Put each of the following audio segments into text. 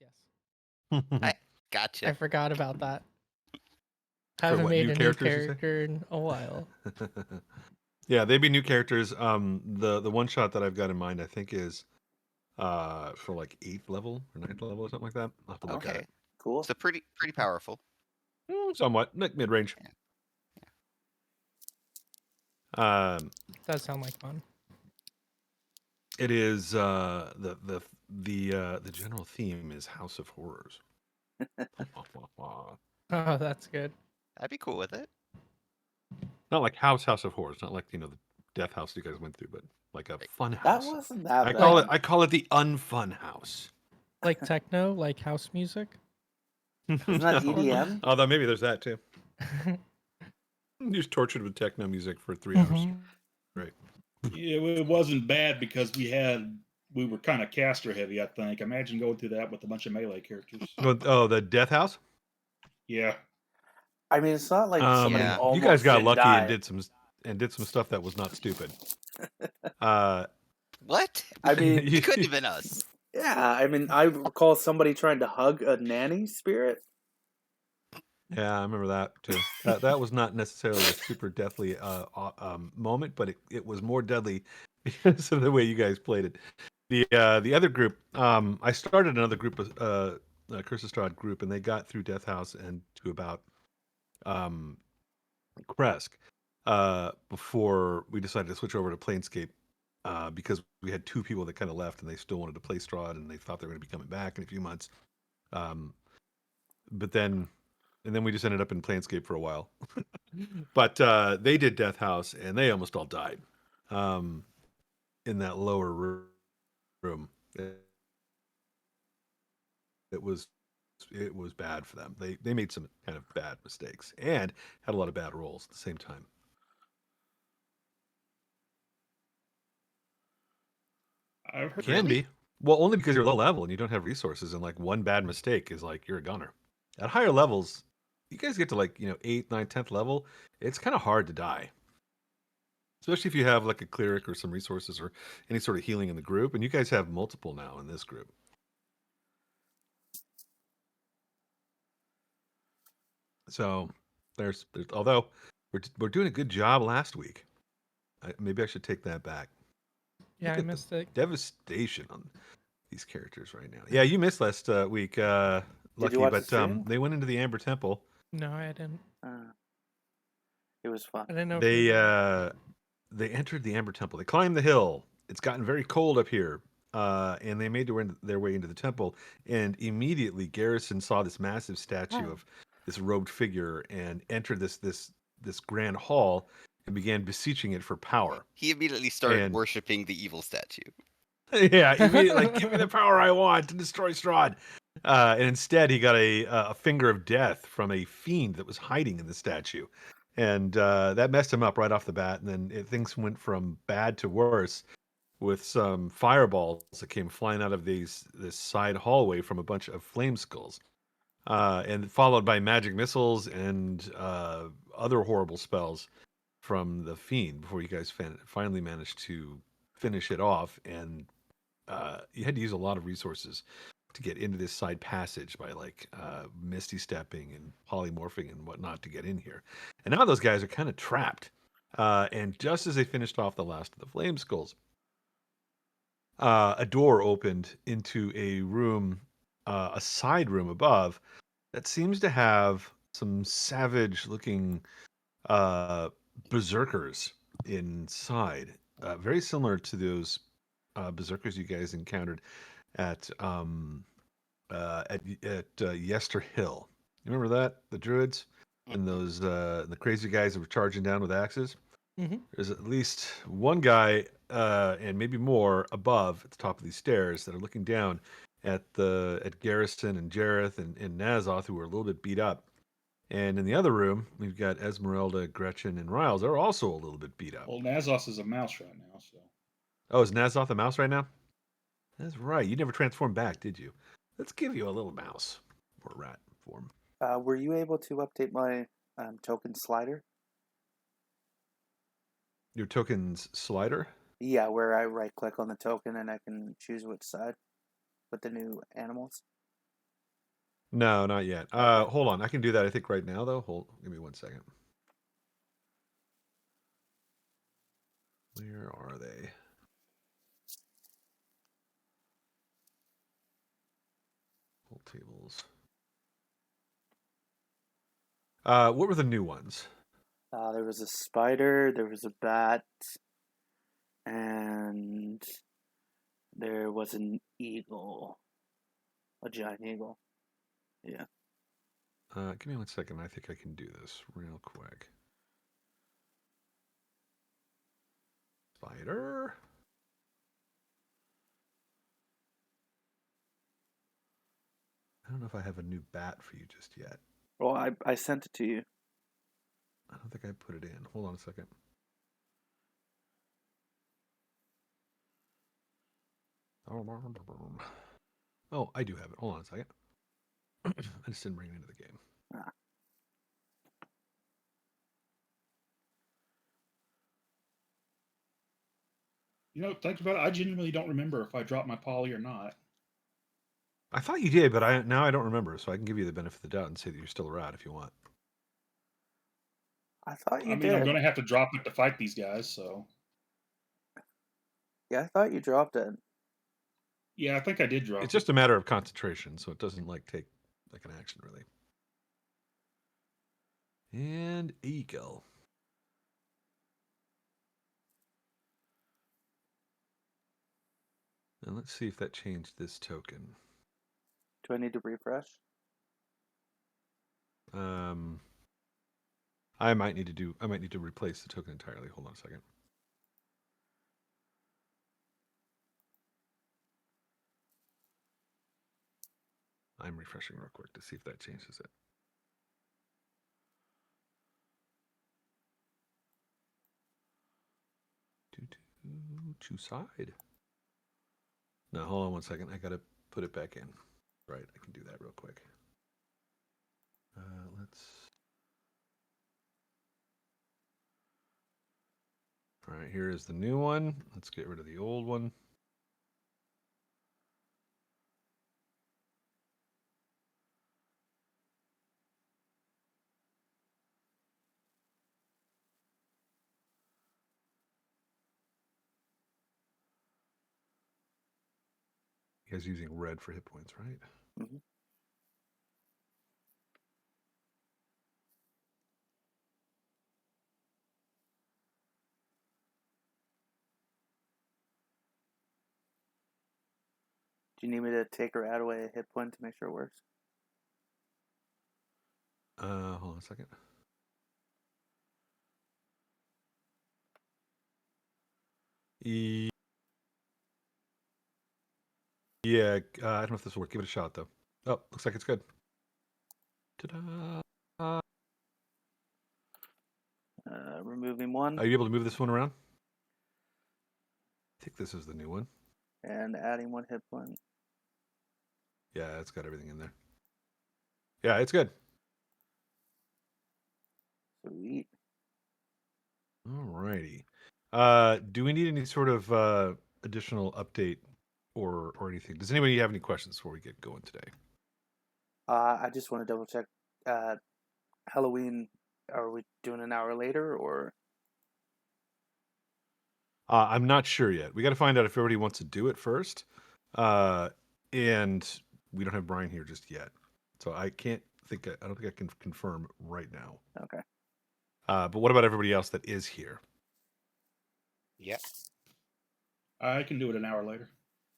yes. I I gotcha. forgot about that. For Haven't what, made new a new characters, you say? character in a while. Yeah, they'd be new characters. The one shot that I've got in mind, I think, is for like 8th level or 9th level or something like that. I'll have to look at Okay, it. Cool. so pretty powerful. Somewhat mid range. Yeah. Does sound like fun. It is the general theme is House of Horrors. Oh, that's good. I'd be cool with it. Not like House of Horrors, not like the death house you guys went through, but like a Right. fun That house. wasn't that I bad. call it the unfun house. Like techno, like house music. Isn't that No. EDM? Although maybe there's that too. Just tortured with techno music for 3 hours. Mhm. Right. Yeah, it wasn't bad because we were kind of caster heavy. I think. Imagine going through that with a bunch of melee characters. Oh, the death house. Yeah, I mean, it's not like somebody Yeah. You guys almost got didn't lucky die. and did some stuff that was not stupid. What? I mean, It couldn't have been us. yeah. I mean, I recall somebody trying to hug a nanny spirit. Yeah, I remember that too. That was not necessarily a super deathly moment, but it was more deadly because of the way you guys played it. The other group, I started another group of Curse of Strahd group, and they got through Death House and to about Kresk before we decided to switch over to Planescape because we had 2 people that kind of left and they still wanted to play Strahd and they thought they were going to be coming back in a few months. But then we just ended up in Planescape for a while. But they did Death House and they almost all died in that lower room. It was bad for them. They made some kind of bad mistakes and had a lot of bad rolls at the same time. I've heard. Can be. Well, only because you're low level and you don't have resources, and like one bad mistake is like you're a gunner. At higher levels, you guys get to like 8th, 9th, 10th level. It's kind of hard to die, especially if you have like a cleric or some resources or any sort of healing in the group. And you guys have multiple now in this group. So there's although we're doing a good job last week. Maybe I should take that back. Yeah, Look I at missed the it. devastation on these characters right now. Yeah, you missed last week, Did you Lucky, watch the but stream? they went into the Amber Temple. No, I didn't. It was fun. I didn't know. If you were They entered the Amber Temple. They climbed the hill. It's gotten very cold up here, and they made their way into the temple. And immediately, Garrison saw this massive statue of this robed figure and entered this grand hall and began beseeching it for power. He immediately started And worshiping the evil statue. yeah, immediately like, give me the power I want to destroy Strahd. And instead, he got a finger of death from a fiend that was hiding in the statue, and that messed him up right off the bat. And then things went from bad to worse with some fireballs that came flying out of this side hallway from a bunch of flame skulls, and followed by magic missiles and other horrible spells from the fiend before you guys finally managed to finish it off. And you had to use a lot of resources to get into this side passage by like misty stepping and polymorphing and whatnot to get in here. And now those guys are kind of trapped. And just as they finished off the last of the flame skulls, a door opened into a room, a side room above that seems to have some savage looking berserkers inside, very similar to those berserkers you guys encountered at Yester Hill. You remember that, the druids and those the crazy guys that were charging down with axes? Mhm. There's at least one guy and maybe more above at the top of these stairs that are looking down at Garrison and Jareth and Nazoth, who are a little bit beat up. And in the other room, we've got Esmeralda, Gretchen, and Riles. They're also a little bit beat up. Well, Nazos is a mouse right now, so. Oh, is Nazoth a mouse right now? That's right. You never transformed back, did you? Let's give you a little mouse or rat form. Were you able to update my token slider? Your token's slider? Yeah, where I right click on the token and I can choose which side with the new animals. No, not yet. Okay. Hold on. I can do that, I think, right now, though. Give me 1 second. Where are they? Pull tables. What were the new ones? There was a spider, there was a bat, and there was an eagle. A giant eagle. Yeah. Give me 1 second. I think I can do this real quick. Spider. I don't know if I have a new bat for you just yet. Well, I sent it to you. I don't think I put it in. Hold on a second. Oh, I do have it. Hold on a second. I just didn't bring it into the game. Ah. You know, think about it. I genuinely don't remember if I dropped my poly or not. I thought you did, but now I don't remember, so I can give you the benefit of the doubt and say that you're still around if you want. I thought you I mean, did. I'm going to have to drop it to fight these guys, so. Yeah, I thought you dropped it. Yeah, I think I did drop It's it. just a matter of concentration, so it doesn't take an action really. And eagle. And let's see if that changed this token. Do I need to refresh? I might need to replace the token entirely. Hold on a second. I'm refreshing real quick to see if that changes it. Choose side. No, hold on 1 second. I gotta put it back in. Right, I can do that real quick. All right, here is the new one. Let's get rid of the old one. You guys using red for hit points, right? Mm-hmm. Do you need me to take or add away a hit point to make sure it works? Hold on a second. Yeah, I don't know if this will work. Give it a shot, though. Oh, looks like it's good. Ta-da! Removing one Are you able to move this one around? I think this is the new one. and adding one hit point. Yeah, it's got everything in there. Yeah, it's good. Sweet. Alrighty. Do we need any sort of additional update or anything? Does anybody have any questions before we get going today? I just want to double check. Halloween, are we doing an hour later or? I'm not sure yet. We got to find out if everybody wants to do it first. And we don't have Brian here just yet, so I don't think I can confirm right now. Okay. But what about everybody else that is here? Yeah. I can do it an hour later.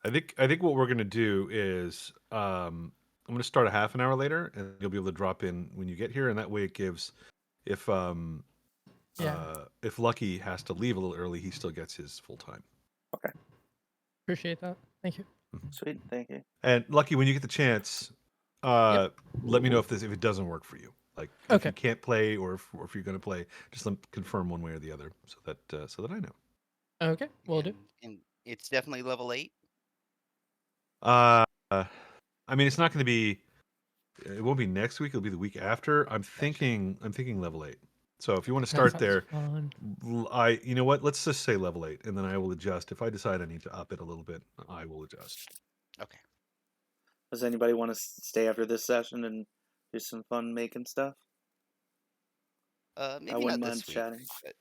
I think what we're gonna do is I'm gonna start a half an hour later, and you'll be able to drop in when you get here, and that way it gives if Lucky has to leave a little early, he still gets his full time. Appreciate that. Thank you. Sweet. Thank you. And Lucky, when you get the chance, let me know if it doesn't work for you. Like if Okay. you can't play or if you're gonna play, just confirm one way or the other so that I know. Okay, we'll do. And it's definitely level 8. I mean, it's not going to be. It won't be next week. It'll be the week after. I'm thinking level 8. So if you want to That start sounds there, fun. you know what? Let's just say level 8, and then I will adjust. If I decide I need to up it a little bit, I will adjust. Okay. Does anybody want to stay after this session and do some fun making stuff? Maybe I wouldn't not mind this week. chatting. But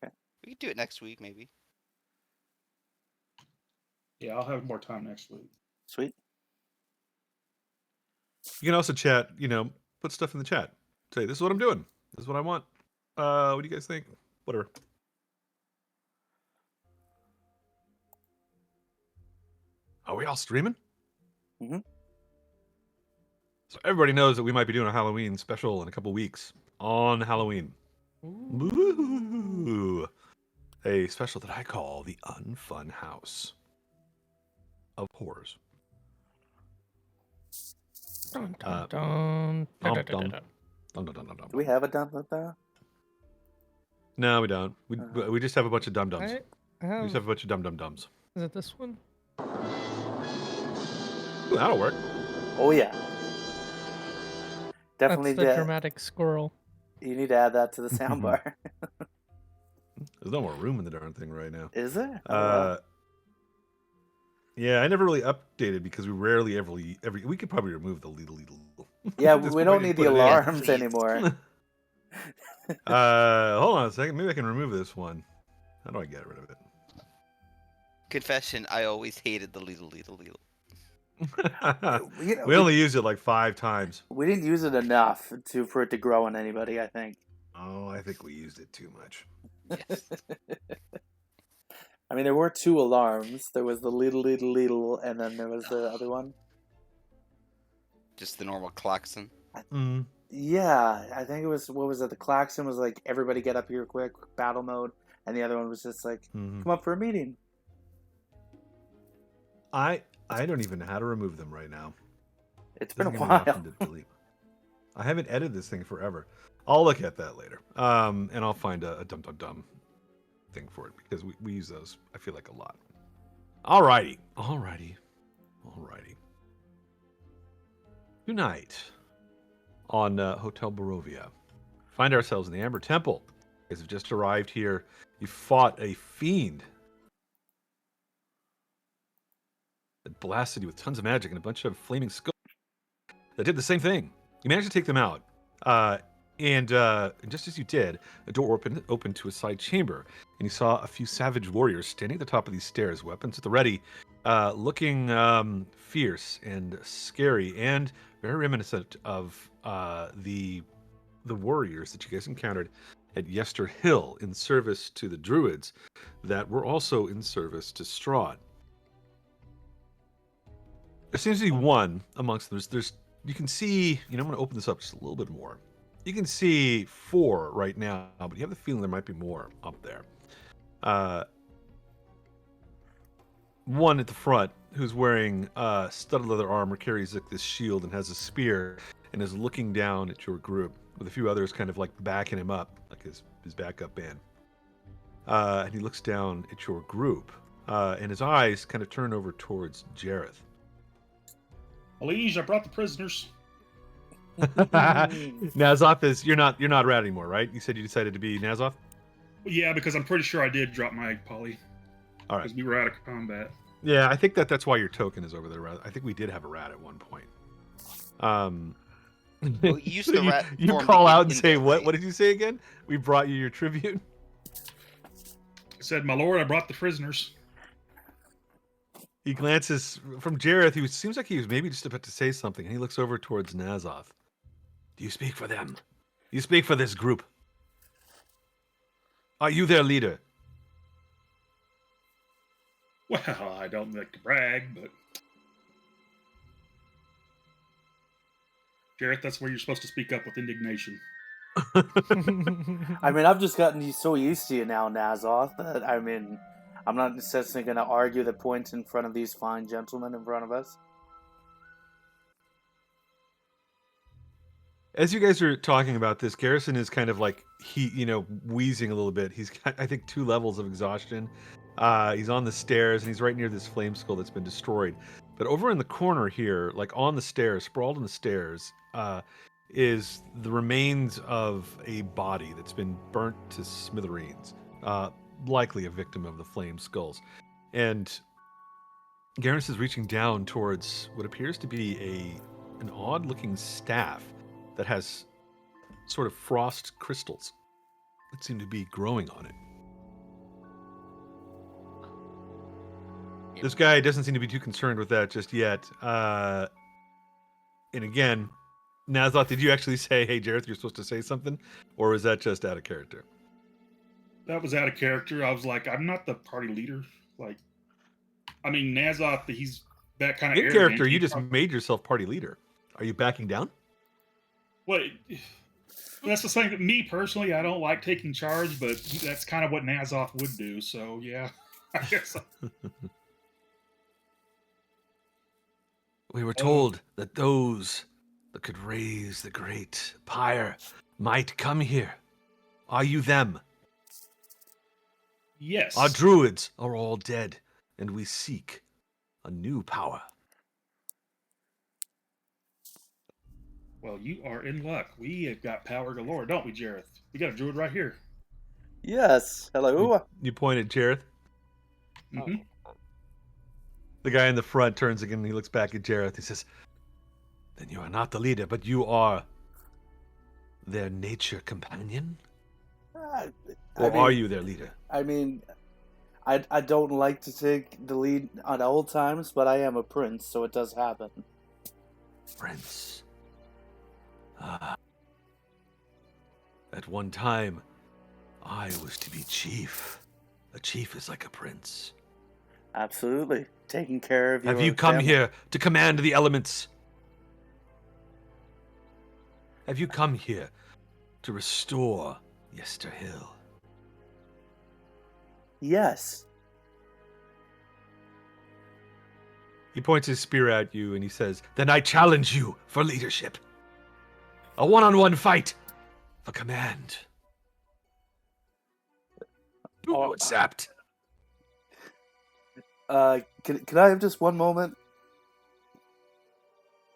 Okay. we could do it next week, maybe. Yeah, I'll have more time next week. Sweet. You can also chat, put stuff in the chat. Say, this is what I'm doing. This is what I want. What do you guys think? Whatever. Are we all streaming? Mm-hmm. So everybody knows that we might be doing a Halloween special in a couple weeks on Halloween. Ooh. A special that I call the Unfun House of Horrors. Dun, Uh, dun, dun, dun, dun, dum, dun, dun. Dum, dum, dum, dum, dum, Do we have a dun dun dun? No, we don't. Uh-huh. We just have a bunch of dum dums. I We have. just have a bunch of dum dum dums. Is it this one? Ooh, that'll work. Oh yeah. Definitely. That's the dramatic squirrel. You need to add that to the soundbar. There's no more room in the darn thing right now. Is there? Oh, wow. Yeah, I never really updated because we rarely every we could probably remove the little. Yeah, Just we put don't it- need put the it in. alarms Please. anymore. Hold on a second. Maybe I can remove this one. How do I get rid of it? Confession: I always hated the little. You know, We only used it like 5 times. we didn't use it enough for it to grow on anybody, I think. Oh, I think we used it too much. Yes. I mean, there were 2 alarms. There was the little, and then there was the other one. Just the normal klaxon. Mm. Yeah, I think it was, what was it? The klaxon was like, everybody get up here quick, battle mode. And the other one was just like, Mhm. come up for a meeting. I don't even know how to remove them right now. It's been a Doesn't give me an while. option to delete. I haven't edited this thing forever. I'll look at that later. And I'll find a dum dum dum thing for it because we use those, I feel like, a lot. Alrighty. Tonight on Hotel Barovia, find ourselves in the Amber Temple. You guys have just arrived here. You fought a fiend that blasted you with tons of magic and a bunch of flaming skulls that did the same thing. You managed to take them out. And just as you did, a door opened to a side chamber, and you saw a few savage warriors standing at the top of these stairs, weapons at the ready, looking fierce and scary, and very reminiscent of the warriors that you guys encountered at Yester Hill in service to the druids that were also in service to Strahd. There seems to be one amongst them. There's you can see, I'm going to open this up just a little bit more. You can see 4 right now, but you have the feeling there might be more up there. One at the front who's wearing studded leather armor, carries like this shield and has a spear and is looking down at your group with a few others kind of like backing him up, like his backup band. And he looks down at your group and his eyes kind of turn over towards Jareth. Please, I brought the prisoners. Nazoth is you're not rat anymore, right? You said you decided to be Nazoth? Yeah, because I'm pretty sure I did drop my poly. All right. Because we were out of combat. Yeah, I think that's why your token is over there. I think we did have a rat at one point. Well, you used the rat you form call to out get and in say there, what? right? What did you say again? We brought you your tribute. I said, my lord, I brought the prisoners. He glances from Jareth. Seems like he was maybe just about to say something, and he looks over towards Nazoth. Do you speak for them? You speak for this group? Are you their leader? Well, I don't like to brag, but... Jareth, that's where you're supposed to speak up with indignation. I mean, I've just gotten so used to you now, Nazoth, that, I mean, I'm not necessarily going to argue the points in front of these fine gentlemen in front of us. As you guys are talking about this, Garrison is kind of like wheezing a little bit. He's got, I think, 2 levels of exhaustion. He's on the stairs and he's right near this flame skull that's been destroyed. But over in the corner here, like on the stairs, sprawled on the stairs, is the remains of a body that's been burnt to smithereens, likely a victim of the flame skulls. And Garrus is reaching down towards what appears to be an odd-looking staff that has sort of frost crystals that seem to be growing on it. This guy doesn't seem to be too concerned with that just yet. And again, Nazoth, did you actually say, "Hey, Jareth, you're supposed to say something," or was that just out of character? That was out of character. I was like, I'm not the party leader. Like, I mean, Nazoth, he's that kind of In arrogant. character, you He's just prob- made yourself party leader. Are you backing down? What? That's the thing. That me personally, I don't like taking charge, but that's kind of what Nazoth would do. So yeah, I guess. We were told that those that could raise the great pyre might come here. Are you them? Yes. Our druids are all dead, and we seek a new power. Well, you are in luck. We have got power galore, don't we, Jareth? We got a druid right here. Yes. Hello. You point at Jareth. hmm The guy in the front turns again and he looks back at Jareth. He says, "Then you are not the leader, but you are their nature companion? Or are you their leader?" I mean, I don't like to take the lead on old times, but I am a prince, so it does happen. Prince. Ah. At one time, I was to be chief. A chief is like a prince. Absolutely. Taking care of Have your you come family. here to command the elements? Have you come here to restore Yesterhill? Yes. He points his spear at you and he says, "Then I challenge you for leadership. A one-on-one fight for command." Do Oh. accept. Can I have just one moment?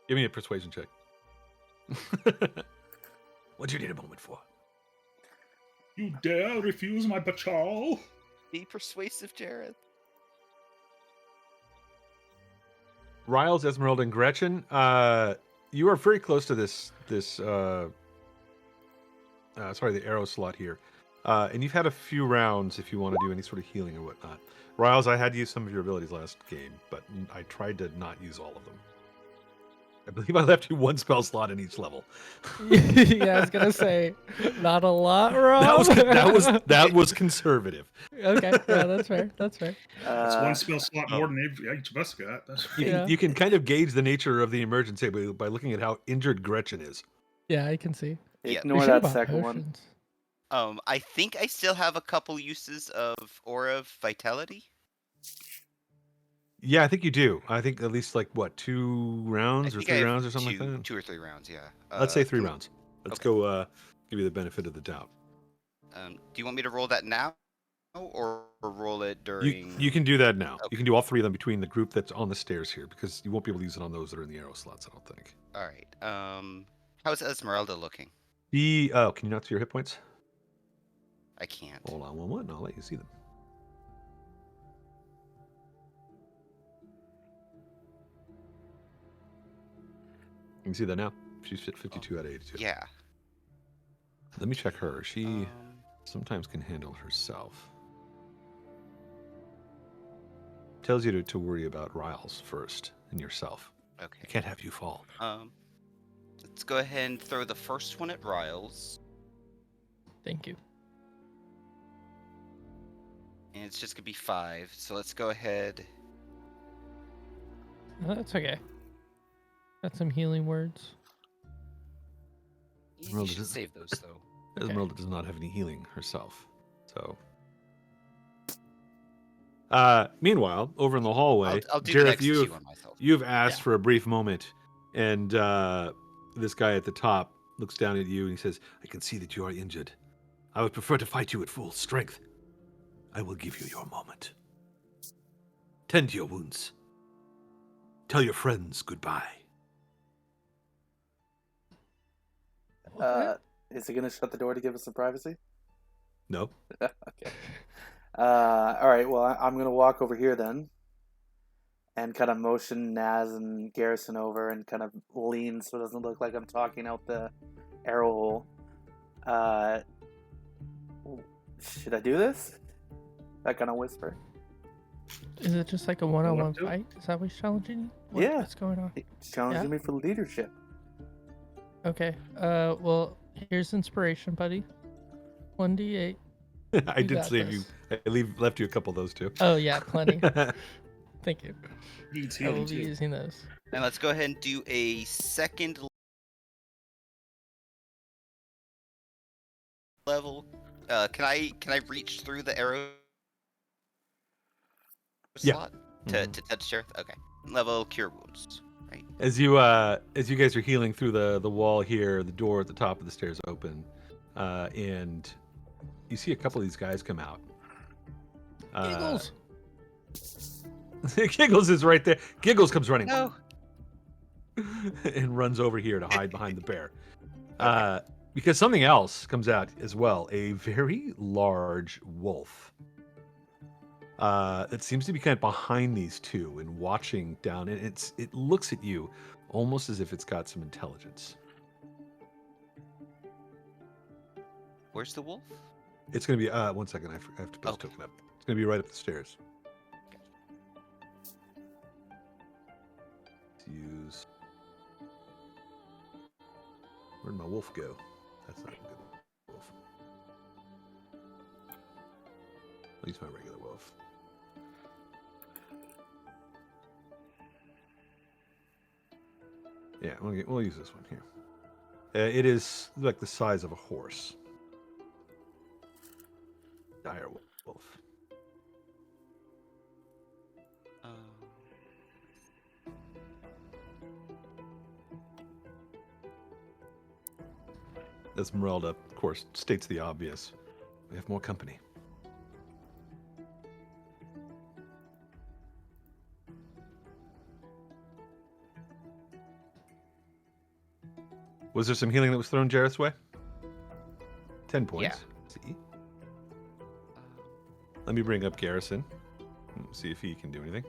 Give me a persuasion check. What do you need a moment for? You dare refuse my bachal? Be persuasive, Jareth. Riles, Esmeralda, and Gretchen, you are very close to the arrow slot here. And you've had a few rounds if you want to do any sort of healing or whatnot. Riles, I had to use some of your abilities last game, but I tried to not use all of them. I believe I left you one spell slot in each level. Yeah, I was gonna say, not a lot, Rob. That was conservative. Okay, yeah, that's fair. That's fair. That's one spell slot more than each of us got. That's Yeah. You can kind of gauge the nature of the emergency by looking at how injured Gretchen is. Yeah, I can see. Yeah. Ignore We should that have bought second one. potions. I think I still have a couple uses of Aura of Vitality. Yeah, I think you do. I think at least like what, 2 rounds or I think 3 I have rounds or something like that. 2 or 3 rounds, yeah. Let's say 3 can- rounds. Let's okay. go give you the benefit of the doubt. Do you want me to roll that now, or roll it during? You can do that now. Okay. You can do all 3 of them between the group that's on the stairs here because you won't be able to use it on those that are in the arrow slots, I don't think. All right. How's Esmeralda looking? Can you not see your hit points? I can't. Hold on one moment, I'll let you see them. You can see that now. She's 52 out of 82. Yeah. Let me check her. She Um, sometimes can handle herself. Tells you to worry about Riles first and yourself. I okay. can't have you fall. Let's go ahead and throw the first one at Riles, Thank you. and it's just gonna be 5. So let's go ahead. No, that's okay. Got some healing words. You Esmeralda should does- save those though. Okay. Esmeralda does not have any healing herself. So meanwhile, over in the hallway, I'll do the Jareth, next 2 on myself. you've asked Yeah. for a brief moment, and this guy at the top looks down at you and he says, "I can see that you are injured. I would prefer to fight you at full strength. I will give you your moment. Tend to your wounds. Tell your friends goodbye." Is it gonna shut the door to give us some privacy? No? Okay. All right. Well, I'm gonna walk over here then, and kind of motion Naz and Garrison over and kind of lean so it doesn't look like I'm talking out the arrow hole. Should I do this? I kind of whisper. Is it just like a one-on-one to? fight? Is that what's challenging you? Yeah. What's going on? It's challenging me for leadership. Okay. Well, here's inspiration, buddy. 1d8. I You did got save this. you. I left you a couple of those too. Oh yeah, plenty. Thank you. Needs I will healing be too. using those. And let's go ahead and do a second level. Can I reach through the arrow Yeah. slot to touch Jareth? Okay. Level cure wounds. Right. As you guys are healing through the wall here, the door at the top of the stairs open, and you see a couple of these guys come out. Giggles. Giggles is right there. Giggles comes running No. and runs over here to hide behind the bear. Because something else comes out as well. A very large wolf. That seems to be kind of behind these two and watching down. And it looks at you almost as if it's got some intelligence. Where's the wolf? It's going to be 1 second. I have to put Okay. the token up. It's going to be right up the stairs. Let's use. Where'd my wolf go? That's not a good wolf. I'll use my regular wolf. Yeah, we'll use this one here. It is like the size of a horse. Dire wolf. Esmeralda, of course, states the obvious. We have more company. Was there some healing that was thrown Jareth's way? 10 points. See? Let me bring up Garrison. See if he can do anything.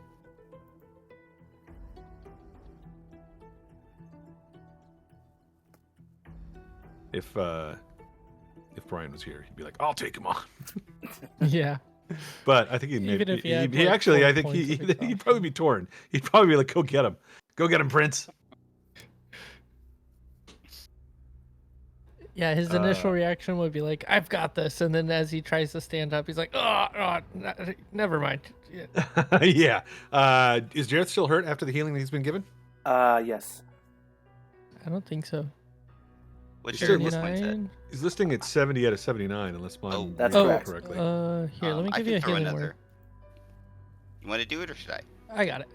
If Brian was here, he'd be like, "I'll take him on." Yeah. But I think he'd Even if he had, he like, actually, 4 I think points of he'd exhaustion. probably be torn. He'd probably be like, "Go get him, Prince." Yeah, his initial reaction would be like, "I've got this," and then as he tries to stand up, he's like, never mind." Yeah. Yeah. Is Jareth still hurt after the healing that he's been given? Yes. I don't think so. What's Sure, your hit points at? 39. He's listing at 70 out of 79, unless mine Oh. That's read correct. correctly. Here, let me I give can you a throw healing another. word. You want to do it or should I? I got it.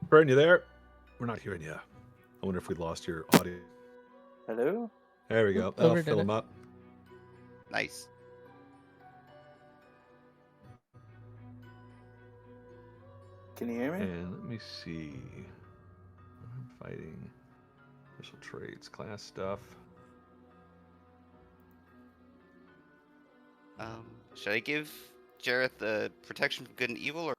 Burton, you there? We're not hearing you. I wonder if we lost your audio. Hello? There we go. Oop, That'll overdid fill it. him up. Nice. Can you hear me? And let me see. I'm fighting. Special traits, class stuff. Should I give Jareth the protection from good and evil, or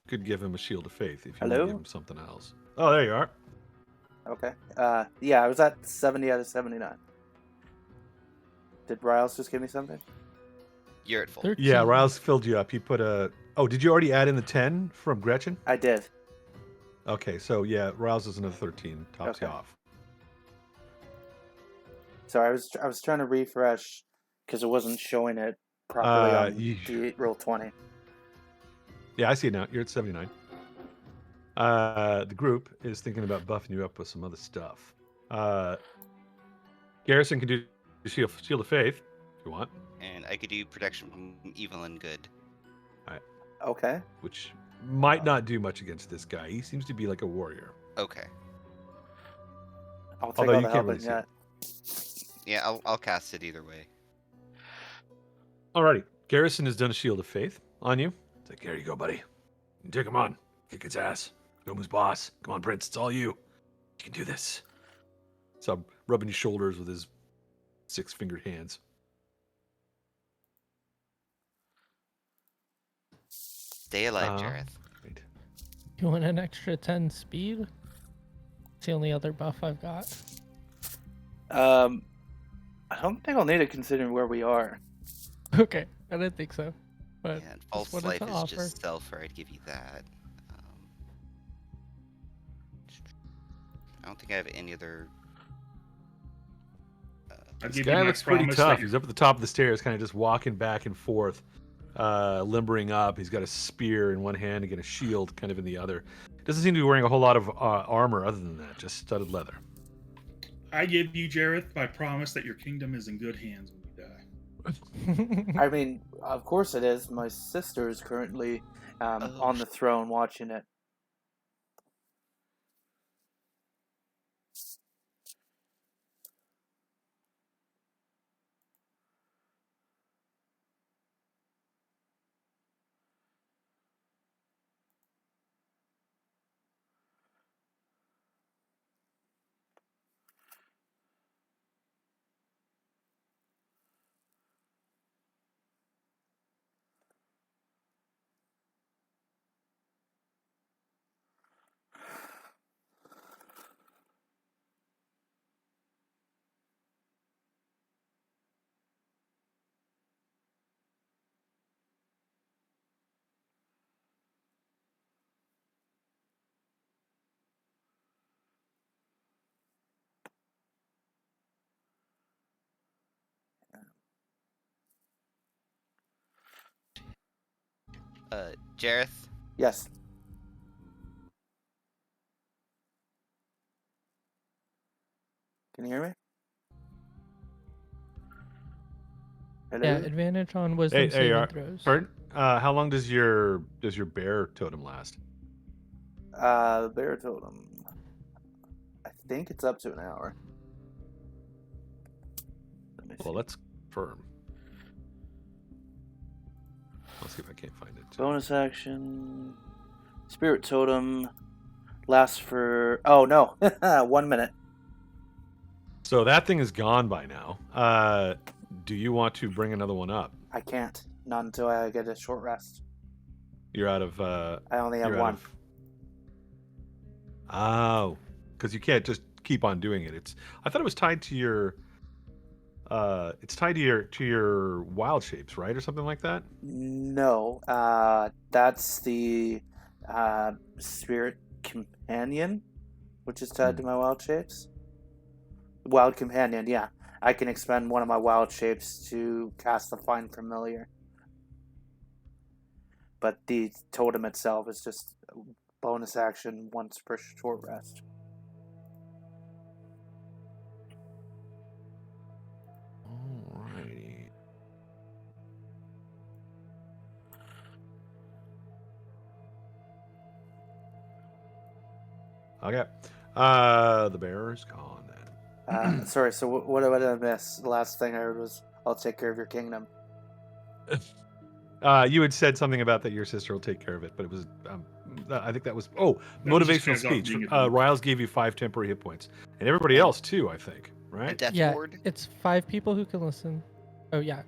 Could give him a shield of faith if you want Hello? to give him something else. Oh, there you are. Okay. Yeah, I was at 70 out of 79. Did Riles just give me something? you're at full? 13. Yeah, Riles filled you up. He put a. Oh, did you already add in the 10 from Gretchen? I did. Okay, so yeah, Riles is another 13. Tops you Okay. off. So I was trying to refresh because it wasn't showing it properly on you- the roll 20. Yeah, I see it now. You're at 79. The group is thinking about buffing you up with some other stuff. Garrison can do shield of faith if you want, And I could do protection from evil and good. Okay. which might not do much against this guy. He seems to be like a warrior. Okay. I'll take Although all you the can't help really I see got. Yeah, I'll cast it either way. Alrighty, Garrison has done a shield of faith on you. It's like, here you go, buddy. You take him on. Kick its ass. Go his boss. Come on, Prince. It's all you. You can do this. So I'm rubbing his shoulders with his 6-fingered hands. Stay alive, Jareth. Right. You want an extra 10 speed? It's the only other buff I've got. I don't think I'll need it considering where we are. Okay, I didn't think so. But Yeah, and just false wanted life to is offer. just sulfur. I'd give you that. I don't think I have any other. I'll This give you guy my looks pretty promise tough. that He's up at the top of the stairs, kind of just walking back and forth, limbering up. He's got a spear in one hand and got a shield kind of in the other. Doesn't seem to be wearing a whole lot of armor other than that, just studded leather. I give you, Jareth, my promise that your kingdom is in good hands when you die. I mean, of course it is. My sister is currently on the throne watching it. Jareth, Yes. Can you hear me? Hello? Yeah, advantage on wisdom Hey, saving you are. throws. Bert, how long does your bear totem last? The bear totem. I think it's up to an hour. Let me see. Well, let's confirm. I'll see if I can't find it. Bonus action. Spirit totem lasts for. Oh no, 1 minute. So that thing is gone by now. Do you want to bring another one up? I can't. Not until I get a short rest. You're out of. I only have you're out one. of- Oh, because you can't just keep on doing it. I thought it was tied to your. It's tied to your wild shapes, right, or something like that. No, that's the spirit companion, which is tied to my wild shapes. Wild companion, yeah. I can expend one of my wild shapes to cast the Find Familiar. But the totem itself is just a bonus action once per short rest. Alrighty. Okay. The bear is gone then. Sorry, so what did I miss? The last thing I heard was, I'll take care of your kingdom. You had said something about that your sister will take care of it, but it was, I think that was, was just motivational Nazar speech. being a goof. Riles gave you 5 temporary hit points, and everybody else too, I think, a right? death Yeah, ward. it's 5 people who can listen. Oh yeah,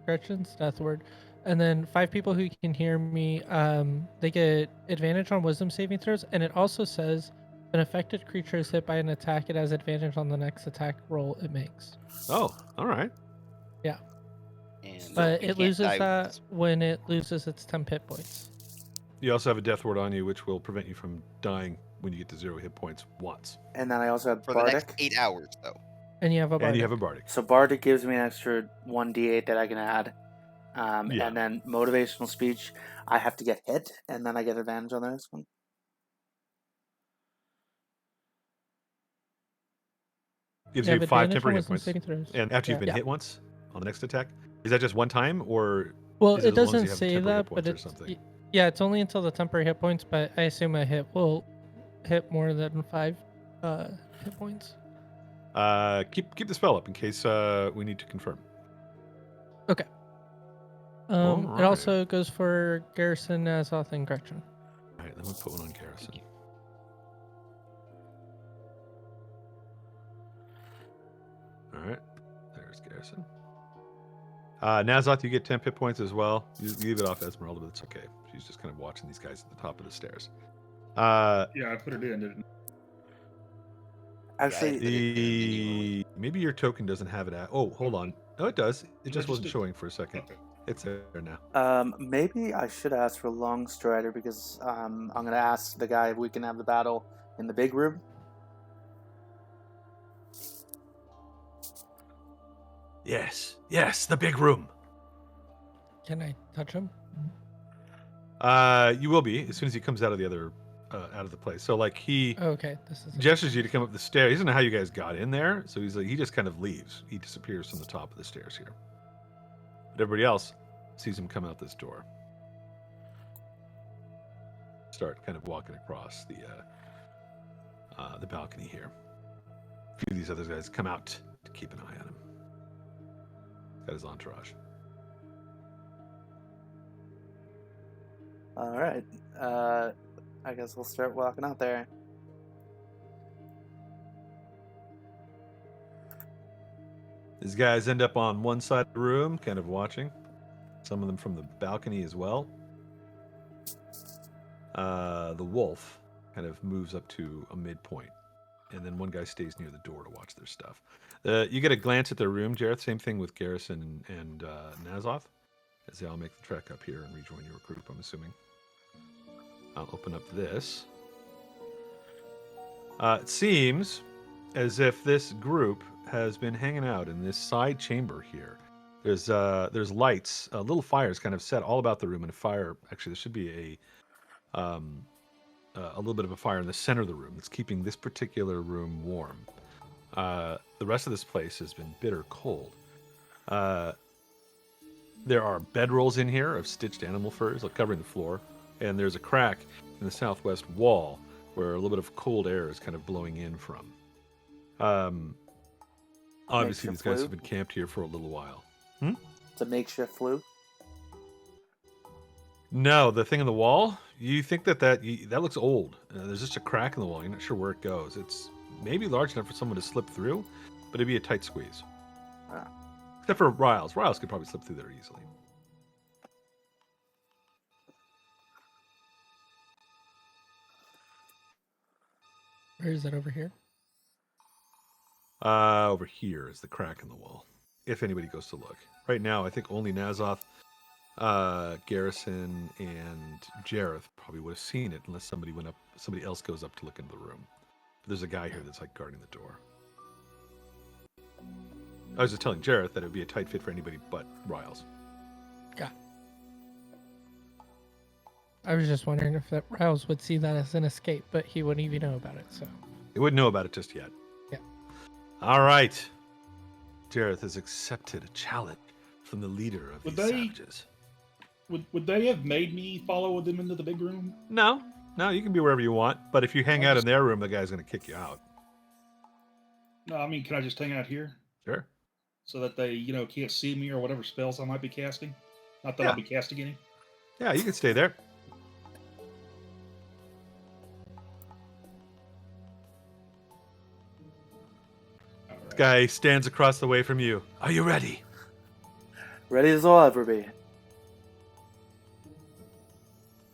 Gretchen's death word, and then 5 people who can hear me. They get advantage on wisdom saving throws, and it also says an affected creature is hit by an attack. It has advantage on the next attack roll it makes. Oh, all right. Yeah, And but we it can't loses die that when it loses its 10 hit points. You also have a death ward on you, which will prevent you from dying when you get to 0 hit points once. And then I also have for the next Bardic. 8 hours, though. And you have a bardic. And you have a bardic. So Bardic gives me an extra 1d8 that I can add. Yeah. And then motivational speech, I have to get hit, and then I get advantage on the next one. Gives You you have 5 advantage on temporary hit wisdom points. saving throws. And after you've been Yeah. hit once on the next attack, is that just one time, or Well, is it it as long as doesn't you have say temporary hit that, points but or it's something? yeah, it's only until the temporary hit points. But I assume a hit will hit more than 5 hit points. Keep the spell up in case we need to confirm. Okay. It Alright. also goes for Garrison, Nazoth, and Gretchen. All right, then we'll put one on Garrison. Garrison. Nazoth, you get 10 hit points as well. You leave it off Esmeralda, but it's okay. She's just kind of watching these guys at the top of the stairs. Yeah, I put it in, didn't I? Actually, Maybe your token doesn't have it at. Oh, hold on. No, it does. It just wasn't Registered? showing for a second. Okay. It's there now. maybe I should ask for Longstrider because I'm going to ask the guy if we can have the battle in the big room. Yes, the big room. Can I touch him? You will be as soon as he comes out of the other, out of the place. So like he Oh, okay, this is gestures you to come up the stairs. He doesn't know how you guys got in there, so he's like, he just kind of leaves. He disappears from the top of the stairs here. But everybody else sees him come out this door. Start kind of walking across the balcony here. A few of these other guys come out to keep an eye on him. Got his entourage. All right. I guess we'll start walking out there. These guys end up on one side of the room, kind of watching. Some of them from the balcony as well. The wolf kind of moves up to a midpoint, and then one guy stays near the door to watch their stuff. You get a glance at their room, Jareth. Same thing with Garrison and Nazoth, as they all make the trek up here and rejoin your group, I'm assuming. I'll open up this. It seems as if this group has been hanging out in this side chamber here. There's lights, little fires kind of set all about the room, and a fire. Actually, there should be a little bit of a fire in the center of the room that's keeping this particular room warm. The rest of this place has been bitter cold. There are bedrolls in here of stitched animal furs covering the floor, and there's a crack in the southwest wall where a little bit of cold air is kind of blowing in from. Obviously, these guys have been camped here for a little while. It's a makeshift flue. No, the thing in the wall, you think that looks old. There's just a crack in the wall. You're not sure where it goes. It's maybe large enough for someone to slip through, but it'd be a tight squeeze. Ah. Except for Riles. Riles could probably slip through there easily. Where is it over here? Over here is the crack in the wall. If anybody goes to look. Right now, I think only Nazoth, Garrison, and Jareth probably would have seen it unless somebody else goes up to look into the room. But there's a guy here that's like guarding the door. I was just telling Jareth that it would be a tight fit for anybody but Riles. Yeah. I was just wondering if that Riles would see that as an escape, but he wouldn't even know about it, so. He wouldn't know about it just yet. Yeah. All right. Jareth has accepted a challenge from the leader of these savages. Would they have made me follow them into the big room? No, you can be wherever you want. But if you hang out in their room, the guy's going to kick you out. No, I mean, can I just hang out here? Sure. So that they, can't see me or whatever spells I might be casting? Not that I'll be casting any? Yeah, you can stay there. This guy stands across the way from you. Are you ready? Ready as I'll ever be.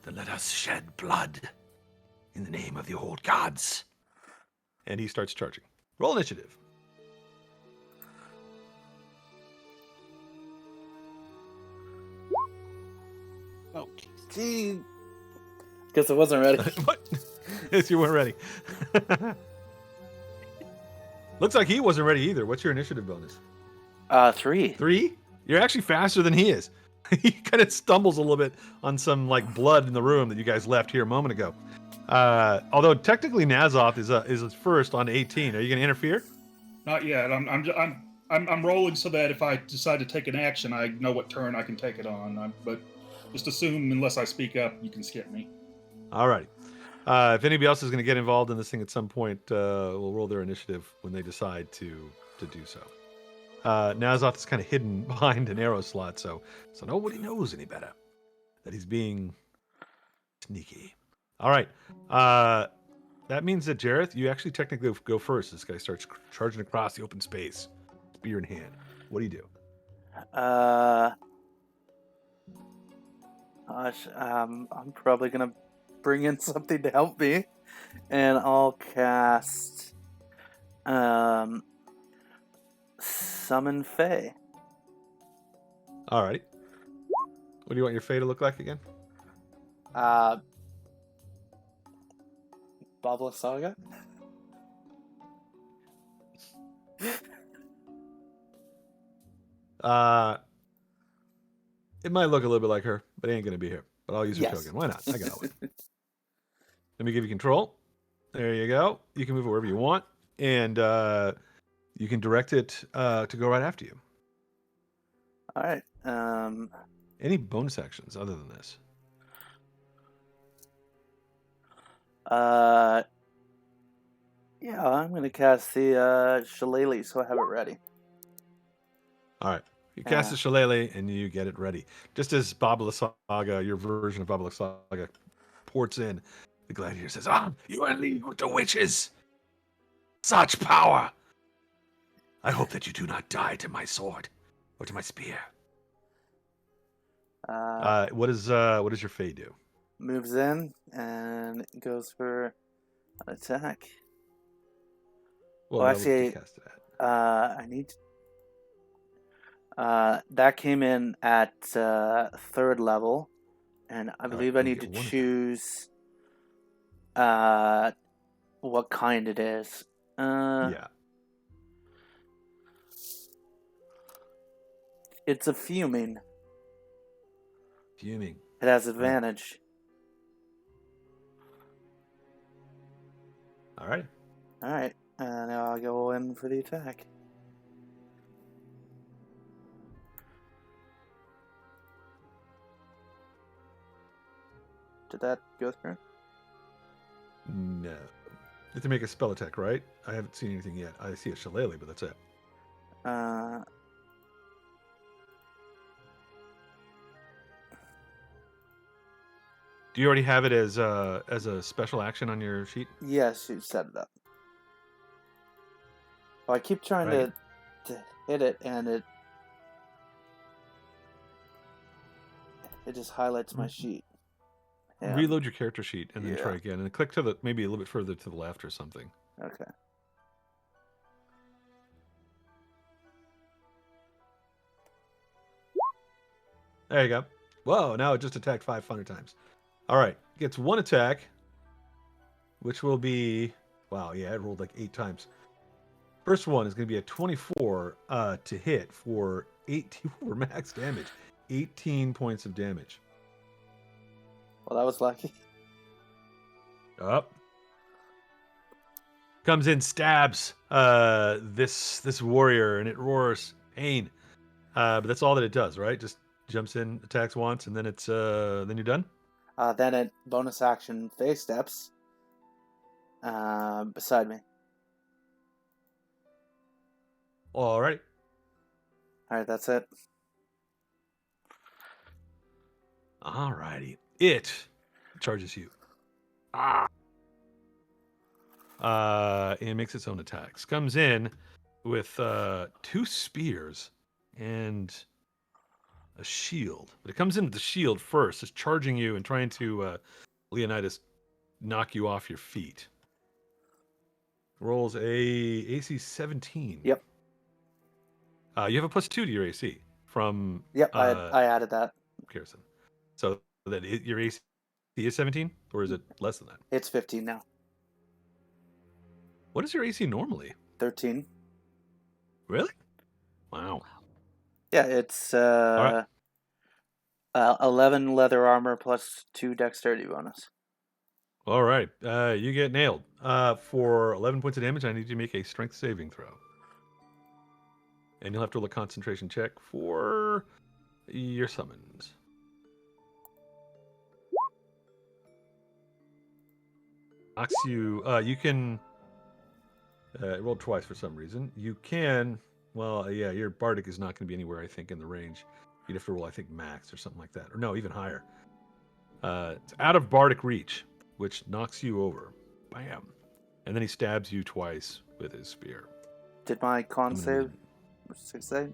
Then let us shed blood in the name of the old gods. And he starts charging. Roll initiative. Oh, gee. Guess I wasn't ready. What? Yes, you weren't ready. Looks like he wasn't ready either. What's your initiative bonus? 3. 3? You're actually faster than he is. He kind of stumbles a little bit on some blood in the room that you guys left here a moment ago. Although technically Nazoth is first on 18. Are you going to interfere? Not yet. I'm rolling so that if I decide to take an action, I know what turn I can take it on. But just assume unless I speak up, you can skip me. All right. If anybody else is going to get involved in this thing at some point, we'll roll their initiative when they decide to do so. Nazoth is kind of hidden behind an arrow slot, so nobody knows any better that he's being sneaky. All right. That means that, Jareth, you actually technically go first. This guy starts charging across the open space, spear in hand. What do you do? Gosh, I'm probably gonna bring in something to help me, and I'll cast Summon Fae. Alrighty. What do you want your Fae to look like again? Babla Saga. It might look a little bit like her, but it ain't gonna be her. But I'll use her Yes. token. Why not? I got one. Let me give you control. There you go. You can move it wherever you want, and you can direct it to go right after you. All right. Any bonus actions other than this? Yeah, I'm gonna cast the Shillelagh, so I have it ready. All right. You cast Yeah. the Shillelagh and you get it ready. Just as Babla Saga, your version of Babla Saga, ports in, the gladiator says, you are in league with the witches! Such power! I hope that you do not die to my sword or to my spear. What does your Fae do? Moves in and goes for an attack. Well, Well, that would get actually, cast at. I need. That came in at 3rd level, and I believe I you need to get one attack. choose what kind it is. Yeah. It's a fuming. Fuming. It has advantage. All right. All right, now I'll go in for the attack. Did that go through? No. You have to make a spell attack, right? I haven't seen anything yet. I see a Shillelagh, but that's it. Do you already have it as a special action on your sheet? Yes, you set it up. Well, I keep trying Right. to hit it, and it just highlights my sheet. And, Reload your character sheet and then Yeah. try again, and click to the maybe a little bit further to the left or something. Okay. There you go. Whoa! Now it just attacked 500 times. All right, gets one attack, which will be wow. Yeah, it rolled like 8 times. First one is going to be a 24 to hit for 18 for max damage, 18 points of damage. Well, that was lucky. Up. Comes in, stabs this warrior, and it roars pain. But that's all that it does, right? Just jumps in, attacks once, and then it's then you're done. Then it bonus action face steps beside me. All right. All right, that's it. All righty. It charges you. And makes its own attacks. Comes in with 2 spears and a shield. But it comes in with the shield first. It's charging you and trying to, Leonidas, knock you off your feet. Rolls a AC 17. Yep. You have a +2 to your AC from... Yep, I added that. Kirsten. So that your AC is 17? Or is it less than that? It's 15 now. What is your AC normally? 13. Really? Wow. Yeah, it's All right. 11 leather armor plus 2 dexterity bonus. All right. You get nailed. For 11 points of damage, I need you to make a strength saving throw. And you'll have to roll a concentration check for your summons. Knocks you. You can. It rolled twice for some reason. You can. Well, yeah, your bardic is not going to be anywhere, I think, in the range. You'd have to roll, I think, max or something like that. Or no, even higher. It's out of bardic reach, which knocks you over. Bam. And then he stabs you twice with his spear. Did my con I'm gonna save need- succeed?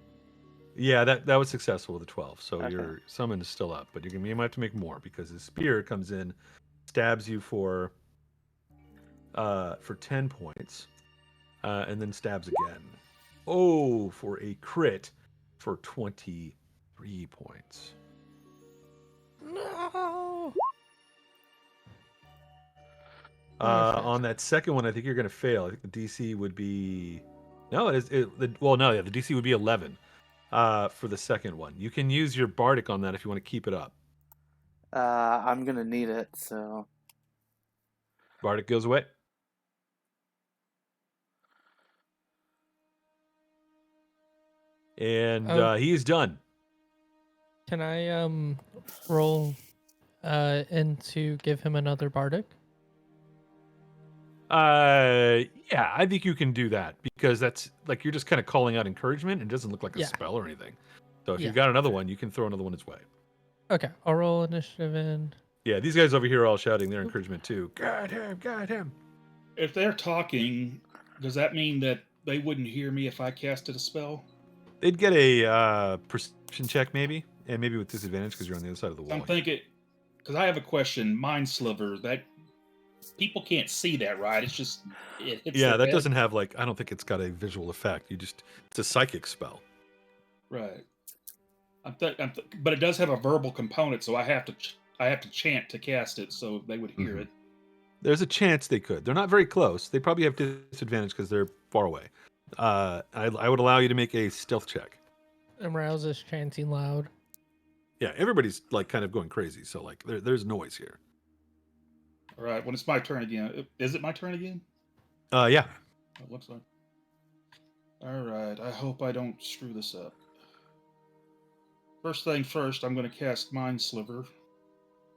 Yeah, that was successful with a 12. So Okay. your summon is still up, but you might have to make more because his spear comes in, stabs you for 10 points, and then stabs again. Oh, for a crit for 23 points. No. Oh, shit. On that second one, I think you're going to fail. I think the DC would be no, the DC would be 11. For the second one, you can use your bardic on that if you want to keep it up. I'm gonna need it, so Bardic goes away. And Oh. he is done. Can I roll in to give him another bardic? Yeah, I think you can do that because that's like you're just kind of calling out encouragement and it doesn't look like a Yeah. spell or anything. So if Yeah. you've got another one, you can throw another one his way. Okay, I'll roll initiative in. Yeah, these guys over here are all shouting their encouragement too. Got him, got him. If they're talking, does that mean that they wouldn't hear me if I casted a spell? They'd get a perception check maybe, and maybe with disadvantage because you're on the other side of the wall. I'm thinking, because I have a question. Mind sliver, that people can't see that, right? It's just it hits Yeah, their that head. doesn't have like I don't think it's got a visual effect. It's a psychic spell. Right. But it does have a verbal component, so I have to chant to cast it, so they would hear Mhm. it. There's a chance they could. They're not very close. They probably have disadvantage because they're far away. I would allow you to make a stealth check. And Rouse is chanting loud. Yeah, everybody's like kind of going crazy. So like there's noise here. All right. When it's my turn again, is it my turn again? Yeah. It looks like. All right. I hope I don't screw this up. First thing first, I'm going to cast Mind Sliver.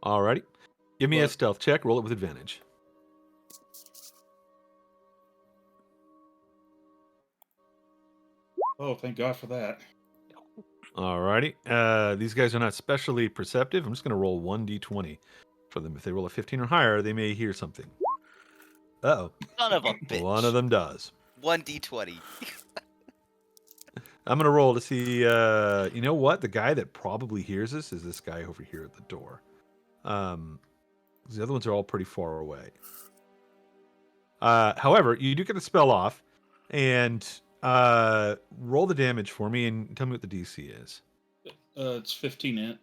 Alrighty. Give me a But- stealth check. Roll it with advantage. Oh, thank God for that. Alrighty. These guys are not specially perceptive. I'm just going to roll 1d20 for them. If they roll a 15 or higher, they may hear something. Uh-oh. Son of a bitch. One of them does. 1d20. I'm going to roll to see, you know what? The guy that probably hears us is this guy over here at the door. The other ones are all pretty far away. However, you do get the spell off, and roll the damage for me and tell me what the DC is. It's 15 int.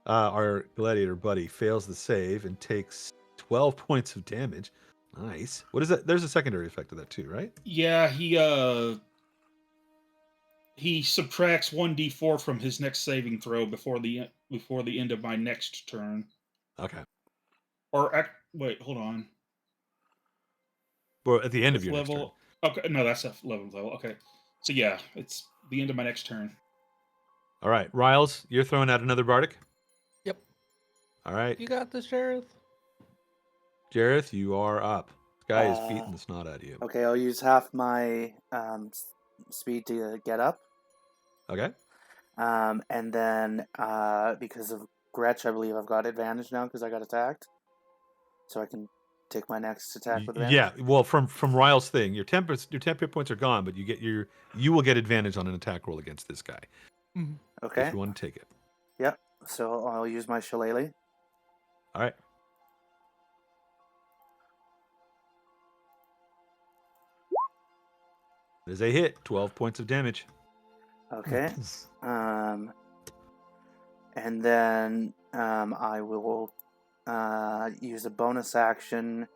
Our gladiator buddy fails the save and takes 12 points of damage. Nice. What is that? There's a secondary effect of that too, right? Yeah, he subtracts 1d4 from his next saving throw before the end of my next turn. Okay. Wait, hold on. Well, at the end of Fifth your next turn. level. Okay, no, that's 11th level. Okay, so yeah, it's the end of my next turn. All right, Riles, you're throwing out another bardic. Yep. All right, You got this, Sheriff. Jareth, you are up. This guy is beating the snot out of you. okay. I'll use half my speed to get up, Okay. and then because of Gretch, I believe I've got advantage now because I got attacked, so I can take my next attack with advantage. Yeah. Well, from Riles' thing, your temp hit points are gone, but you will get advantage on an attack roll against this guy Okay. if you want to take it. Yep. So I'll use my shillelagh. All right. There's a hit. 12 points of damage. Okay. And then I will use a bonus action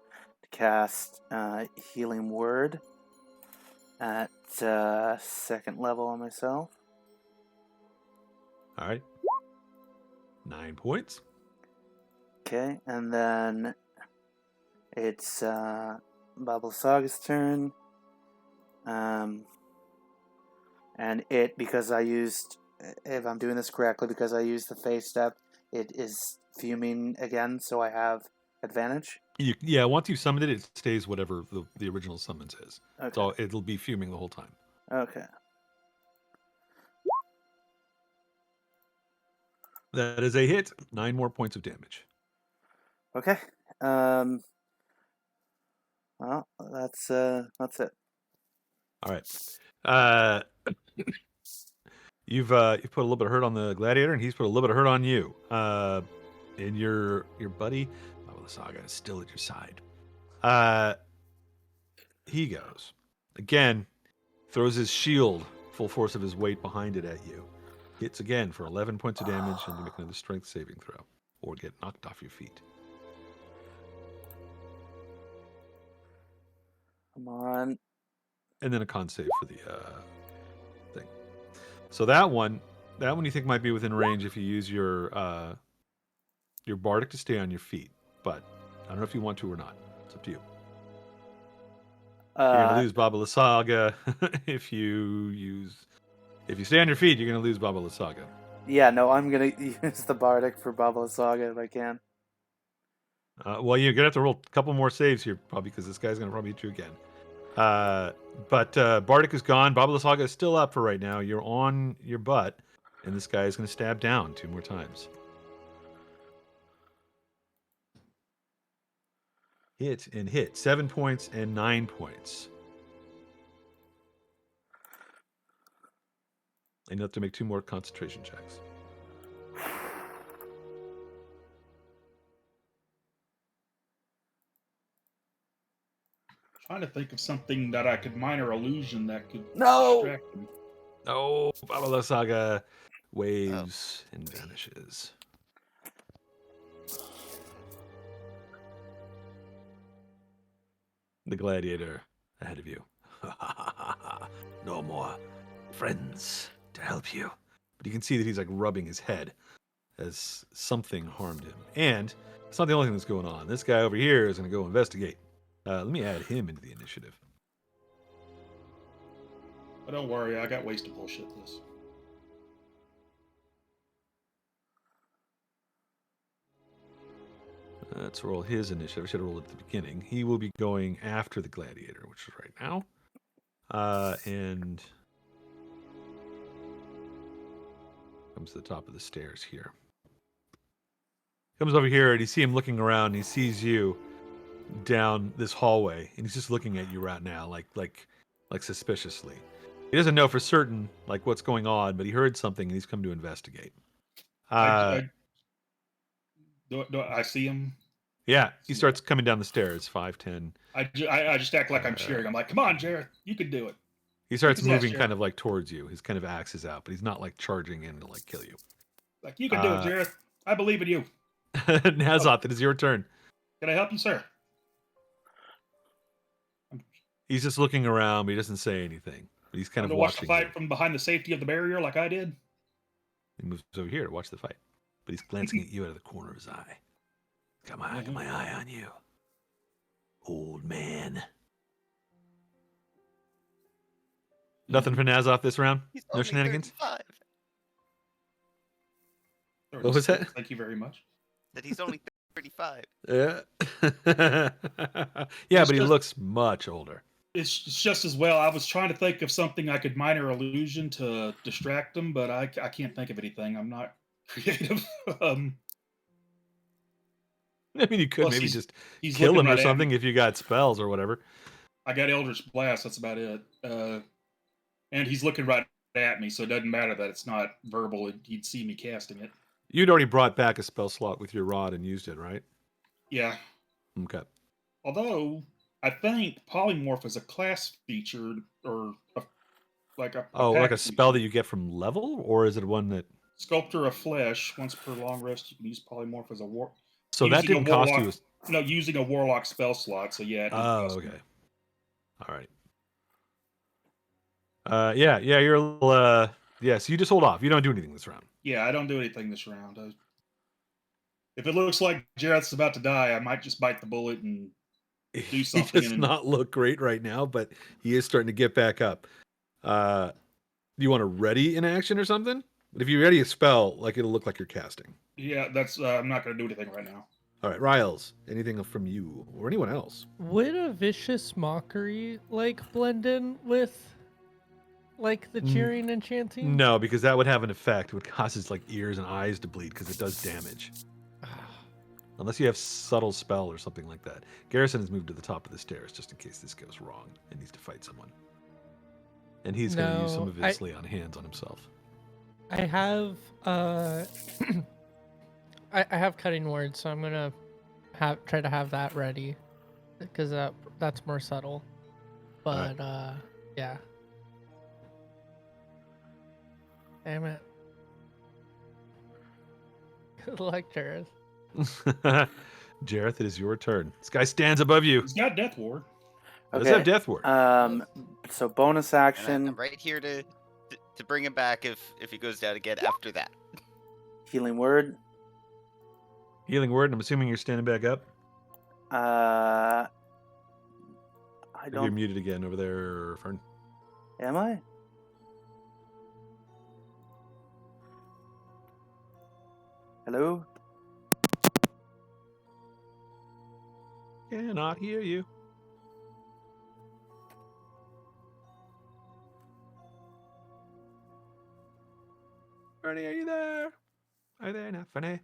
to cast Healing Word at second level on myself. All right. 9 points. Okay, and then it's Bubble Saga's turn. And because I used, if I'm doing this correctly, because I used the face step, it is fuming again, so I have advantage. Yeah, once you summon it, it stays whatever the original summons is. Okay. So it'll be fuming the whole time. Okay. That is a hit. 9 more points of damage. Okay. Well, that's it. All right. You've put a little bit of hurt on the gladiator, and he's put a little bit of hurt on you. And your buddy, Baba Saga, is still at your side. He goes again, throws his shield, full force of his weight behind it at you. Hits again for 11 points of damage, and you make another strength saving throw, or get knocked off your feet. Come on. And then a con save for the thing. So that one you think might be within range if you use your bardic to stay on your feet. But I don't know if you want to or not. It's up to you. You're gonna lose Baba Lysaga if you stay on your feet. You're gonna lose Baba Lysaga. Yeah, no, I'm gonna use the bardic for Baba Saga if I can. Well, you're gonna have to roll a couple more saves here, probably because this guy's gonna probably hit you again. But bardic is gone. Baba Lysaga is still up for right now. You're on your butt, and this guy is gonna stab down 2 more times. Hit and hit. 7 points and 9 points. And you have to make 2 more concentration checks. Trying to think of something that I could minor illusion that could No! distract him. Oh, Baba Lysaga waves and vanishes. The gladiator ahead of you. No more friends to help you. But you can see that he's like rubbing his head as something harmed him. And it's not the only thing that's going on. This guy over here is going to go investigate. Let me add him into the initiative. But don't worry, I got ways to bullshit this. Let's roll his initiative. I should have rolled it at the beginning. He will be going after the gladiator, which is right now. And comes to the top of the stairs here. Comes over here, and you see him looking around, and he sees you down this hallway, and he's just looking at you right now, like suspiciously. He doesn't know for certain like what's going on, but he heard something, and he's come to investigate. Do I see him? Yeah, he starts coming down the stairs, 5, 10. I just act like I'm cheering. I'm like, come on, Jared, you can do it. He starts Yes, moving Jared. kind of like towards you. His kind of axe is out, but he's not like charging in to like kill you. Like, you can do it, Jared. I believe in you. Nazoth, it is your turn. Can I help you, sir? He's just looking around, but he doesn't say anything. But he's kind of to watch the watching fight you. from behind the safety of the barrier like I did. He moves over here to watch the fight. But he's glancing at you out of the corner of his eye. Got my eye on you. Old man. Nothing for Nazoth this round? He's No only shenanigans? 35. What was that? Thank you very much. That he's only 35. Yeah. Yeah, but he looks much older. It's just as well. I was trying to think of something I could minor illusion to distract him, but I can't think of anything. I'm not creative. I mean, you could Plus, maybe just he's kill looking him or right at something me. if you got spells or whatever. I got Eldritch Blast. That's about it. And he's looking right at me, so it doesn't matter that it's not verbal. He'd see me casting it. You'd already brought back a spell slot with your rod and used it, right? Yeah. Okay. Although I think polymorph is a class feature or like a like a pack spell that feature. you get from level, or is it one that? Sculptor of Flesh. Once per long rest, you can use polymorph as a war. So that using a didn't cost warlock- you. No, using a warlock spell slot. So yeah. It didn't Oh, cost me. okay. All right. Yeah. You're a little. Yeah. So you just hold off. You don't do anything this round. Yeah, I don't do anything this round. If it looks like Jareth's about to die, I might just bite the bullet and do He something. does not look great right now, but he is starting to get back up. Do you want to ready an action or something? But if you ready a spell, like it'll look like you're casting. Yeah, that's. I'm not going to do anything right now. All right, Riles. Anything from you or anyone else? Would a vicious mockery like blend in with like the cheering and chanting? No, because that would have an effect. It would cause his like ears and eyes to bleed because it does damage. Unless you have subtle spell or something like that. Garrison has moved to the top of the stairs just in case this goes wrong and needs to fight someone. And he's going to use some No, of his lay on hands on himself. I have I have cutting words, so I'm gonna try to have that ready because that's more subtle. But yeah. Damn it. Good luck, Jared. Jareth, it is your turn. This guy stands above you. He's got Death Ward. Does have death ward. So bonus And action, I'm right here to bring him back if he goes down again after that. healing word. Healing word. I'm assuming you're standing back up. I You're don't. muted again over there, Fern. Am I? Hello? Cannot hear you. Fernie, are you there? Are you there now, Fernie?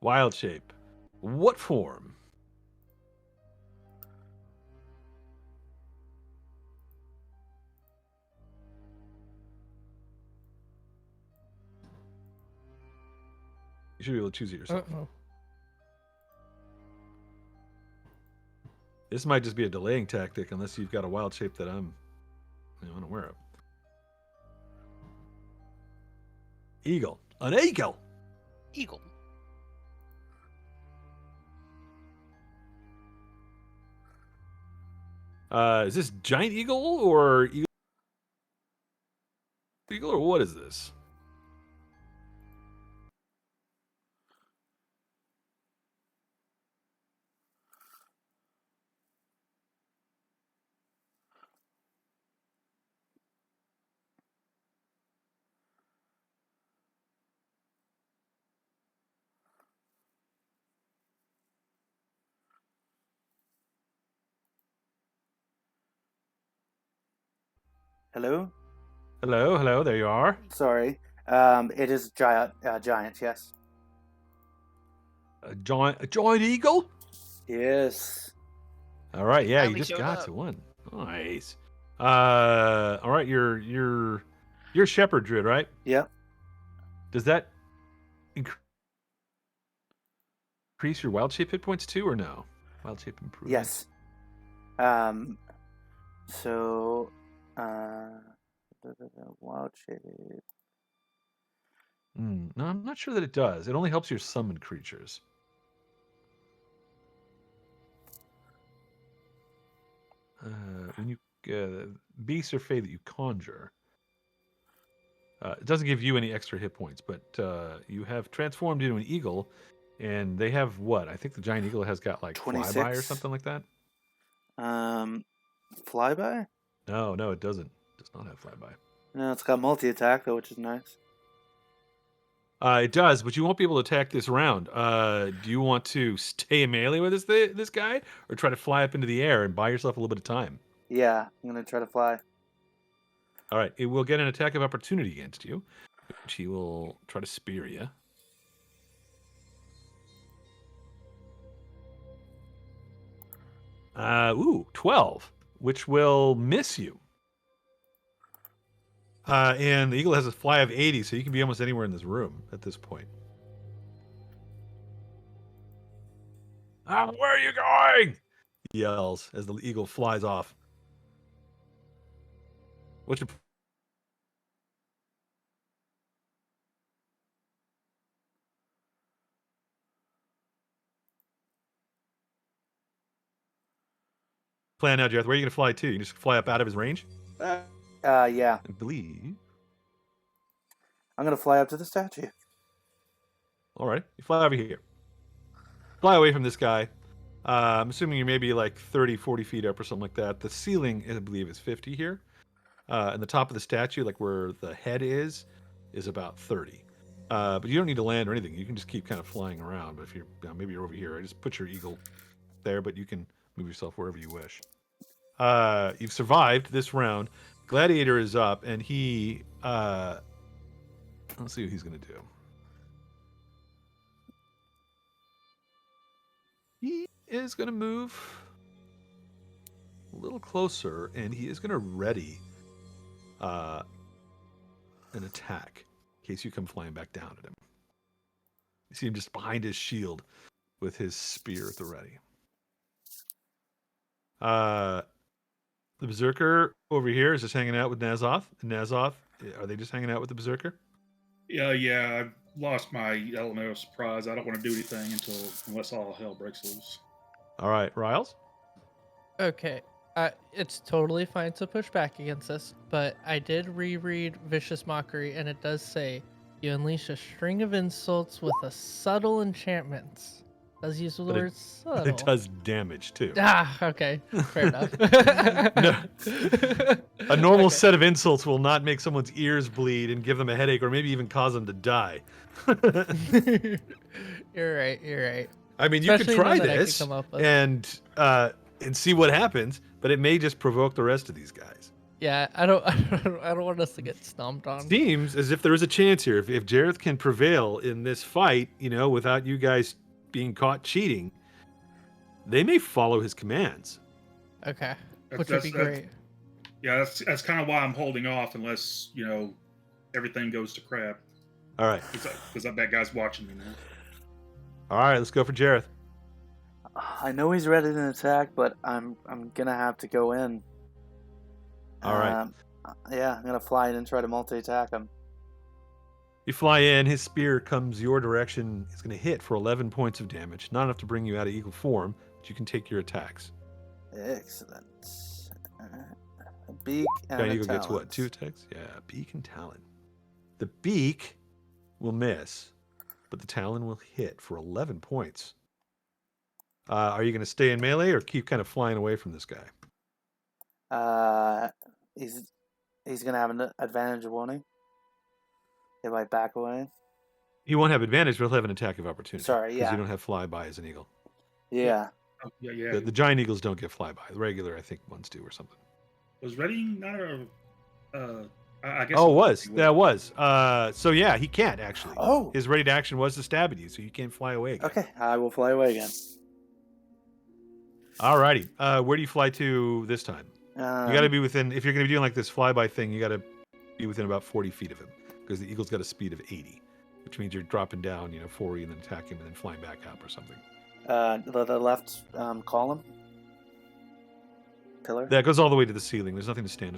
Wild shape. What form? You should be able to choose it yourself. Uh-oh. This might just be a delaying tactic unless you've got a wild shape that I'm unaware of. Eagle. An eagle! Eagle. Is this giant eagle or eagle or what is this? Hello? Hello, hello, there you are. Sorry. It is giant. Yes. A giant eagle? Yes. All right, yeah, you Finally just showed got up. to one. Nice. All right, you're shepherd druid, right? Yep. Does that increase your wild shape hit points too, or no? Wild shape improvements. Yes. So, wild shape. No, I'm not sure that it does. It only helps your summoned creatures. When you beasts or fey that you conjure, it doesn't give you any extra hit points, but you have transformed into an eagle, and they have what? I think the giant eagle has got like flyby or 26. something like that. Flyby? No, it doesn't. It does not have flyby. No, it's got multi attack though, which is nice. It does, but you won't be able to attack this round. Do you want to stay in melee with this guy, or try to fly up into the air and buy yourself a little bit of time? Yeah, I'm gonna try to fly. All right, it will get an attack of opportunity against you, which he will try to spear you. Ooh, 12, which will miss you. And the eagle has a fly of 80, so you can be almost anywhere in this room at this point. Where are you going? He yells as the eagle flies off. What's your plan now, Jareth? Where are you going to fly to? You just fly up out of his range? Yeah. I believe. I'm gonna fly up to the statue. All right, you fly over here. Fly away from this guy. I'm assuming you're maybe like 30, 40 feet up or something like that. The ceiling, I believe, is 50 here. And the top of the statue, like where the head is about 30. But you don't need to land or anything. You can just keep kind of flying around. But if you're, maybe you're over here, just put your eagle there, but you can move yourself wherever you wish. You've survived this round. Gladiator is up, and he, let's see what he's going to do. He is going to move a little closer, and he is going to ready an attack in case you come flying back down at him. You see him just behind his shield with his spear at the ready. The Berserker over here is just hanging out with Nazoth. Nazoth, are they just hanging out with the Berserker? Yeah, I've lost my element of surprise. I don't want to do anything unless all hell breaks loose. All right, Riles? Okay. It's totally fine to push back against this, but I did reread Vicious Mockery, and it does say you unleash a string of insults with a subtle enchantment. It does use the But word subtle. It does damage, too. Ah, okay. Fair enough. A normal Okay. set of insults will not make someone's ears bleed and give them a headache or maybe even cause them to die. You're right. I mean, you could Especially try one that I could this come up with. and see what happens, but it may just provoke the rest of these guys. Yeah, I don't want us to get stomped on. Seems as if there is a chance here. If Jareth can prevail in this fight, without you guys being caught cheating, they may follow his commands. Okay, That's- which would be that's- great. Yeah, that's kind of why I'm holding off unless everything goes to crap. All right. Because that guy's watching me now. All right, let's go for Jareth. I know he's ready to attack, but I'm gonna have to go in. All right. Yeah, I'm gonna fly in and try to multi-attack him. You fly in, his spear comes your direction. It's going to hit for 11 points of damage. Not enough to bring you out of equal form, but you can take your attacks. Excellent. A beak and Giant a Eagle gets what? talons. 2 attacks? Yeah, beak and talon. The beak will miss, but the talon will hit for 11 points. Are you going to stay in melee or keep kind of flying away from this guy? He's gonna have an advantage, won't he? If I back away. He won't have advantage, but he'll have an attack of opportunity. Sorry, Because yeah. you don't have flyby as an eagle. Yeah. Oh, yeah. The giant eagles don't get flyby. The regular, I think, ones do or something. Was Reading not a? I guess. Oh, it was. That was. So yeah, he can't actually. Oh. His ready to action was to stab at you, so you can't fly away again. Okay, I will fly away again. Alrighty. Where do you fly to this time? You got to be within. If you're going to be doing like this flyby thing, you got to be within about 40 feet of him because the eagle's got a speed of 80, which means you're dropping down, 40, and then attack him, and then flying back up or something. The left column pillar. That goes all the way to the ceiling. There's nothing to stand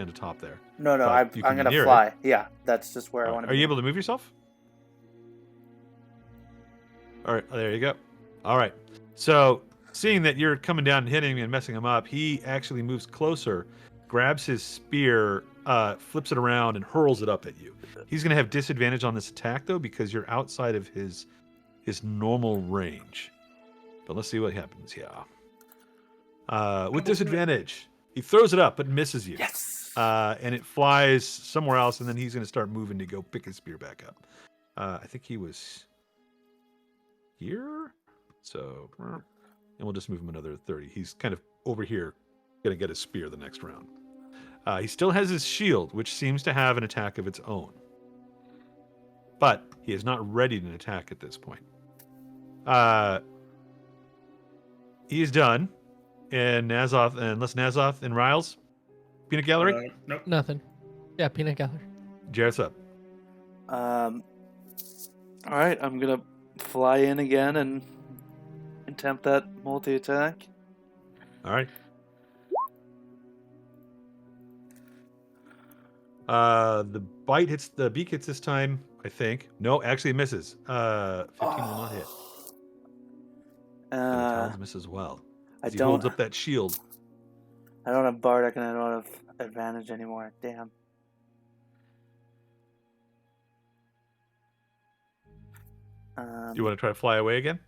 atop there. No, but I'm you can be gonna near it. fly. Yeah, that's just where I want to Are be. you able to move yourself? All right, there you go. All right. So, seeing that you're coming down and hitting him and messing him up, he actually moves closer, grabs his spear, flips it around, and hurls it up at you. He's going to have disadvantage on this attack, though, because you're outside of his normal range. But let's see what happens. Yeah. With disadvantage, he throws it up but misses you. Yes. And it flies somewhere else, and then he's going to start moving to go pick his spear back up. I think he was here. So, and we'll just move him another 30. He's kind of over here, going to get his spear the next round. He still has his shield, which seems to have an attack of its own. But he is not ready to attack at this point. He is done. And Nazoth, unless Nazoth and Riles, Peanut Gallery, Nope. Nothing. Yeah, peanut gallery. Jareth's up. All right, I'm gonna fly in again and attempt that multi-attack. All right. The beak hits this time, I think. No, actually it misses. 15 will not hit. And the talons miss as well. He holds up that shield. I don't have Bardic and I don't have advantage anymore. Damn. Do you want to try to fly away again?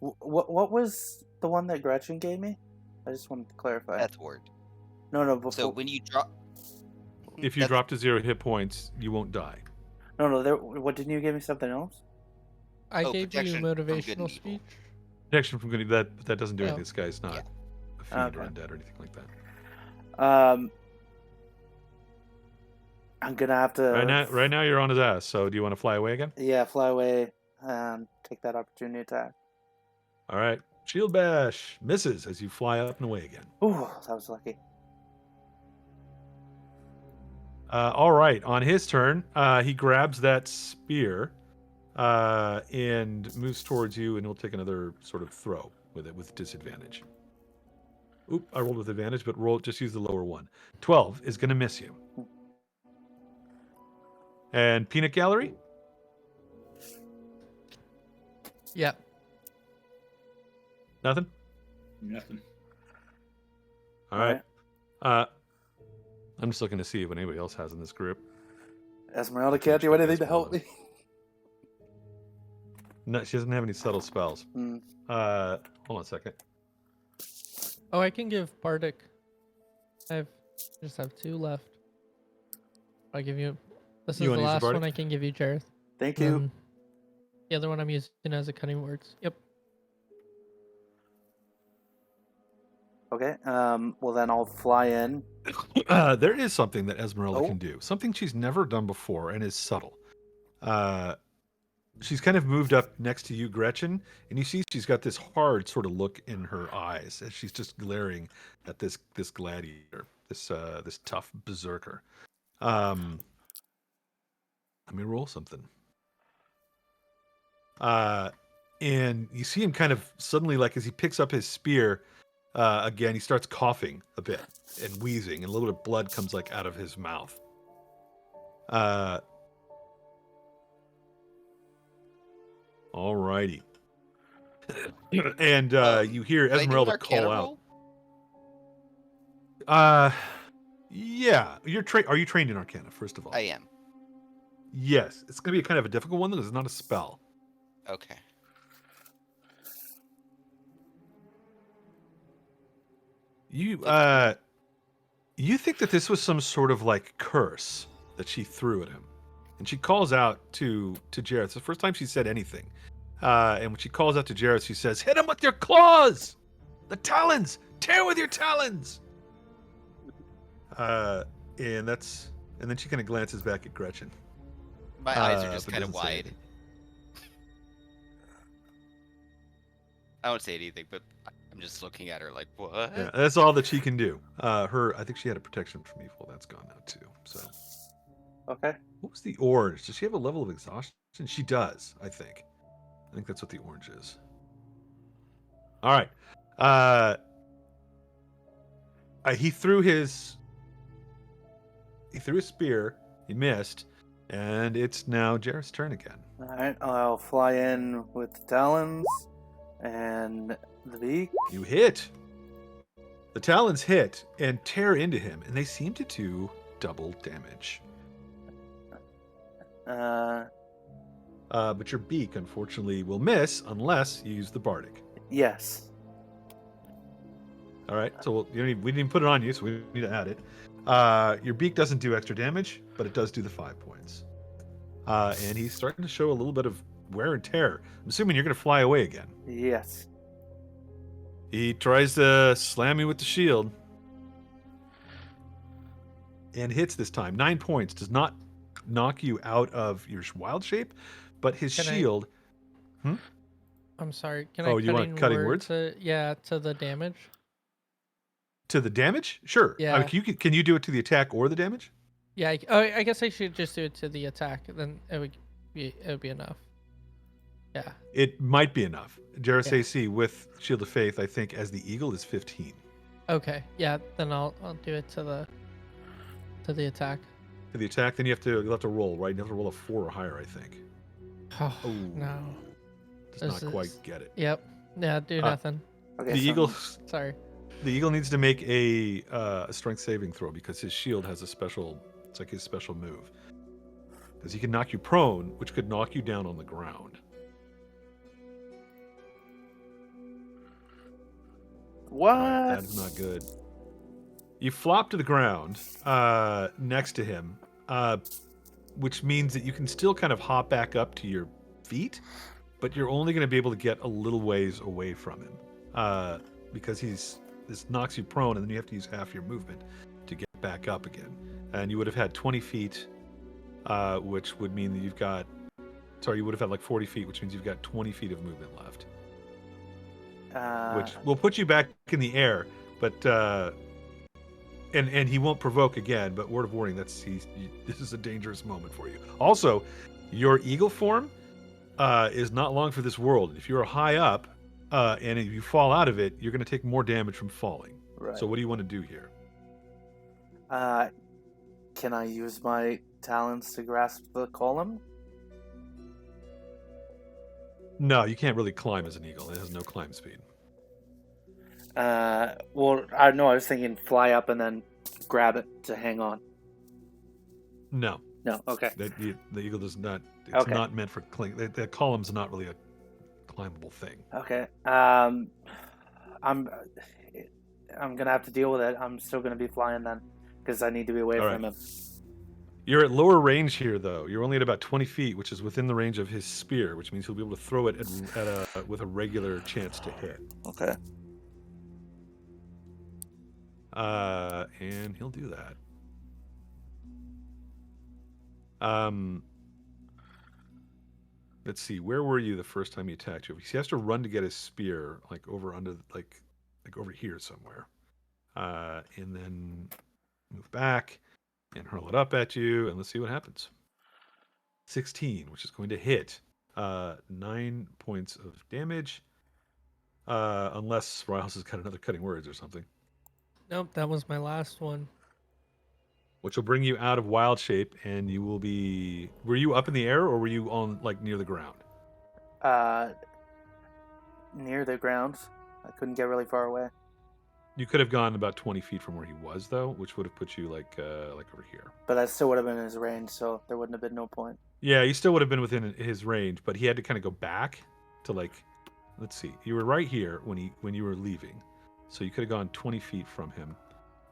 What was the one that Gretchen gave me? I just wanted to clarify. Death ward. No, before. So when you drop, If you drop to 0 hit points, you won't die. No. What didn't you give me something else? I Oh, gave you protection from good and motivational evil. speech. Protection from good, that doesn't do anything. Oh. This guy's not Yeah. a fiend or Okay. undead or anything like that. I'm gonna have to. Right now you're on his ass. So do you want to fly away again? Yeah, fly away. Take that opportunity attack. All right. Shield bash misses as you fly up and away again. Ooh, that was lucky. All right, on his turn, he grabs that spear and moves towards you, and he'll take another sort of throw with it with disadvantage. Oop, I rolled with advantage, but just use the lower one. 12 is going to miss you. And Peanut Gallery? Yeah. Nothing? Nothing. All right. I'm just looking to see if anybody else has in this group. Esmeralda can't do anything to help me. No, she doesn't have any subtle spells. Hmm. Hold on a second. Oh, I can give Bardic. I just have 2 left. I'll give you. This is You the wanna use the last one Bardic? I can give you, Jareth. Thank you. And the other one I'm using as a cutting words. Yep. Okay. Well, then I'll fly in. There is something that Esmeralda Oh. can do. Something she's never done before and is subtle. She's kind of moved up next to you, Gretchen, and you see she's got this hard sort of look in her eyes as she's just glaring at this gladiator, this tough berserker. Let me roll something. And you see him kind of suddenly, like as he picks up his spear, again, he starts coughing a bit and wheezing, and a little bit of blood comes like out of his mouth. Alrighty. And you hear Did I do an Esmeralda Arcana call roll? out. Yeah. Are you trained in Arcana, first of all? I am. Yes. It's going to be kind of a difficult one because it's not a spell. Okay. You think that this was some sort of like curse that she threw at him, and she calls out to Jareth. It's the first time she said anything, and when she calls out to Jareth, she says, "Hit him with your claws, the talons, tear with your talons." And then she kind of glances back at Gretchen. My eyes are just but kind of doesn't say wide. anything. I won't say anything, but I'm just looking at her like, what? Yeah, that's all that she can do. I think she had a protection from evil. That's gone now too. So, Okay. what was the orange? Does she have a level of exhaustion? She does, I think. I think that's what the orange is. All right. He threw his spear. He missed, and it's now Jareth's turn again. All right. I'll fly in with the talons and the beak. You hit. The talons hit and tear into him, and they seem to do double damage. But your beak, unfortunately, will miss unless you use the bardic. Yes. All right, so we didn't even put it on you, so we need to add it. Your beak doesn't do extra damage, but it does do the 5 points. And he's starting to show a little bit of wear and tear. I'm assuming you're going to fly away again. Yes. He tries to slam you with the shield. And hits this time. 9 points. Does not knock you out of your wild shape, but his shield... I'm sorry. Can Oh, I you want cutting words? to the damage? To the damage? Sure. Yeah. Can you do it to the attack or the damage? Yeah. I guess I should just do it to the attack. Then it would be enough. Yeah. It might be enough. Jareth's Yeah. AC with Shield of Faith, I think, as the eagle is 15. Okay. Yeah. Then I'll do it to the attack. To the attack, then you'll have to roll, right? You have to roll a 4 or higher, I think. Oh, Oh. no. Does not quite get it. Yep. Yeah. Do nothing. Okay. The so eagle, Sorry. the eagle needs to make a strength saving throw because his shield has a special. It's like his special move. Because he can knock you prone, which could knock you down on the ground. What? That is not good. You flop to the ground next to him, which means that you can still kind of hop back up to your feet, but you're only going to be able to get a little ways away from him because this knocks you prone, and then you have to use half your movement to get back up again. And you would have had 20 feet, which would mean that you would have had like 40 feet, which means you've got 20 feet of movement left. which will put you back in the air, but and he won't provoke again. But word of warning, this is a dangerous moment for you. Also, your eagle form is not long for this world. If you are high up and if you fall out of it, you're going to take more damage from falling. Right. So what do you want to do here? Can I use my talons to grasp the column? No, you can't really climb as an eagle. It has no climb speed. Well, I was thinking fly up and then grab it to hang on. No. No, okay. The eagle does not. It's Okay. not meant for cling. The column's not really a climbable thing. Okay. I'm gonna have to deal with it. I'm still gonna be flying then, because I need to be away All from right. him. You're at lower range here, though. You're only at about 20 feet, which is within the range of his spear, which means he'll be able to throw it with a regular chance to hit. Okay. And he'll do that. Let's see. Where were you the first time he attacked you? He has to run to get his spear, like over over here somewhere, and then move back and hurl it up at you, and let's see what happens. 16, which is going to hit. 9 points of damage, unless Riles has got another cutting words or something. Nope, that was my last one. Which will bring you out of wild shape, and you will be. Were you up in the air, or were you on near the ground? Near the ground. I couldn't get really far away. You could have gone about 20 feet from where he was, though, which would have put you like over here. But that still would have been in his range, so there wouldn't have been no point. Yeah, you still would have been within his range, but he had to kind of go back to let's see. You were right here when you were leaving, so you could have gone 20 feet from him,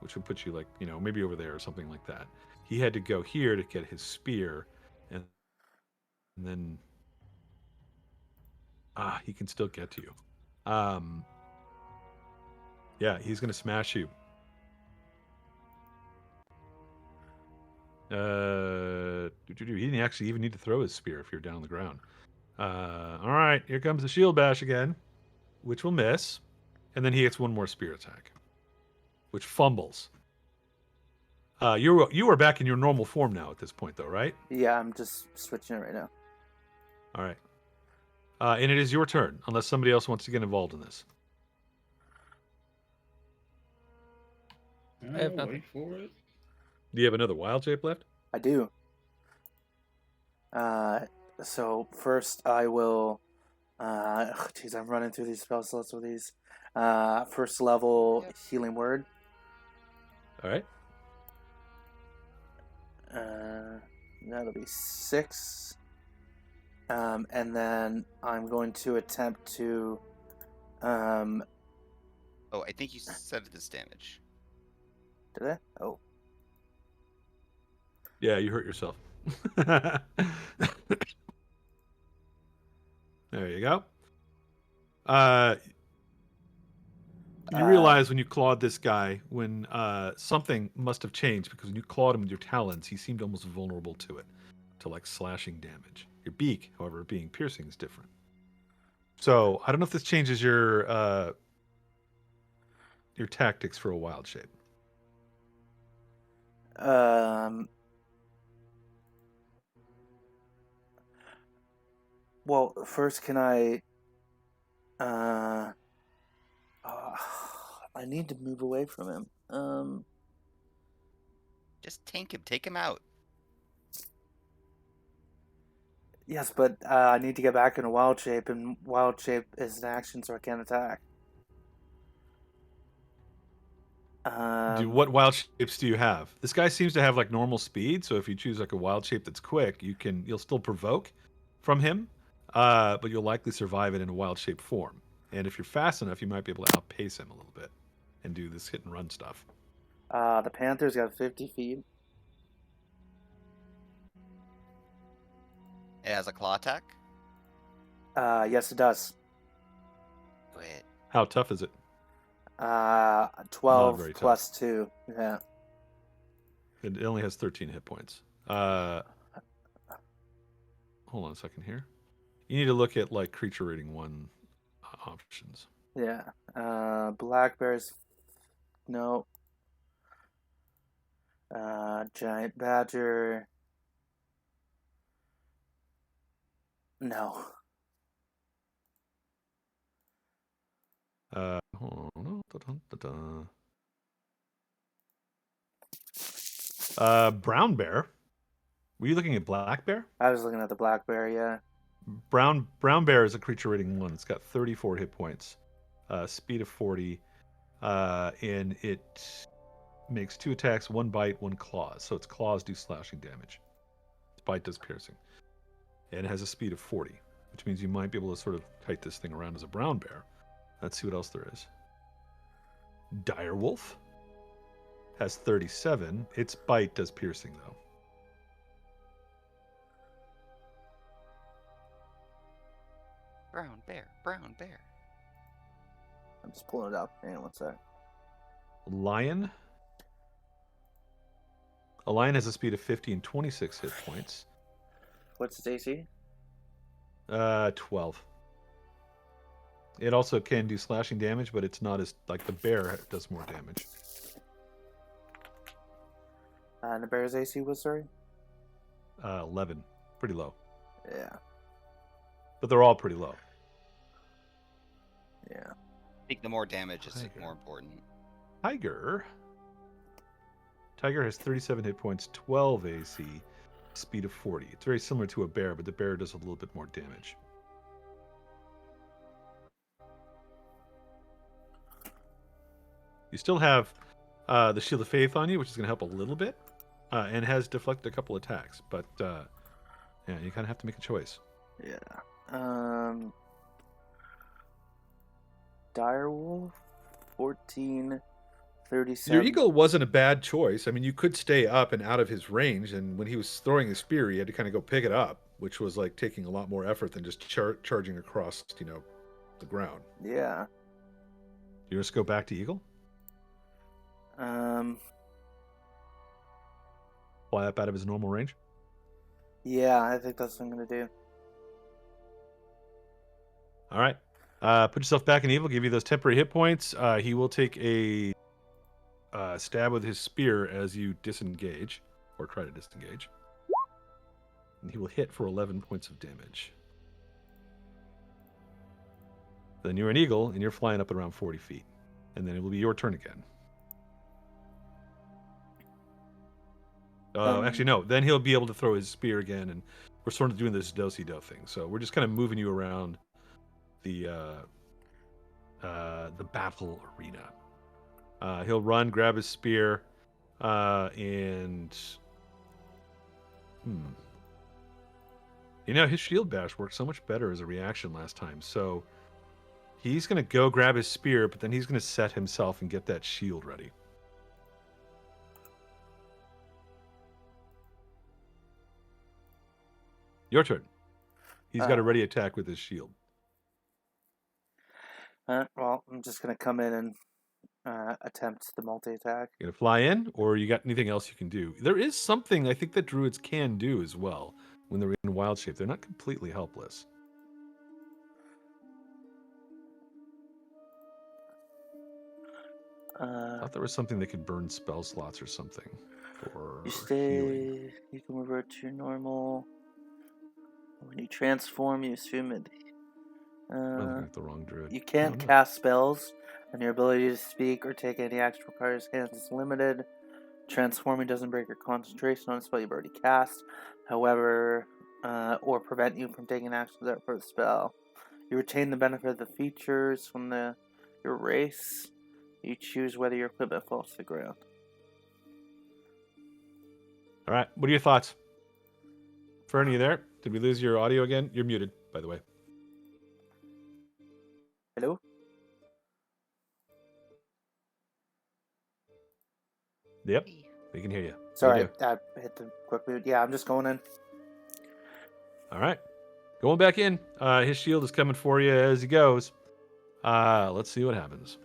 which would put you maybe over there or something like that. He had to go here to get his spear, and then he can still get to you. Yeah, he's gonna smash you. He didn't actually even need to throw his spear if you're down on the ground. All right, here comes the shield bash again, which will miss, and then he gets one more spear attack, which fumbles. You are back in your normal form now at this point, though, right? Yeah, I'm just switching it right now. All right. And it is your turn, unless somebody else wants to get involved in this. I have nothing. Wait for it. Do you have another wild shape left? I do. So first I will. Jeez, I'm running through these spell slots with these. First level healing word. All right. That'll be 6. And then I'm going to attempt to. Oh, I think you said this damage. Did I? Oh. Yeah, you hurt yourself. There you go. You realize when you clawed this guy, when something must have changed, because when you clawed him with your talons, he seemed almost vulnerable to it, to slashing damage. Your beak, however, being piercing is different. So I don't know if this changes your tactics for a wild shape. Well, first, can I? I need to move away from him. Just tank him. Take him out. Yes, but I need to get back into wild shape, and wild shape is an action, so I can't attack. What wild shapes do you have? This guy seems to have normal speed, so if you choose a wild shape that's quick, you'll still provoke from him, but you'll likely survive it in a wild shape form. And if you're fast enough, you might be able to outpace him a little bit and do this hit and run stuff. The Panther's got 50 feet. It has a claw attack. Yes, it does. Wait. How tough is it? 12 very plus 2. Yeah. It only has 13 hit points. Hold on a second here. You need to look at creature rating 1 options. Yeah. Black bears. No. Giant badger. No. Hold on. Brown bear. Were you looking at black bear? I was looking at the black bear. Yeah. Brown bear is a creature rating 1. It's got 34 hit points, speed of 40, and it makes 2 attacks, 1 bite, 1 claws. So its claws do slashing damage. Its bite does piercing, and it has a speed of 40, which means you might be able to sort of kite this thing around as a brown bear. Let's see what else there is. Dire wolf has 37. Its bite does piercing though. Brown bear, brown bear. I'm just pulling it up. Hang on one sec. Lion. A lion has a speed of 50 and 26 hit points. What's its AC? 12. It also can do slashing damage, but it's not as like the bear does more damage. And the bear's AC was, sorry? 11. Pretty low. Yeah. But they're all pretty low. Yeah. I think the more damage is Tiger. more important. Tiger. Tiger has 37 hit points, 12 AC, speed of 40. It's very similar to a bear, but the bear does a little bit more damage. You still have the Shield of Faith on you, which is going to help a little bit, and has deflected a couple attacks. But yeah, you kind of have to make a choice. Yeah. Direwolf, 14, 37. Your eagle wasn't a bad choice. I mean, you could stay up and out of his range, and when he was throwing his spear, he had to kind of go pick it up, which was like taking a lot more effort than just charging across, the ground. Yeah. You just go back to eagle? Fly up out of his normal range? Yeah, I think that's what I'm gonna do. All right. Put yourself back in evil. Give you those temporary hit points. He will take a stab with his spear as you disengage, or try to disengage. And he will hit for 11 points of damage. Then you're an eagle, and you're flying up at around 40 feet. And then it will be your turn again. Actually, no. Then he'll be able to throw his spear again, and we're sort of doing this do-si-do thing. So we're just kind of moving you around the battle arena. He'll run, grab his spear, and his shield bash worked so much better as a reaction last time. So he's gonna go grab his spear, but then he's gonna set himself and get that shield ready. Your turn. He's got a ready attack with his shield. Well, I'm just gonna come in and attempt the multi-attack. You gonna fly in, or you got anything else you can do? There is something I think that druids can do as well when they're in wild shape. They're not completely helpless. I thought there was something that could burn spell slots or something. Or You stay. healing. You can revert to your normal. When you transform, you assume it. I'm looking at the wrong druid. You can't Oh, no. cast spells, and your ability to speak or take any action requires hands is limited. Transforming doesn't break your concentration on a spell you've already cast, however, or prevent you from taking actions out for the spell. You retain the benefit of the features from your race. You choose whether your equipment falls to the ground. All right. What are your thoughts? Fern, are you there? Did we lose your audio again? You're muted, by the way. Hello? Yep. We can hear you. Sorry, I hit the quick mute. Yeah, I'm just going in. All right. Going back in. His shield is coming for you as he goes. Let's see what happens.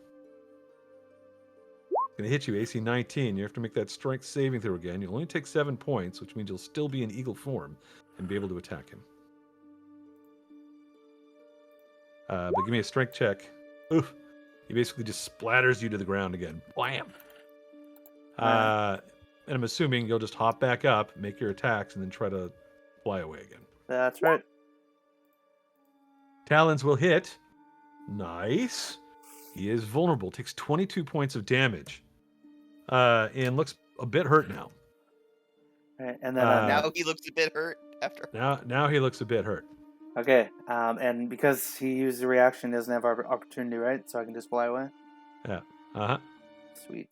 Going to hit you, AC 19. You have to make that strength saving throw again. You'll only take 7 points, which means you'll still be in eagle form and be able to attack him. But give me a strength check. Oof. He basically just splatters you to the ground again. Blam. Alright. And I'm assuming you'll just hop back up, make your attacks, and then try to fly away again. That's right. Talons will hit. Nice. He is vulnerable. Takes 22 points of damage. And looks a bit hurt now. Right, and then Now he looks a bit hurt after. Now he looks a bit hurt. okay, and because he used the reaction, he doesn't have opportunity, right? So I can just fly away. Yeah. Uh-huh. Sweet.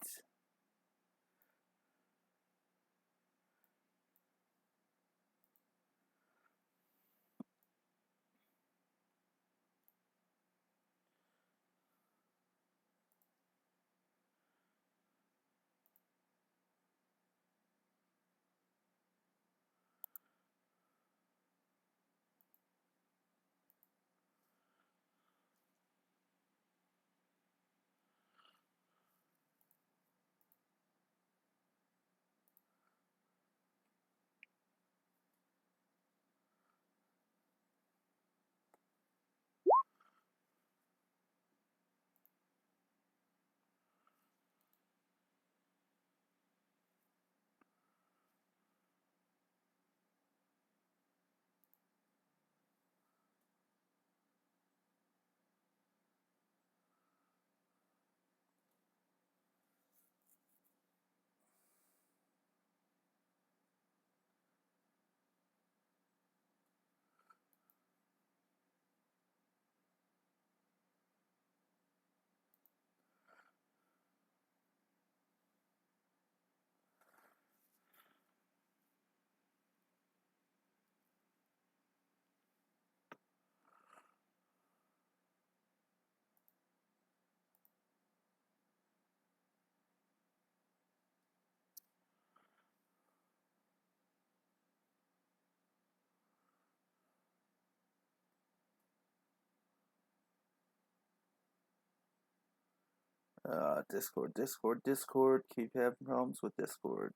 Discord. Keep having problems with Discord.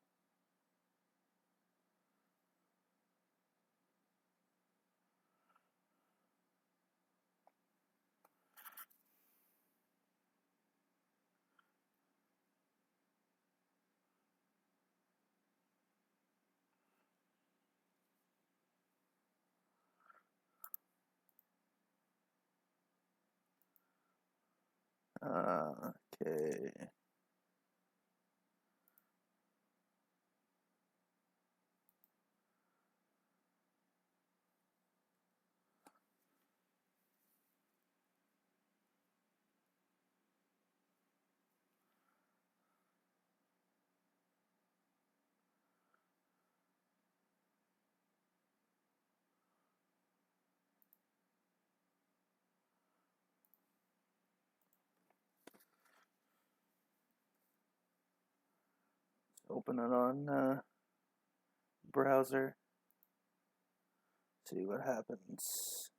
Okay. Open it on browser. See what happens.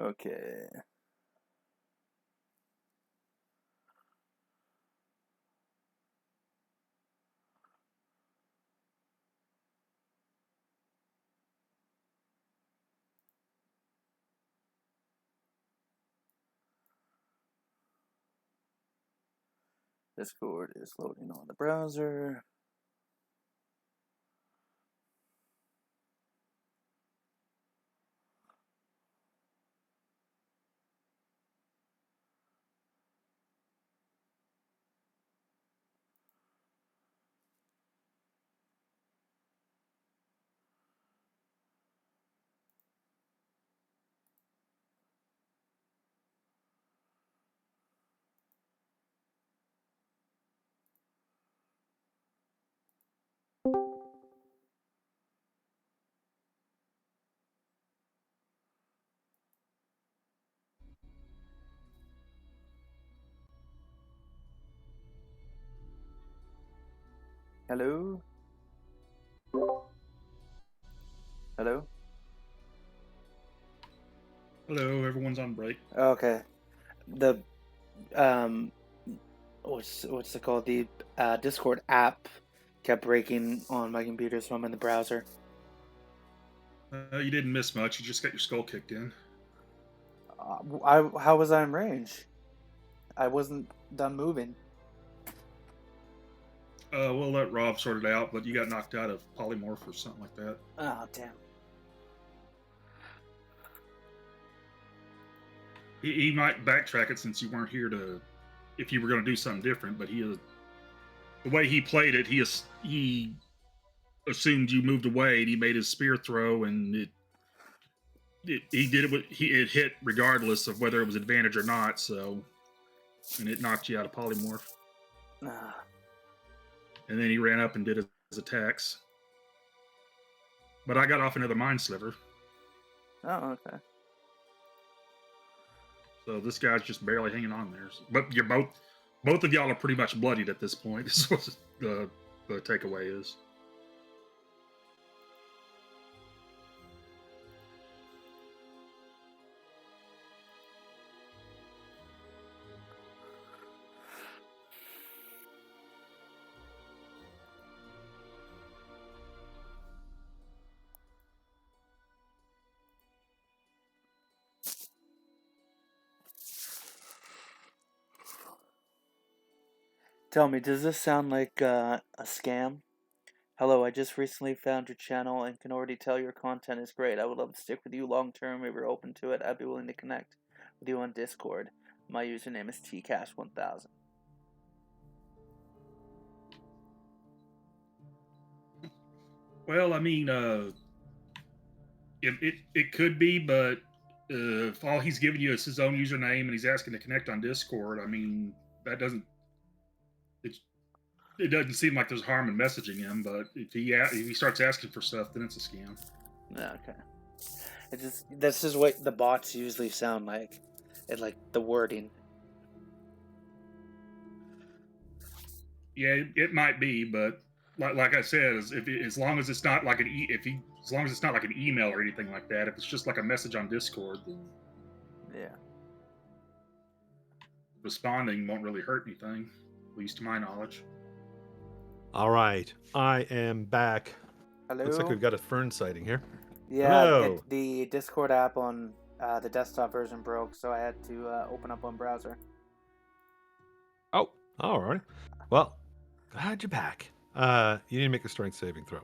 Okay. Discord is loading on the browser. Hello? Hello? Hello, everyone's on break. Okay. The what's it called? The Discord app kept breaking on my computer, so I'm in the browser. You didn't miss much. You just got your skull kicked in. How was I in range? I wasn't done moving. We'll let Rob sort it out, but you got knocked out of polymorph or something like that. Oh damn. He might backtrack it since you weren't here if you were going to do something different. But the way he played it, he assumed you moved away, and he made his spear throw, and he did it. It hit regardless of whether it was advantage or not. So, and it knocked you out of polymorph. And then he ran up and did his attacks. But I got off another mind sliver. Oh, okay. So this guy's just barely hanging on there. But you're both of y'all are pretty much bloodied at this point. This is what the takeaway is. Tell me, does this sound like a scam? Hello, I just recently found your channel and can already tell your content is great. I would love to stick with you long term. If you're open to it, I'd be willing to connect with you on Discord. My username is tcash1000. Well, I mean, it could be, but if all he's giving you is his own username and he's asking to connect on Discord, I mean, that doesn't. It doesn't seem like there's harm in messaging him, but if he starts asking for stuff, then it's a scam. Okay. This is what the bots usually sound like, and like the wording. Yeah, it might be, but like I said, as long as it's not like as long as it's not like an email or anything like that, if it's just like a message on Discord, then Yeah. responding won't really hurt anything, at least to my knowledge. All right, I am back. Hello? Looks like we've got a fern sighting here. Yeah, Hello. the Discord app on the desktop version broke, so I had to open up one browser. Oh, all right. Well, glad you're back. You need to make a strength saving throw.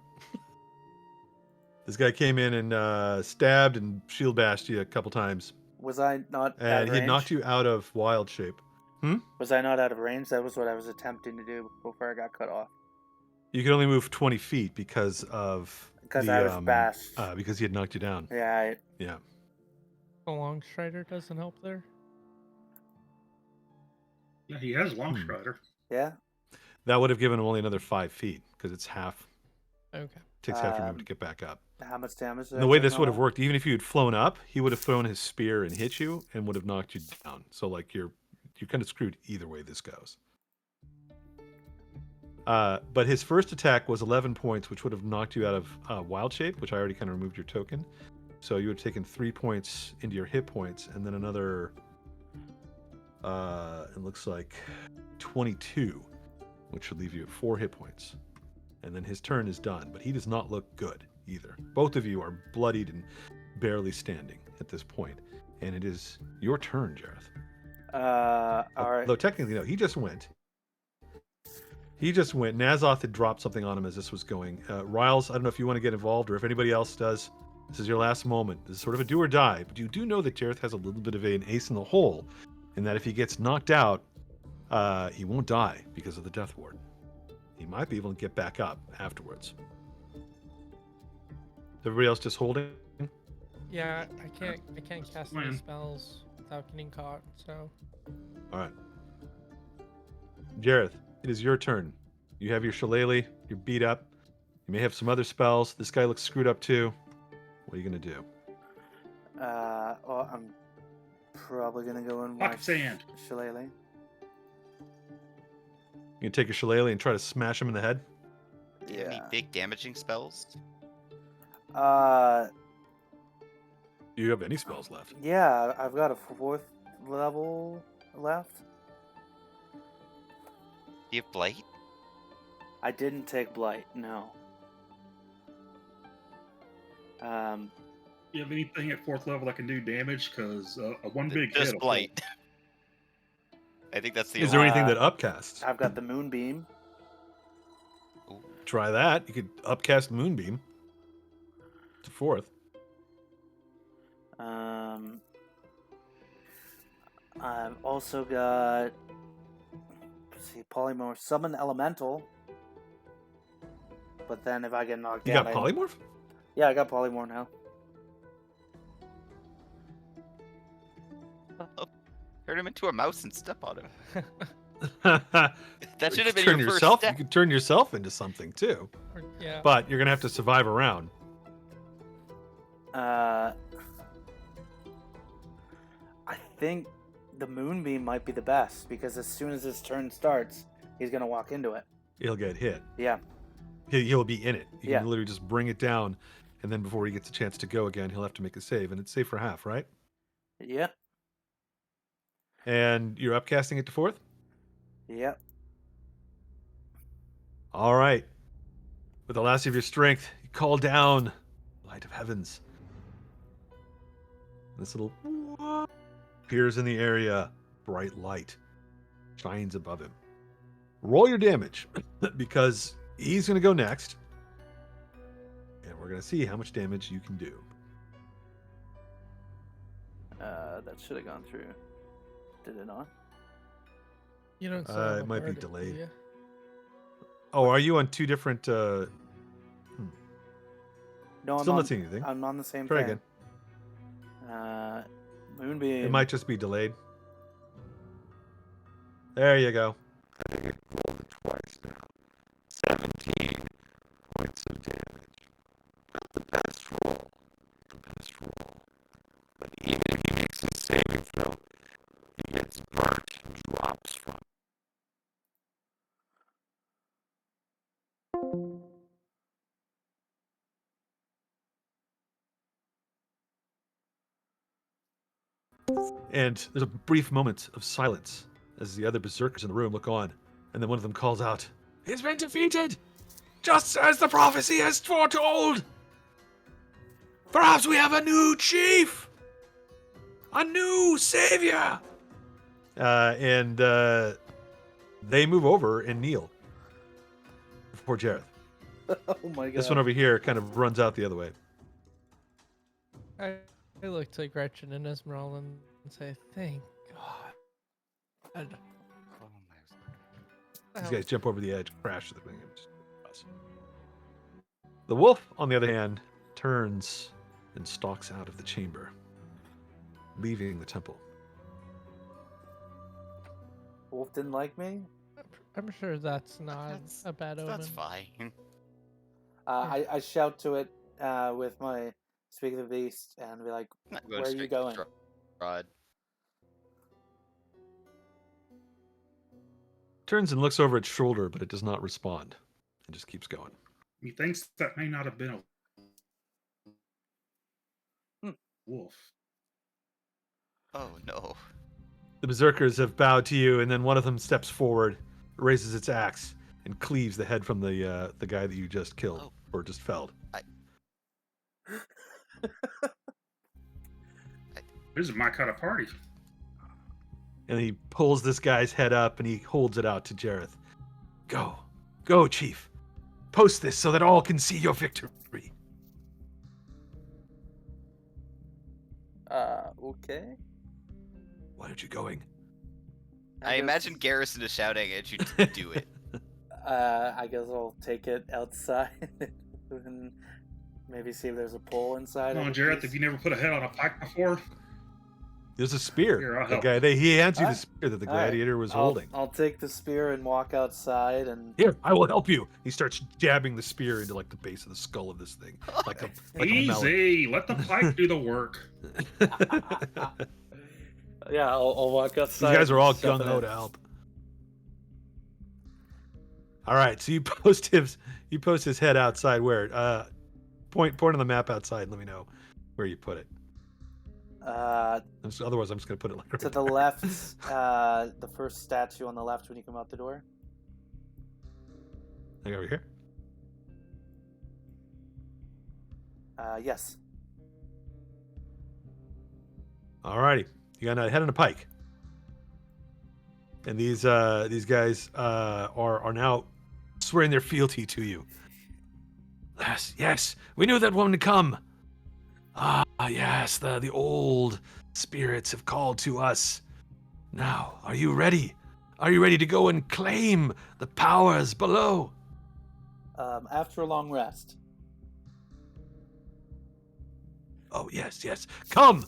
This guy came in and stabbed and shield bashed you a couple times, Was I not out and of he had range? knocked you out of wild shape. Was I not out of range? That was what I was attempting to do before I got cut off. You could only move 20 feet because of Because I was bashed. because he had knocked you down. Yeah, Yeah. The long strider doesn't help there. Yeah, he has Long Strider. yeah. That would have given him only another 5 feet because it's half. Okay. Takes half your movement to get back up. How much damage? And the way this would have worked, even if you had flown up, he would have thrown his spear and hit you and would have knocked you down. So like you're kind of screwed either way this goes. But his first attack was 11 points, which would have knocked you out of wild shape, which I already kind of removed your token. So you would have taken 3 points into your hit points, and then another. It looks like 22, which would leave you at 4 hit points. And then his turn is done, but he does not look good either. Both of you are bloodied and barely standing at this point, and it is your turn, Jareth. All right. Though technically, no, he just went. Nazoth had dropped something on him as this was going. Riles, I don't know if you want to get involved or if anybody else does. This is your last moment. This is sort of a do or die, but you do know that Jareth has a little bit of an ace in the hole, in that if he gets knocked out, he won't die because of the Death Ward. He might be able to get back up afterwards. Is everybody else just holding? Yeah, I can't cast any Fine. spells without getting caught. So All right. Jareth, it is your turn. You have your shillelagh. You're beat up. You may have some other spells. This guy looks screwed up too. What are you going to do? Well, I'm probably gonna go in my Pocket sand. shillelagh. You can take your shillelagh and try to smash him in the head? Do you have any big damaging spells? Uh, Do you have any spells left? yeah, I've got a 4th level left. Do you have blight? I didn't take blight, no. You have anything at 4th level that can do damage? Because a one big Just hit. will blight. I think that's the Is there only. anything that upcasts? I've got the moonbeam. Ooh. Try that. You could upcast Moonbeam to 4th. I've also got, let's see, polymorph, summon elemental. But then if I get knocked You down, got polymorph? yeah, I got polymorph now. Turn him into a mouse and step on him. That That should have been turn your first yourself. step. You could turn yourself into something too, yeah. but you're gonna have to survive a round. I think the moonbeam might be the best because as soon as his turn starts, he's gonna walk into it. He'll get hit. Yeah. He'll be in it. You Yeah. can literally just bring it down, and then before he gets a chance to go again, he'll have to make a save, and it's safe for half, right? Yep. And you're upcasting it to 4th? Yep. All right. With the last of your strength, you call down light of heavens. This little appears in the area. Bright light shines above him. Roll your damage because he's going to go next. And we're going to see how much damage you can do. That should have gone through. Did it not? You don't. It might be delayed. You? Oh, are you on 2 different... No, I'm Still on, not seeing anything. I'm on the same Try thing. again. Moonbeam. It might just be delayed. There you go. I think it rolled it twice now. 17 points of damage. Not the best roll. The best roll. But even if he makes a saving throw, he gets burnt and drops from it. And there's a brief moment of silence as the other berserkers in the room look on. And then one of them calls out, "He's been defeated! Just as the prophecy has foretold! Perhaps we have a new chief! A new savior!" And they move over and kneel before Jareth. Oh my god. This one over here kind of runs out the other way. I look to Gretchen and Esmeralda and say, "Thank God." Oh These guys jump over the edge, crash to the thing. And just us. The wolf, on the other hand, turns and stalks out of the chamber, leaving the temple. Wolf didn't like me? I'm sure that's not That's- a bad omen. That's fine. I shout to it with my Speak of the Beast and be like, Not where are you straight going? Strahd. Turns and looks over its shoulder, but it does not respond and just keeps going. He thinks that may not have been a Wolf. Oh no. The berserkers have bowed to you, and then one of them steps forward, raises its axe, and cleaves the head from the guy that you just killed Oh. or just felled. This is my kind of party. And he pulls this guy's head up and he holds it out to Jareth. Go, Chief. Post this so that all can see your victory. Okay. Why aren't you going? I guess- imagine Garrison is shouting at you to do it. I guess I'll take it outside and maybe see if there's a pole inside. Come of on, the Jareth, piece. have you never put a head on a pike before? There's a spear. Here, I'll The help. guy, he hands you the Alright. spear that the Alright. gladiator was I'll- holding. I'll take the spear and walk outside and. Here, I will help you. He starts jabbing the spear into like the base of the skull of this thing, like a melon. Easy. Let the pike do the work. Yeah, I'll walk These outside. guys are all and shove gung it ho in. to help. All right, so you post his head outside. Where? Point on the map outside. And let me know where you put it. Otherwise, I'm just gonna put it like right To the there. left, the first statue on the left when you come out the door. Like over here. Yes. All righty, you got a head and a pike. And these guys are now swearing their fealty to you. Yes, we knew that one would come. Ah, yes, the old spirits have called to us. Now, are you ready? Are you ready to go and claim the powers below? After a long rest. Oh, yes. Come,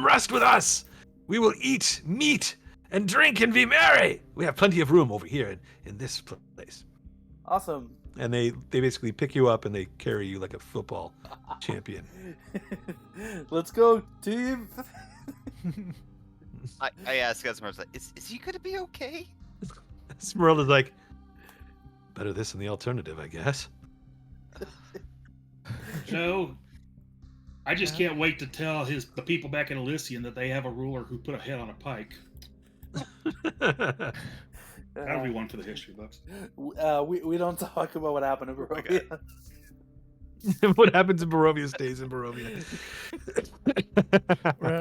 rest with us. We will eat meat and drink and be merry. We have plenty of room over here in this place. Awesome. And they basically pick you up and they carry you like a football champion. Let's go, team. I asked Esmeralda, is he gonna be okay? Esmeralda's like, better this than the alternative, I guess. Joe, I just can't wait to tell the people back in Elysian that they have a ruler who put a head on a pike. That'll be one for the history books. We don't talk about what happened in Barovia. What happens in Barovia stays in Barovia.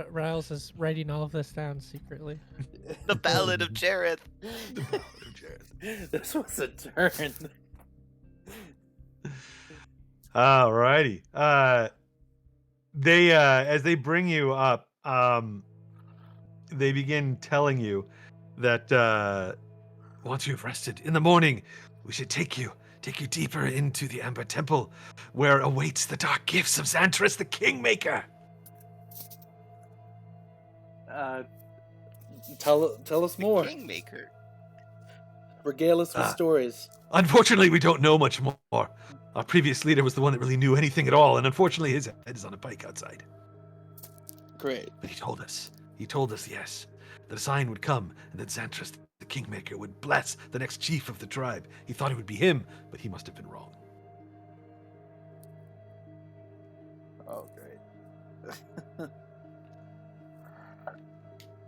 Riles is writing all of this down secretly. The Ballad of Jareth. This was a turn. Alrighty. They as they bring you up, they begin telling you that once you've rested in the morning, we should take you deeper into the Amber Temple, where awaits the dark gifts of Xantras the Kingmaker. Tell us more. Kingmaker. Regale us with stories. Unfortunately, we don't know much more. Our previous leader was the one that really knew anything at all, and unfortunately, his head is on a pike outside. Great. But he told us, yes, that a sign would come, and that Xantras the Kingmaker would bless the next chief of the tribe. He thought it would be him, but he must have been wrong. Oh, great.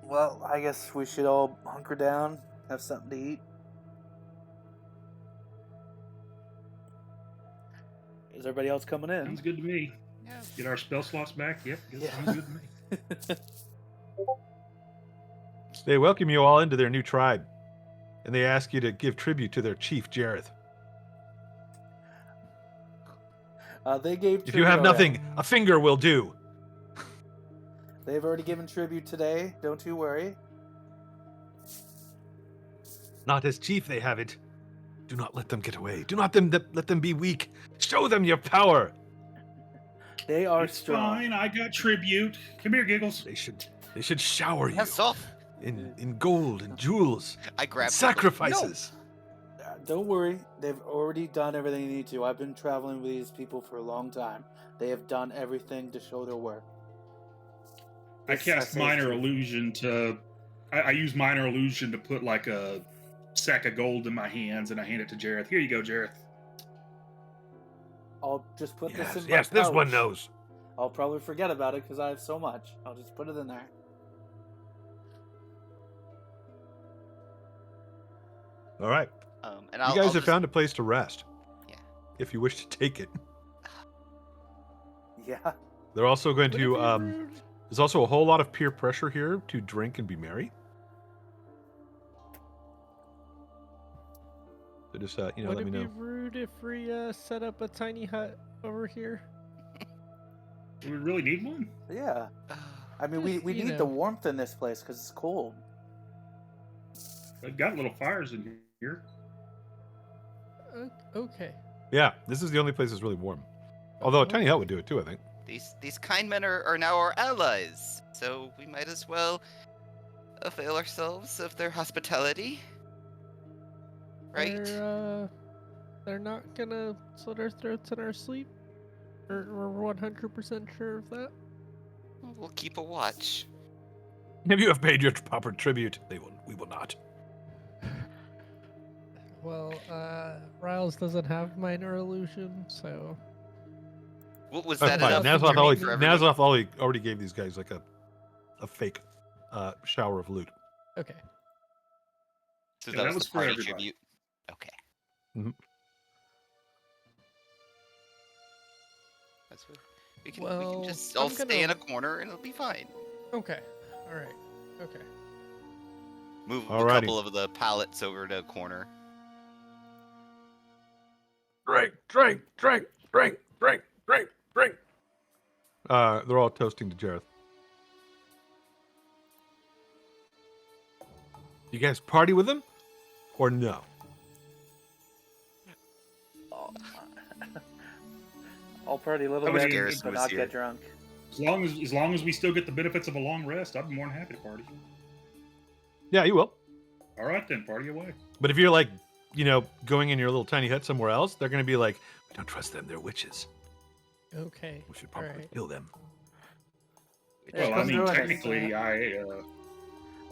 Well, I guess we should all hunker down, have something to eat. Is everybody else coming in? Sounds good to me. Yeah. Get our spell slots back. Yep, Yeah. sounds good to me. They welcome you all into their new tribe, and they ask you to give tribute to their chief, Jareth. They gave. If you have tribute nothing, already. a finger will do. They've already given tribute today. Don't you worry. Not as chief they have it. Do not let them get away. Do not let them be weak. Show them your power. They are It's strong. fine. I got tribute. Come here, Giggles. They should shower you Yes, off. in gold and jewels, I and grabbed sacrifices. Don't worry. They've already done everything they need to. I've been traveling with these people for a long time. They have done everything to show their work. I Yes, cast say minor true. illusion to. I use minor illusion to put like a sack of gold in my hands, and I hand it to Jareth. Here you go, Jareth. I'll just put this in my Yes, this one pouch. knows. I'll probably forget about it because I have so much. I'll just put it in there. All right. And You guys have found a place to rest. Yeah. If you wish to take it. Yeah. They're also going Would it to. be rude? There's also a whole lot of peer pressure here to drink and be merry. So just Would let it me be know. rude if we set up a tiny hut over here? Do we really need one? Yeah. I mean, we Just, need you the know. warmth in this place because it's cold. They've got little fires in here. Okay. Yeah, this is the only place that's really warm. Although a tiny hut would do it too, I think. These kind men are now our allies, so we might as well avail ourselves of their hospitality. Right? They're not gonna slit our throats in our sleep? We're 100% sure of that? We'll keep a watch. If you have paid your proper tribute, we will not. Well, Riles doesn't have minor illusion, so... What was That's that fine. enough Nazoth warning for everyone? already gave these guys like a fake shower of loot. Okay. So Yeah, that was the for party everybody. tribute. Okay. Mhm. That's what we can Well, just all I'm stay in a gonna- corner and it'll be fine. Okay. Alright. Okay. Move a Alrighty. couple of the pallets over to a corner. Drink, drink, drink, drink, drink, drink, drink. They're all toasting to Jareth. You guys party with them, or no? I'll party a little I mean, bit, Garrison but was not here. get drunk. As long as we still get the benefits of a long rest, I'd be more than happy to party. Yeah, you will. All right then, party away. But if you're like, going in your little tiny hut somewhere else, they're going to be like, we don't trust them. They're witches. Okay. We should probably Alright. kill them. Yeah, Well, I come mean, join us. technically,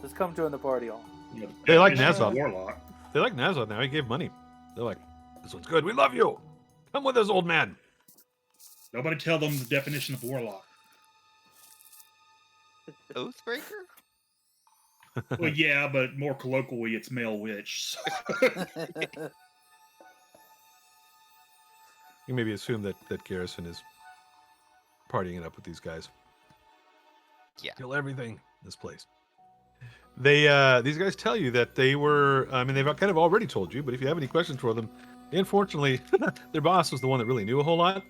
Just come join the party all. They like definition of Nazoth. warlock. They like Nazoth now. He gave money. They're like, this one's good. We love you. Come with us, old man. Nobody tell them the definition of warlock. Oathbreaker? Well, yeah, but more colloquially, it's male witch. You maybe assume that Garrison is partying it up with these guys. Yeah. Kill everything in this place. They these guys tell you that they were. I mean, they've kind of already told you, but if you have any questions for them, unfortunately, their boss was the one that really knew a whole lot.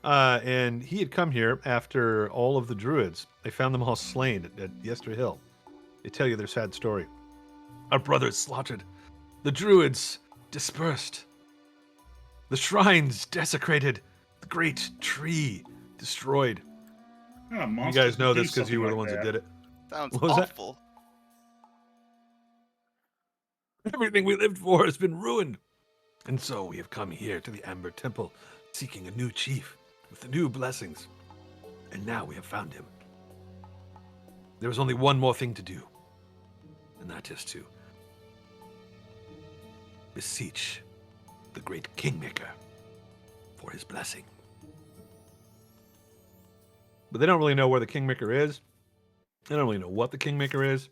And he had come here after all of the druids. They found them all slain at Yester Hill. They tell you their sad story. Our brothers slaughtered. The druids dispersed. The shrines desecrated. The great tree destroyed. Ah, You monsters guys know do this because you something were the like ones that did it. Sounds What was that? awful. Everything we lived for has been ruined. And so we have come here to the Amber Temple, seeking a new chief with the new blessings. And now we have found him. There is only one more thing to do. And that is to beseech the great Kingmaker for his blessing. But they don't really know where the Kingmaker is. They don't really know what the Kingmaker is.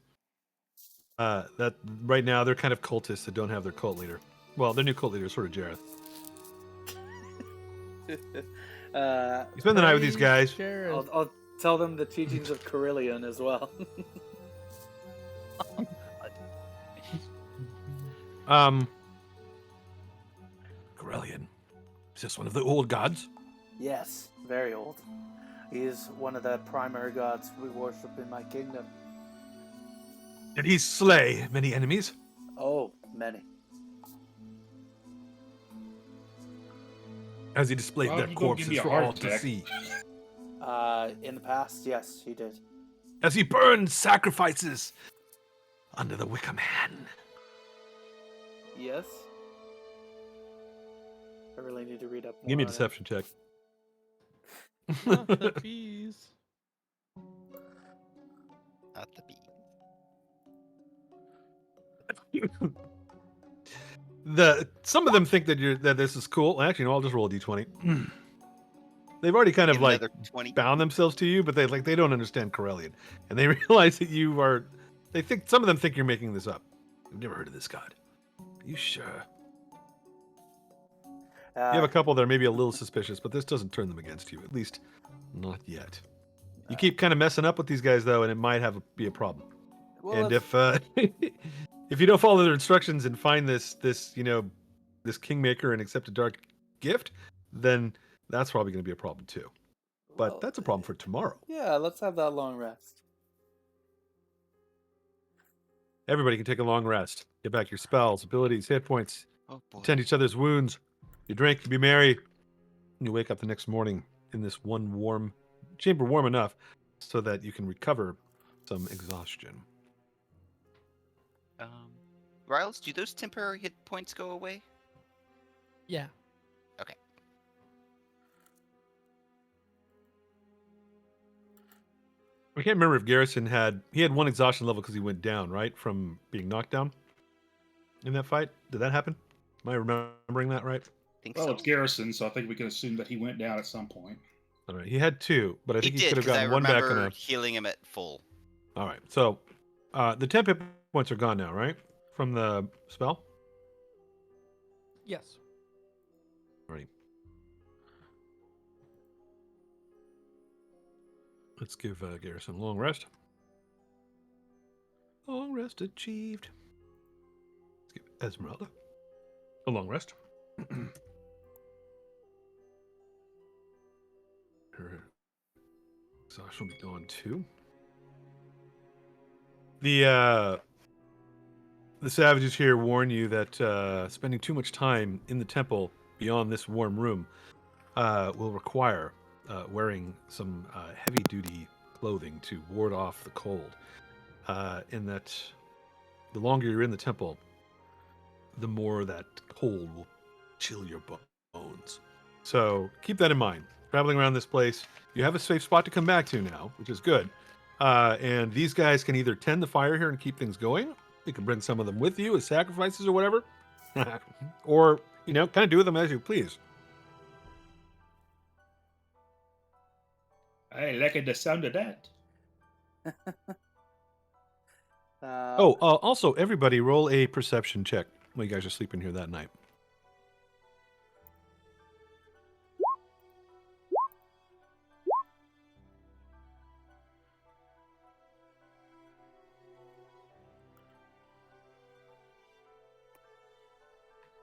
That right now they're kind of cultists that don't have their cult leader. Well, their new cult leader is sort of Jareth. You spend the night with these guys. Jared. I'll tell them the teachings of Carillion as well. Corellian. Is this one of the old gods? Yes, very old. He is one of the primary gods we worship in my kingdom. Did he slay many enemies? Oh, many. Has he displayed Well, their you gonna give me corpses a for heart all to attack. see? In the past, yes, he did. Has he burned sacrifices under the Wickham hand? Yes. I really need to read up more. Give me a on it. deception check. Not the bees. Not the bee. Some of them think that this is cool. Actually, no, I'll just roll a d20. they've already kind of Give like another 20. bound themselves to you, but they don't understand Corellian, and they realize that you are. They think some of them think you're making this up. We've never heard of this god. Are you sure? You have a couple that are maybe a little suspicious, but this doesn't turn them against you. At least, not yet. You keep kind of messing up with these guys though, and it might be a problem. Well, And if if you don't follow their instructions and find this kingmaker and accept a dark gift, then that's probably going to be a problem too. But well, that's a problem for tomorrow. yeah, let's have that long rest. Everybody can take a long rest. Get back your spells, abilities, hit points. Oh boy. Tend each other's wounds. You drink, you be merry. And you wake up the next morning in this one warm chamber, warm enough so that you can recover some exhaustion. Riles, do those temporary hit points go away? Yeah. Okay. I can't remember if Garrison had one exhaustion level because he went down, right? From being knocked down in that fight. Did that happen? Am I remembering that right? Think Well, so. it's Garrison, so I think we can assume that he went down at some point. All right. He had 2, but I He think he did, could have because I gotten one back on remember a. healing him at full. All right. So the 10 hit points are gone now, right? From the spell? Yes. Alrighty. Let's give Garrison a long rest. Long rest achieved. Let's give Esmeralda a long rest. Her exhaustion will be gone too. The savages here warn you that spending too much time in the temple beyond this warm room will require wearing some heavy-duty clothing to ward off the cold. In that, the longer you're in the temple, the more that cold will chill your bones. So keep that in mind. Traveling around this place, you have a safe spot to come back to now, which is good. And these guys can either tend the fire here and keep things going. You can bring some of them with you as sacrifices or whatever. Or, kind of do with them as you please. I like the sound of that. Also, everybody roll a perception check while you guys are sleeping here that night.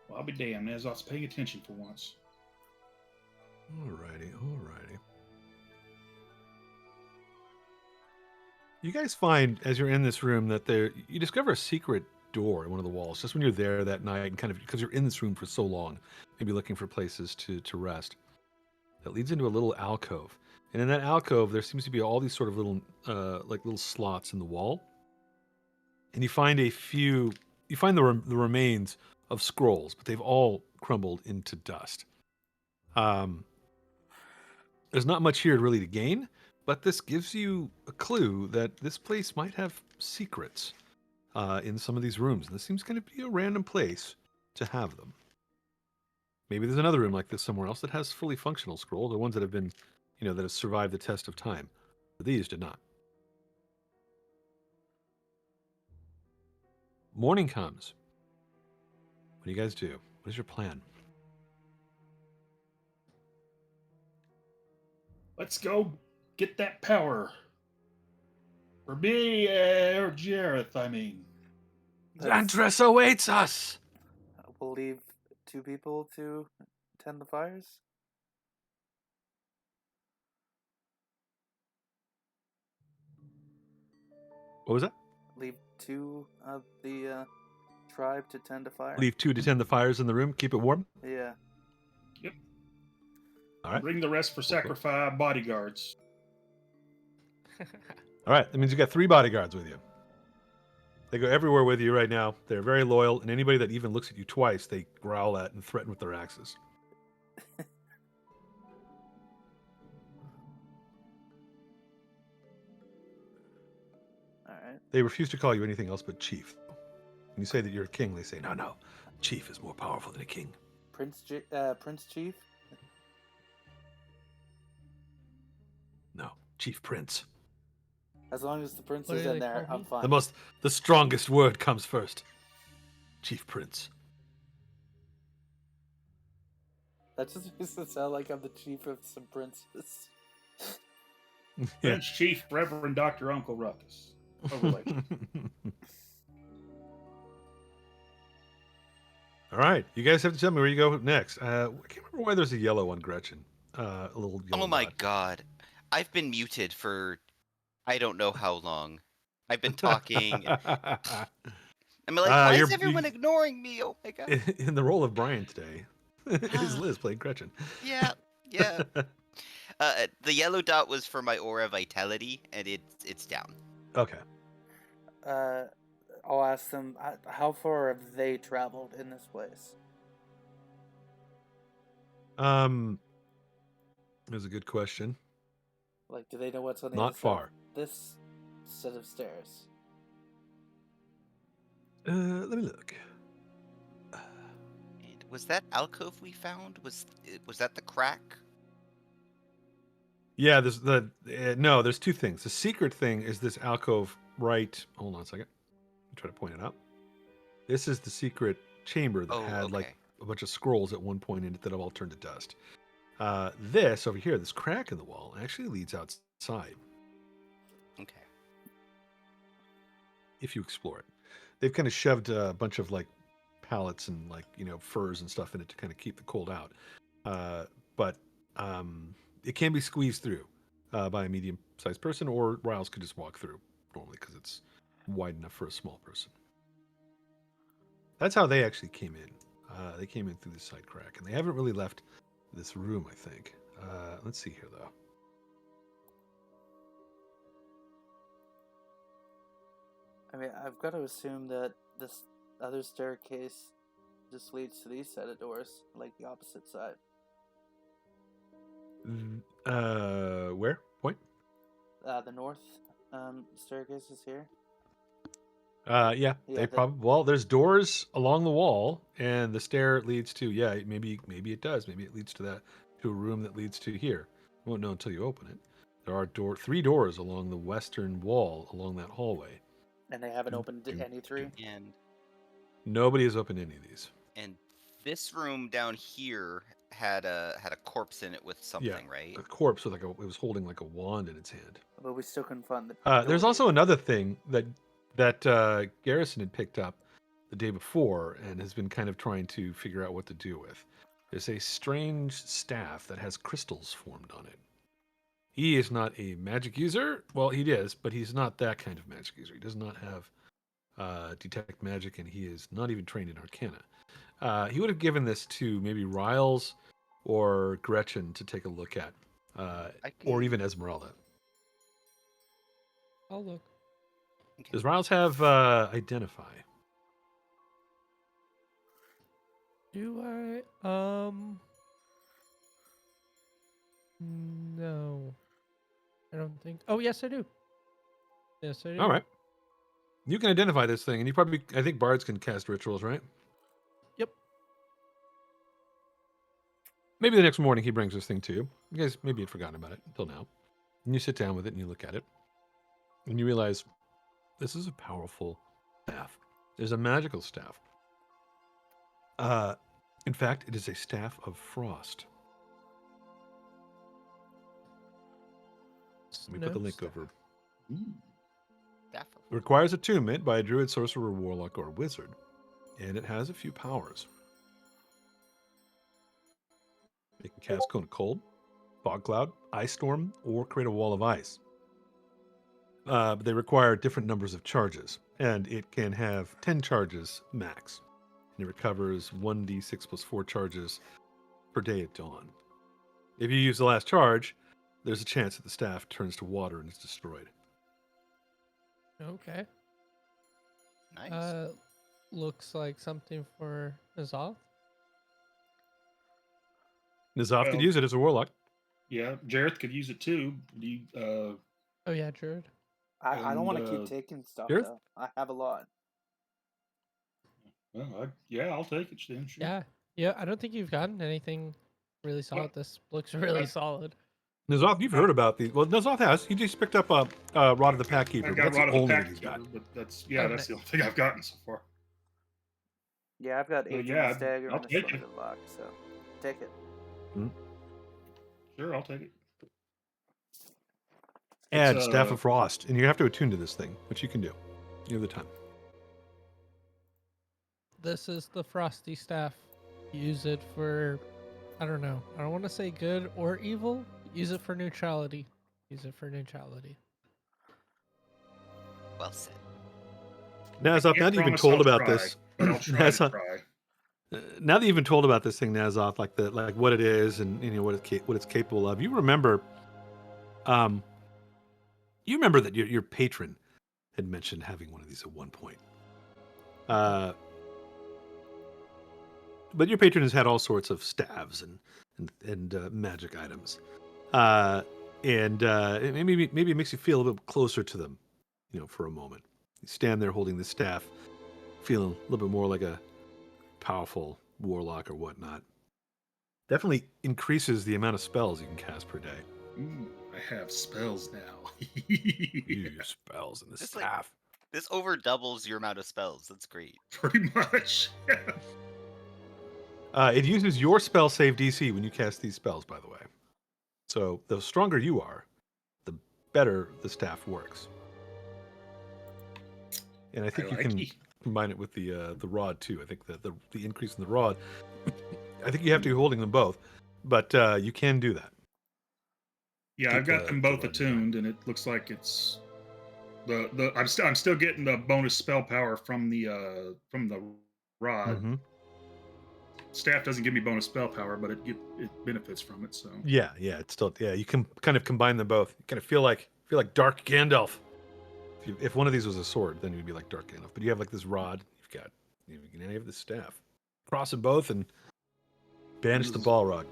Well, I'll be damned. I was paying attention for once. Alrighty. You guys find, as you're in this room, that you discover a secret door in one of the walls, just when you're there that night, and kind of because you're in this room for so long, maybe looking for places to rest. That leads into a little alcove. And in that alcove, there seems to be all these sort of little, little slots in the wall. And you find the remains of scrolls, but they've all crumbled into dust. There's not much here really to gain, but this gives you a clue that this place might have secrets in some of these rooms. And this seems going to be a random place to have them. Maybe there's another room like this somewhere else that has fully functional scrolls, or ones that have been, that have survived the test of time. But these did not. Morning comes. What do you guys do? What is your plan? Let's go get that power. For me, or Jareth, I mean. Andress awaits us! We'll leave 2 people to tend the fires. What was that? Leave 2 of the tribe to tend a fire. Leave 2 to tend the fires in the room. Keep it warm. Yeah. Yep. All right. Bring the rest for sacrifice bodyguards. All right. That means you got 3 bodyguards with you. They go everywhere with you right now. They're very loyal, and anybody that even looks at you twice, they growl at and threaten with their axes. All right. They refuse to call you anything else but chief. When you say that you're a king, they say, no, chief is more powerful than a king. Prince Chief. Chief Prince. As long as the prince What is do in they there, call I'm me? fine. The strongest word comes first. Chief Prince. That just makes it sound like I'm the chief of some princes. Yeah. Prince Chief Reverend Dr. Uncle Ruckus. Overlay. All right, you guys have to tell me where you go next. I can't remember why there's a yellow on Gretchen. A little yellow Oh my dot. god. I've been muted for I don't know how long. I've been talking. I'm like, why is everyone ignoring me? Oh my god. In the role of Brian today is Liz playing Gretchen. Yeah, yeah. The yellow dot was for my aura vitality, and it's down. Okay. I'll ask them, how far have they traveled in this place? That's a good question. Like, do they know what's on the Not other side far. of this set of stairs? Let me look. And was that alcove we found? Was that the crack? Yeah, there's no. There's two things. The secret thing is this alcove right. Hold on a second. I'm trying to point it out. This is the secret chamber that Oh, had like okay. a bunch of scrolls at one point in it that have all turned to dust. This over here, this crack in the wall, actually leads outside Okay. if you explore it. They've kind of shoved a bunch of like pallets and like furs and stuff in it to kind of keep the cold out. But it can be squeezed through by a medium-sized person, or Riles could just walk through normally because it's wide enough for a small person. That's how they actually came in. They came in through the side crack, and they haven't really left this room, I think. Let's see here, though. I mean, I've got to assume that this other staircase just leads to these set of doors, like the opposite side. Where? Point? The north staircase is here. Yeah, they probably. Well, there's doors along the wall, and the stair leads to. Yeah, maybe it does. Maybe it leads to a room that leads to here. You won't know until you open it. There are three doors along the western wall along that hallway. And they haven't opened any three? And Nobody has opened any of these. And this room down here had a corpse in it with something, right? A corpse with it was holding like a wand in its hand. But we still couldn't find the There's door. also another thing that Garrison had picked up the day before and has been kind of trying to figure out what to do with. There's a strange staff that has crystals formed on it. He is not a magic user. Well, he is, but he's not that kind of magic user. He does not have detect magic, and he is not even trained in Arcana. He would have given this to maybe Riles or Gretchen to take a look at, or even Esmeralda. I'll look. Okay. Does Riles have Identify? Do I? No. I don't think. Oh, yes, I do. Yes, I do. All right. You can identify this thing, and I think bards can cast rituals, right? Yep. Maybe the next morning he brings this thing to you. You guys maybe had forgotten about it until now. And you sit down with it and you look at it. And you realize this is a powerful staff. There's a magical staff. In fact, it is a staff of frost. Let me put the link over. It requires attunement by a druid, sorcerer, warlock, or wizard. And it has a few powers. It can cast Cone of Cold, Fog Cloud, Ice Storm, or create a wall of ice. But they require different numbers of charges. And it can have 10 charges max. And it recovers 1d6 plus 4 charges per day at dawn. If you use the last charge, there's a chance that the staff turns to water and is destroyed. Okay. Nice. Looks like something for Azoth. N'Zoth could use it as a warlock. Yeah, Jareth could use it too. Oh yeah, Druid. I don't want to keep taking stuff, Jareth? though. I have a lot. Well, I'll take it then. Sure. Yeah. Yeah. I don't think you've gotten anything really solid. This looks really solid. Nazoth, you've heard about these. Well, Nazoth has. He just picked up a Rod of the Pack Keeper. I But got that's Rod the of the only Pack thing he's got. Keeper, but that's Oh, that's the only thing I've gotten so far. Yeah, I've got So, Age yeah, of the Stagger I'll and a take it. Splendid Lock, so take it. Sure, I'll take it. Add It's, Staff of Frost, and you have to attune to this thing, which you can do. You have the time. This is the Frosty Staff. Use it for, I don't know. I don't want to say good or evil. Use it for neutrality. Use it for neutrality. Well said. Nazoth, now can't that you've been promise told I'll about try, this, but I'll try to Nazoth, try. now that you've been told about this thing, Nazoth, like what it is and what it's capable of, you remember that your patron had mentioned having one of these at one point. But your patron has had all sorts of staves and magic items, and maybe it makes you feel a little bit closer to them, for a moment. You stand there holding the staff, feeling a little bit more like a powerful warlock or whatnot. Definitely increases the amount of spells you can cast per day. Ooh, I have spells now. Your spells and the Just like- staff. This over doubles your amount of spells. That's great. Pretty much. It uses your spell save DC when you cast these spells, by the way. So the stronger you are, the better the staff works. And I think you can combine it with the rod too. I think that the increase in the rod, I think you have to be holding them both, but you can do that. Yeah, I've got them both attuned, and it looks like it's I'm still getting the bonus spell power from the rod. Mm-hmm. Staff doesn't give me bonus spell power, but it benefits from it. So Yeah, it's still you can kind of combine them both. You kind of feel like Dark Gandalf. If one of these was a sword, then you'd be like Dark Gandalf. But you have like this rod. You can have the staff. Cross them both and banish the Balrog.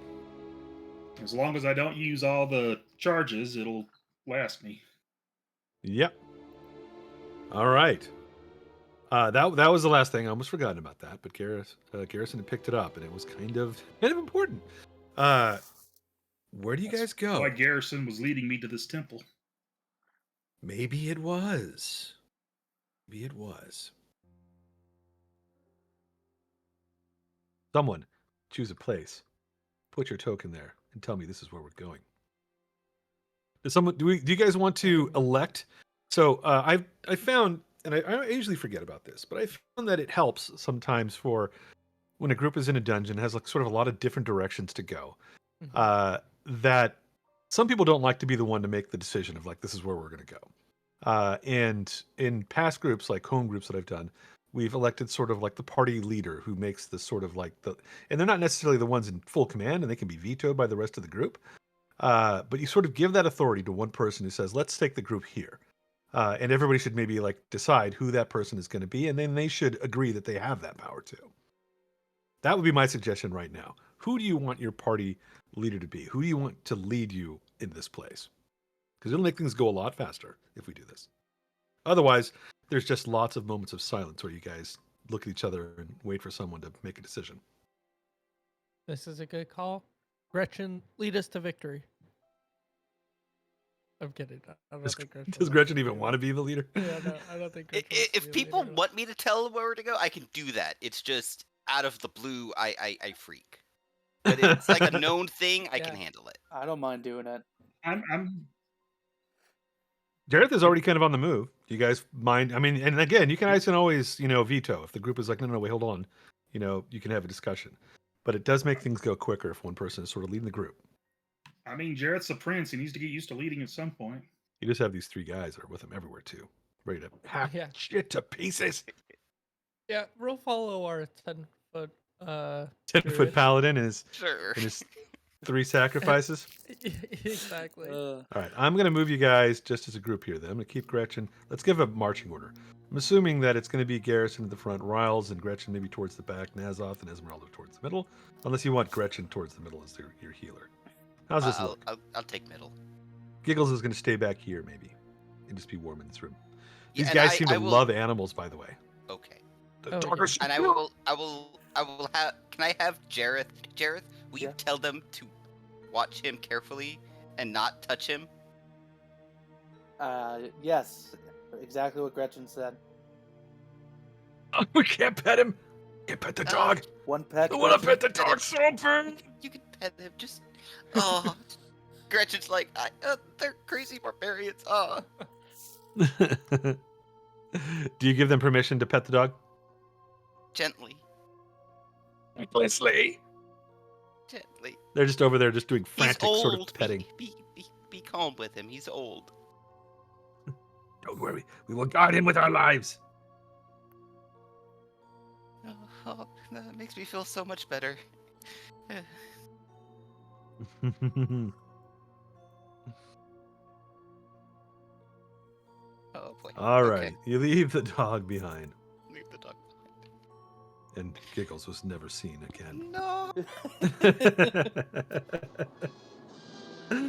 as long as I don't use all the charges, it'll last me. Yep. All right. That was the last thing. I almost forgotten about that, but Garrison had picked it up, and it was kind of important. Where do you guys go? Why Garrison was leading me to this temple. Maybe it was. Someone choose a place, put your token there, and tell me this is where we're going. Do you guys want to elect? So I found, and I usually forget about this, but I found that it helps sometimes for when a group is in a dungeon, has like sort of a lot of different directions to go. That some people don't like to be the one to make the decision of like, this is where we're going to go. And in past groups, like home groups that I've done, we've elected sort of like the party leader who makes the sort of like and they're not necessarily the ones in full command, and they can be vetoed by the rest of the group. But you sort of give that authority to one person who says, let's take the group here. And everybody should maybe like decide who that person is going to be, and then they should agree that they have that power too. That would be my suggestion right now. Who do you want your party leader to be? Who do you want to lead you in this place? Because it'll make things go a lot faster if we do this. Otherwise, there's just lots of moments of silence where you guys look at each other and wait for someone to make a decision. This is a good call. Gretchen, lead us to victory. I'm kidding. I don't think Gretchen Does Gretchen even want to be the leader? Yeah, no, I don't think Gretchen wants to If be the people leader. want me to tell them where to go, I can do that. It's just out of the blue, I freak. But it's like a known thing, I can Yeah. handle it. I don't mind doing it. I'm Jareth is already kind of on the move. Do you guys mind? I mean, and again, you guys can always, veto. If the group is like, no, wait, hold on. You can have a discussion. But it does make things go quicker if one person is sort of leading the group. I mean, Jarrett's a prince. He needs to get used to leading at some point. You just have these three guys that are with him everywhere, too. Ready to hack shit to pieces. Yeah, we'll follow our 10-foot 10-foot paladin and Sure. his 3 sacrifices. Exactly. All right, I'm going to move you guys just as a group here, then. I'm going to keep Gretchen. Let's give a marching order. I'm assuming that it's going to be Garrison at the front, Riles and Gretchen maybe towards the back, Nazoth and Esmeralda towards the middle, unless you want Gretchen towards the middle as your healer. How's this look? I'll take middle. Giggles is going to stay back here, maybe, and just be warm in this room. Yeah, These and guys seem to I will- love animals, by the way. Okay. The Oh, darker yeah. And I will have. Can I have Jareth? Jareth, will you Yeah. tell them to watch him carefully and not touch him? Yes, exactly what Gretchen said. We can't pet him. Can't pet the dog. One pet. I want to Gretchen. pet the dog so bad. You can pet him. Just oh, Gretchen's like they're crazy barbarians. Oh, Do you give them permission to pet the dog? gently, Leslie. gently. They're just over there, just doing He's frantic old. sort of petting. Be calm with him. He's old. Don't worry, we will guard him with our lives. Oh, that makes me feel so much better. Oh boy. All right, Okay. you leave the dog behind, Leave the dog and Giggles was never seen again. behind. No.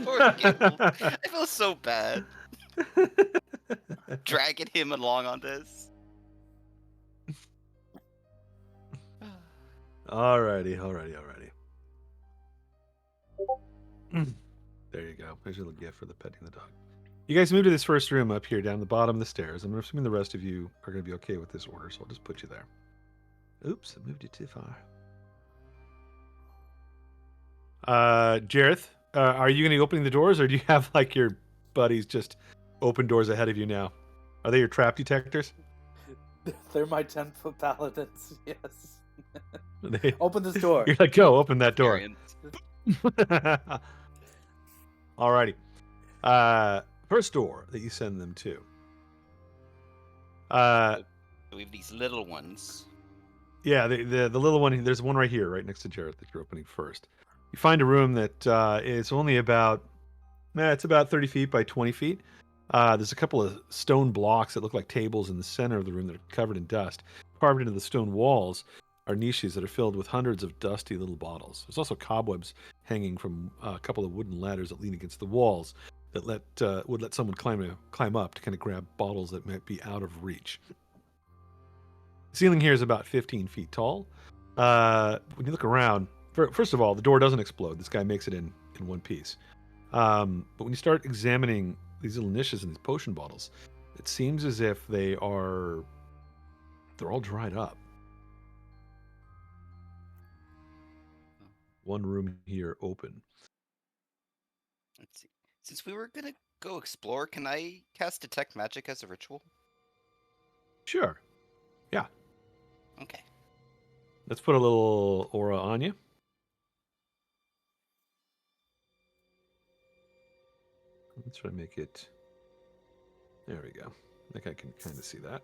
Poor Giggles. I feel so bad dragging him along on this. Alrighty. There you go. There's your little gift for the petting the dog. You guys move to this first room up here down the bottom of the stairs. I'm assuming the rest of you are going to be okay with this order, so I'll just put you there. Oops, I moved you too far. Jareth, are you going to be opening the doors, or do you have like your buddies just open doors ahead of you now? Are they your trap detectors? They're my 10-foot paladins. Yes. They, Open this door. you're like, go open that door. Experience. Alrighty. First door that you send them to. We have these little ones. Yeah, the little one. There's one right here, right next to Jareth, that you're opening first. You find a room that is only about, it's about 30 feet by 20 feet. There's a couple of stone blocks that look like tables in the center of the room that are covered in dust. Carved into the stone walls are niches that are filled with hundreds of dusty little bottles. There's also cobwebs hanging from a couple of wooden ladders that lean against the walls that would let someone climb up to kind of grab bottles that might be out of reach. The ceiling here is about 15 feet tall. When you look around, first of all, the door doesn't explode. This guy makes it in one piece. But when you start examining these little niches in these potion bottles, it seems as if they're all dried up. One room here open. Let's see. Since we were gonna go explore, can I cast Detect Magic as a ritual? Sure. Yeah. Okay. Let's put a little aura on you. Let's try to make it. There we go. I think I can kind of see that.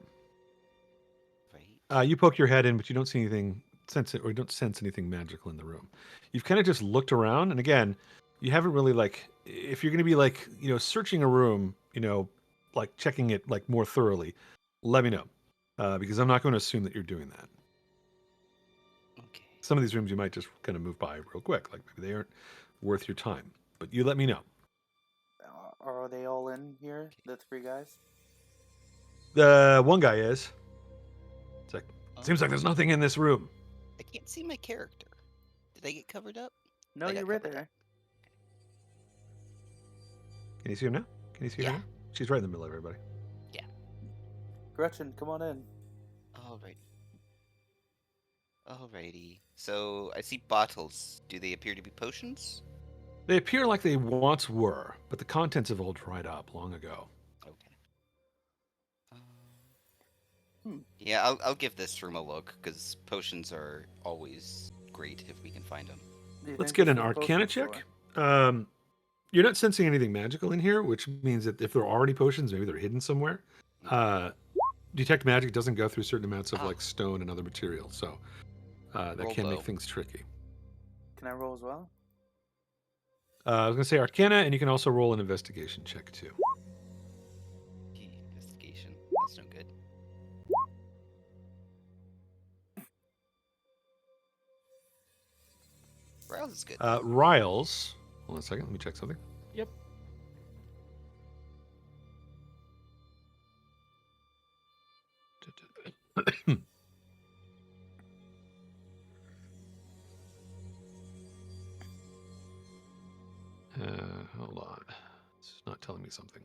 Right. You poke your head in, but you don't see anything, you don't sense anything magical in the room. You've kind of just looked around, and again, you haven't really if you're going to be searching a room, like checking it like more thoroughly, let me know, because I'm not going to assume that you're doing that. Okay. Some of these rooms you might just kind of move by real quick, like maybe they aren't worth your time. But you let me know. Are they all in here? The three guys? The one guy is. It's like, seems like there's nothing in this room. I can't see my character. Did I get covered up? No, I got you're right covered there. up. Can you see him now? Can you see her Yeah. now? She's right in the middle of everybody. Gretchen, come on in. Alrighty. So I see bottles. Do they appear to be potions? They appear like they once were, but the contents have all dried up long ago. Okay. Yeah, I'll give this room a look because potions are always great if we can find them. Let's get an Arcana check. You're not sensing anything magical in here, which means that if there are any potions, maybe they're hidden somewhere. Detect magic doesn't go through certain amounts of like stone and other materials, so that Roll can low. make things tricky. Can I roll as well? I was going to say Arcana, and you can also roll an investigation check too. Investigation. That's no good. Rouse is good. Riles, hold on a second, let me check something. Yep. Hold on. not telling me something.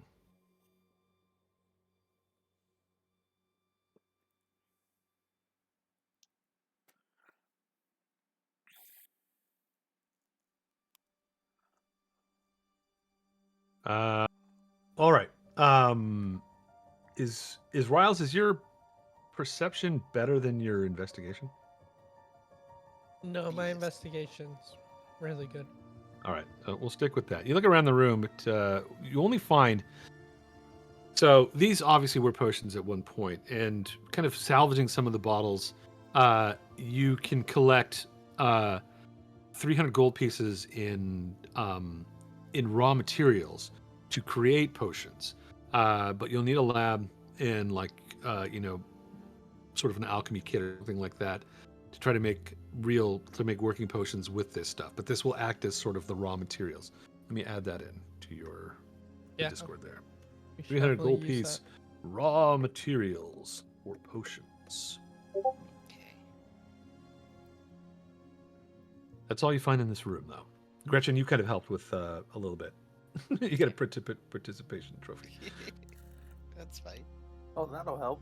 All right. Is Riles, is your perception better than your investigation? No, my Yes. investigation's really good. All right, we'll stick with that. You look around the room, but you only find. So these obviously were potions at one point, and kind of salvaging some of the bottles, you can collect 300 gold pieces in raw materials to create potions. But you'll need a lab and sort of an alchemy kit or something like that to try to make working potions with this stuff. But this will act as sort of the raw materials. Let me add that in to your the Yeah. Discord there. We should 300 definitely gold use piece that. raw materials for potions. Okay. That's all you find in this room, though. Gretchen, you kind of helped with a little bit. You get a participation trophy. That's fine. Oh, that'll help.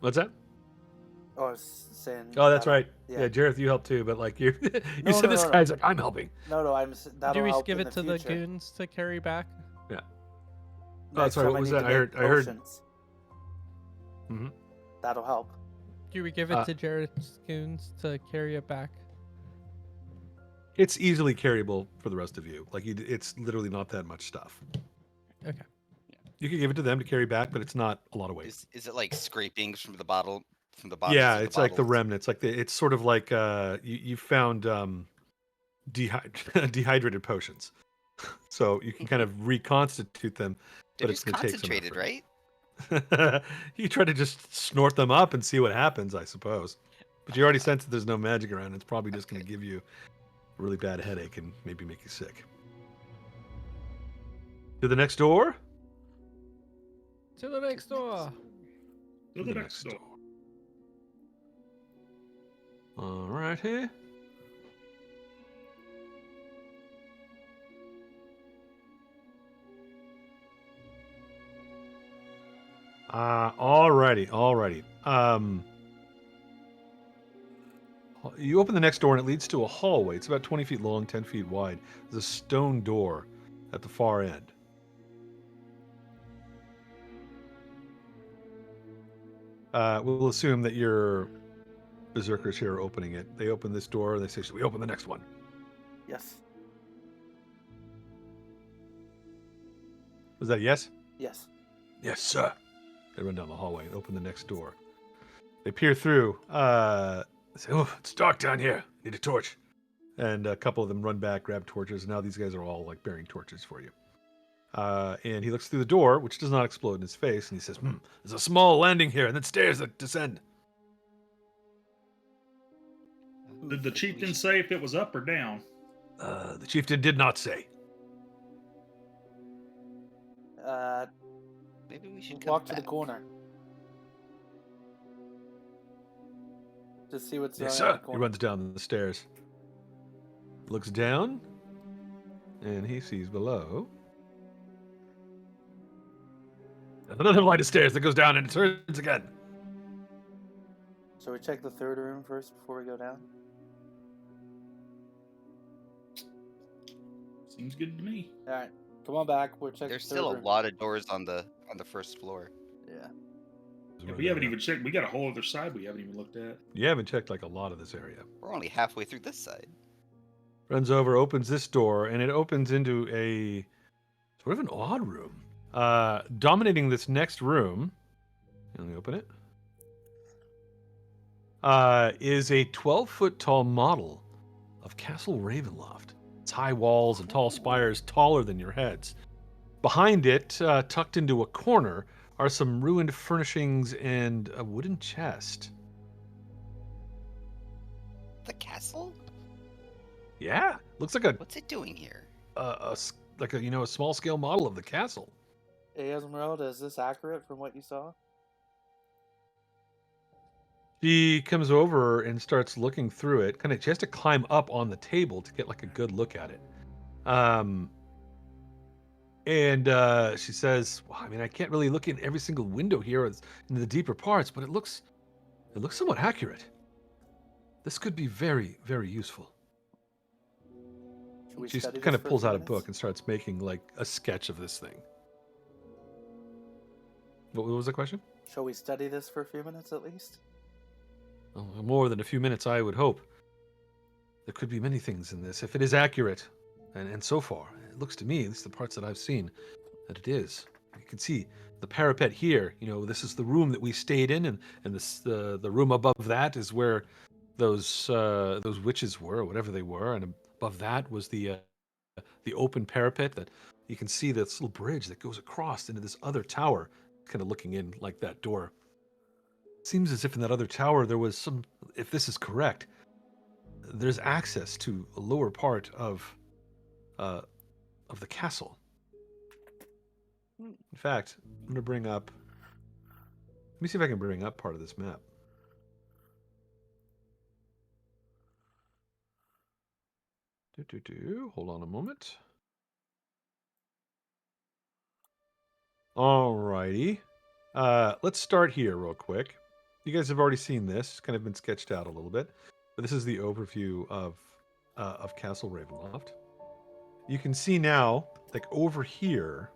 What's that? Oh, I was saying. Oh, that's that'll- right. Yeah. Yeah, Jareth, you helped too, but like you No, said, this no. guy's like, I'm helping. No, that'll Do we help give in it to the the future. goons to carry back? Yeah. Next sorry, time what was need that? to I make heard- potions. Mhm. That'll help. Do we give it to Jared's goons to carry it back? It's easily carryable for the rest of you. Like, it's literally not that much stuff. Okay. You could give it to them to carry back, but it's not a lot of weight. Is it like scrapings from the bottom? From the bottom? Yeah, it's like the remnants. Like it's sort of like you found dehydrated potions, so you can kind of reconstitute them. They're But it's just going to take some concentrated, effort. right? You try to just snort them up and see what happens, I suppose. But you already sense that there's no magic around. It's probably just going to give you a really bad headache and maybe make you sick. To the next door. To the next door. To the next door. All right, here. Alrighty. You open the next door and it leads to a hallway. It's about 20 feet long, 10 feet wide. There's a stone door at the far end. We'll assume that your berserkers here are opening it. They open this door and they say, should we open the next one? Yes. Was that a yes? Yes. Yes, sir. They run down the hallway and open the next door. They peer through. They say, oh, it's dark down here. Need a torch. And a couple of them run back, grab torches. And now these guys are all like bearing torches for you. And he looks through the door, which does not explode in his face. And he says, there's a small landing here and then stairs that descend. Did the chieftain say if it was up or down? The chieftain did not say. Maybe we should come Walk to the back. corner. Just see what's Yes, around the sir. He corner. runs down the stairs. Looks down. And he sees below another flight of stairs that goes down and it turns again. Shall we check the third room first before we go down? Seems good to me. All right, come on back. We'll check. There's the third still a room. lot of doors on the first floor. Yeah. Yeah, we haven't even checked. We got a whole other side we haven't even looked at. You haven't checked like a lot of this area. We're only halfway through this side. Runs over, opens this door, and it opens into a sort of an odd room. Dominating this next room, let me open it, is a 12-foot tall model of Castle Ravenloft. Its high walls and tall spires taller than your heads. Behind it, tucked into a corner, are some ruined furnishings and a wooden chest. The castle? Yeah, looks like What's it doing here? a small scale model of the castle. Hey, Esmeralda, is this accurate from what you saw? She comes over and starts looking through it. She has to climb up on the table to get like a good look at it. And she says, well, I mean, I can't really look in every single window here in the deeper parts, but it looks somewhat accurate. This could be very, very useful. Should we She study kind this of for a pulls few out a minutes? book and starts making like a sketch of this thing. What was the question? Shall we study this for a few minutes at least? Oh, more than a few minutes, I would hope. There could be many things in this, if it is accurate. And so far, it looks to me, at least the parts that I've seen, that it is. You can see the parapet here. You know, this is the room that we stayed in, and the room above that is where those witches were, or whatever they were, and above that was the open parapet that you can see this little bridge that goes across into this other tower, kind of looking in like that door. Seems as if in that other tower there was some, if this is correct, there's access to a lower part of the castle. In fact, I'm going to bring up, let me see if I can bring up part of this map. Hold on a moment. Alrighty. Let's start here real quick. You guys have already seen this. It's kind of been sketched out a little bit. But this is the overview of Castle Ravenloft. You can see now, like over here,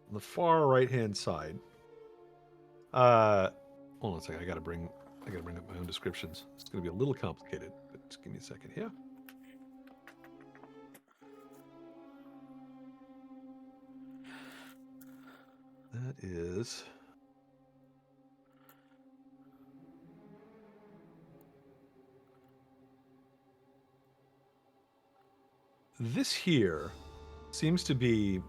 on the far right-hand side. Hold on a second. I gotta bring up my own descriptions. It's gonna be a little complicated, but just give me a second here. That is. This here seems to be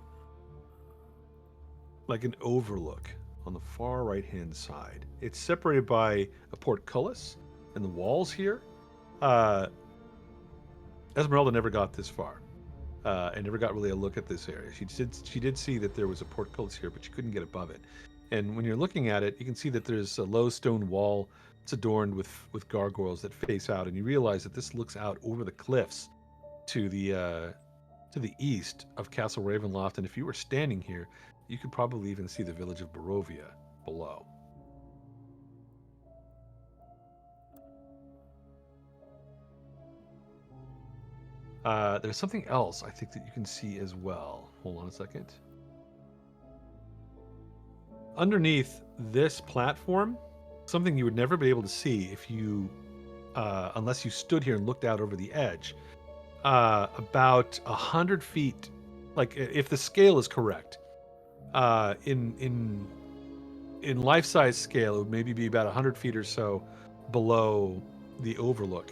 like an overlook on the far right-hand side. It's separated by a portcullis and the walls here. Esmeralda never got this far. And never got really a look at this area. She did see that there was a portcullis here, but she couldn't get above it. And when you're looking at it, you can see that there's a low stone wall. It's adorned with gargoyles that face out, and you realize that this looks out over the cliffs to the east of Castle Ravenloft. And if you were standing here, you could probably even see the village of Barovia below. There's something else I think that you can see as well. Hold on a second. Underneath this platform, something you would never be able to see if you, unless you stood here and looked out over the edge, about 100 feet, like if the scale is correct, in life-size scale, it would maybe be about 100 feet or so below the overlook.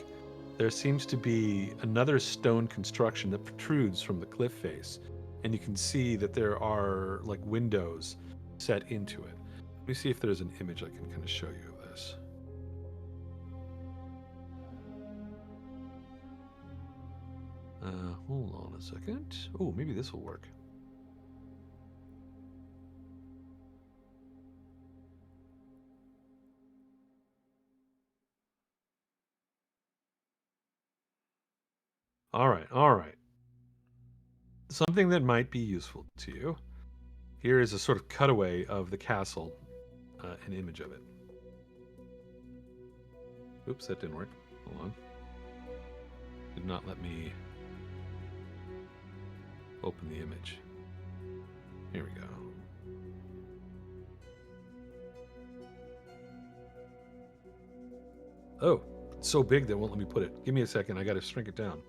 There seems to be another stone construction that protrudes from the cliff face, and you can see that there are like windows set into it. Let me see if there's an image I can kind of show you of this. Hold on a second. Oh, maybe this will work. All right. Something that might be useful to you. Here is a sort of cutaway of the castle, an image of it. Oops, that didn't work. Hold on. Did not let me open the image. Here we go. Oh, it's so big that it won't let me put it. Give me a second. I got to shrink it down.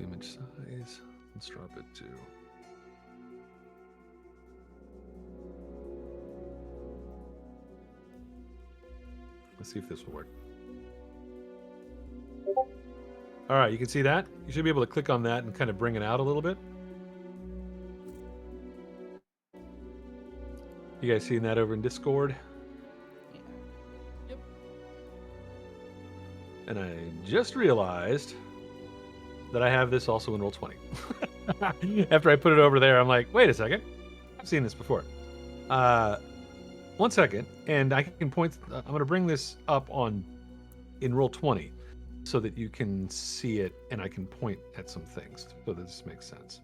Image size. Let's drop it to. Let's see if this will work. All right, you can see that? You should be able to click on that and kind of bring it out a little bit. You guys seeing that over in Discord? Yep. And I just realized that I have this also in Roll20. After I put it over there, I'm like, wait a second. I've seen this before. 1 second, and I can point. I'm going to bring this up in roll 20, so that you can see it, and I can point at some things, so that this makes sense.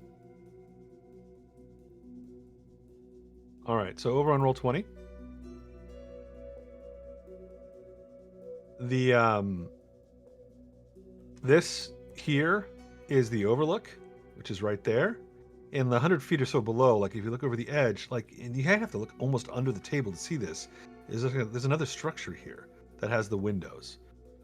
All right. So over on roll 20, the this here is the overlook, which is right there. And the 100 feet or so below, like if you look over the edge, like, and you have to look almost under the table to see this, there's another structure here that has the windows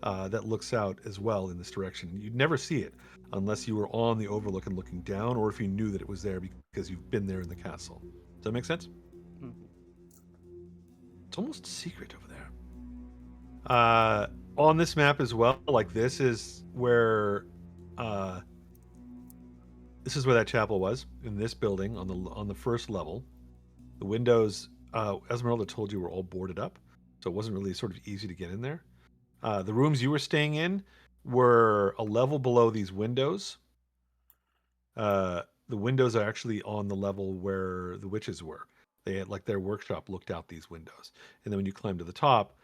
that looks out as well in this direction. You'd never see it unless you were on the overlook and looking down, or if you knew that it was there because you've been there in the castle. Does that make sense? Mhm. It's almost secret over there. On this map as well, like uh, this is where that chapel was, in this building on the first level. The windows, Esmeralda told you, were all boarded up, so it wasn't really sort of easy to get in there. The rooms you were staying in were a level below these windows. The windows are actually on the level where the witches were. They had, like, their workshop looked out these windows, and then when you climb to the top,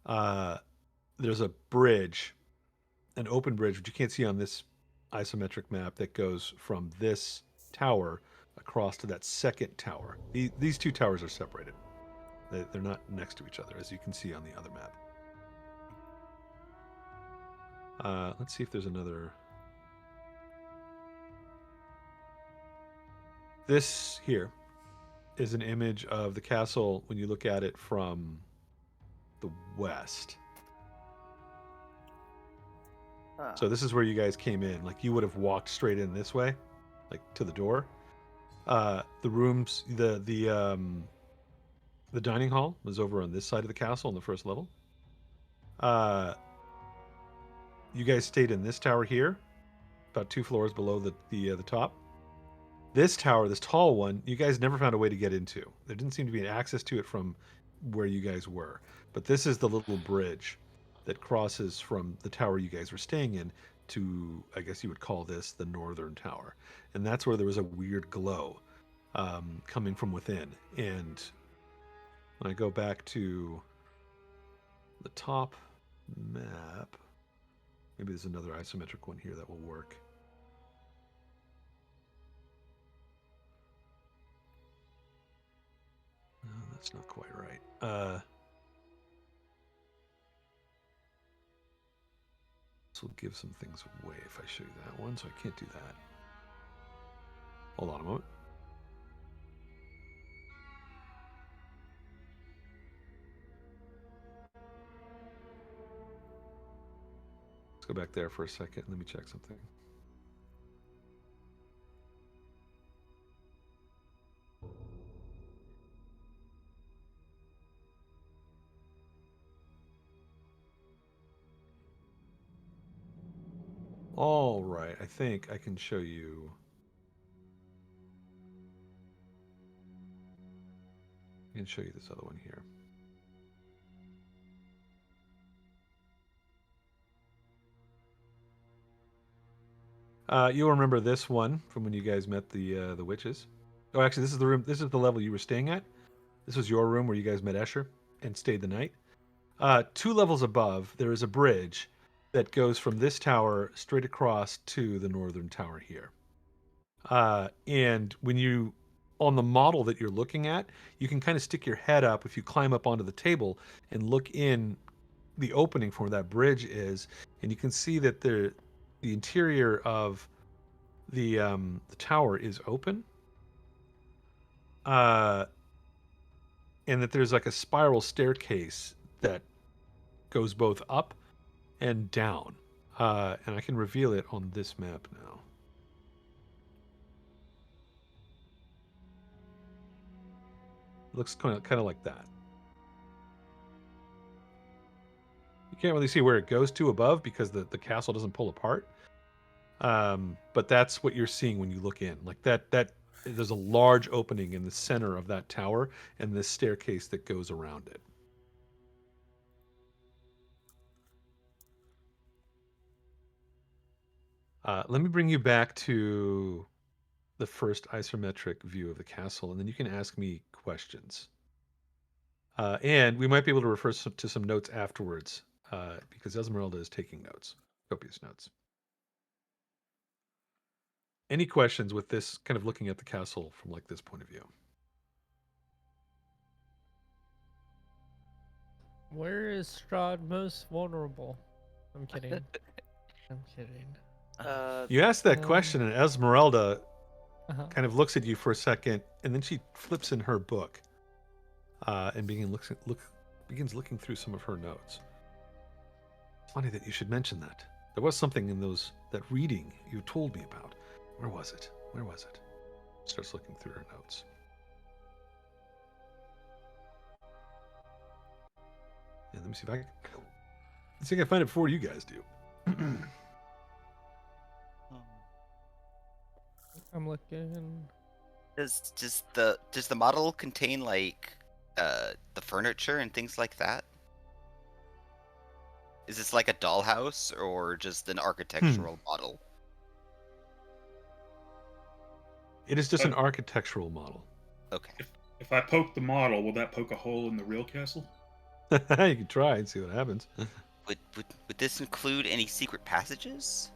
uh, there's a bridge, an open bridge, which you can't see on this isometric map, that goes from this tower across to that second tower. These two towers are separated. They're not next to each other, as you can see on the other map. Let's see if there's another. This here is an image of the castle when you look at it from the west. Ah. So this is where you guys came in. Like, you would have walked straight in this way, like to the door. The rooms, the dining hall was over on this side of the castle on the first level. You guys stayed in this tower here, about 2 floors below the top. This tower, this tall one, you guys never found a way to get into. There didn't seem to be an access to it from where you guys were. But this is the little bridge that crosses from the tower you guys were staying in to, I guess you would call this, the northern tower. And that's where there was a weird glow coming from within. And when I go back to the top map, maybe there's another isometric one here that will work. No, that's not quite right. This will give some things away if I show you that one, so I can't do that. Hold on a moment. Let's go back there for a second. Let me check something. All right, I think I can show you. I can show you this other one here. You'll remember this one from when you guys met the witches. Oh, actually, this is the room. This is the level you were staying at. This was your room where you guys met Escher and stayed the night. 2 levels above, there is a bridge that goes from this tower straight across to the northern tower here. And when you, on the model that you're looking at, you can kind of stick your head up if you climb up onto the table and look in the opening for where that bridge is, and you can see that the interior of the tower is open, and that there's like a spiral staircase that goes both up and down. And I can reveal it on this map now. It looks kind of like that. You can't really see where it goes to above because the castle doesn't pull apart. But that's what you're seeing when you look in. Like that there's a large opening in the center of that tower and this staircase that goes around it. Let me bring you back to the first isometric view of the castle, and then you can ask me questions. And we might be able to refer to some notes afterwards, because Esmeralda is taking notes, copious notes. Any questions with this kind of looking at the castle from like this point of view? Where is Strahd most vulnerable? I'm kidding. I'm kidding. You asked that Um, question, and Esmeralda Uh-huh. kind of looks at you for a second, and then she flips in her book, and begins looking through some of her notes. It's funny that you should mention that. There was something in that reading you told me about. Where was it? Where was it? Starts looking through her notes. And let me see if I can find it before you guys do. I'm looking. Does the model contain like the furniture and things like that? Is this like a dollhouse or just an architectural model? It is just an architectural model. Okay. If I poke the model, will that poke a hole in the real castle? You can try and see what happens. Would this include any secret passages?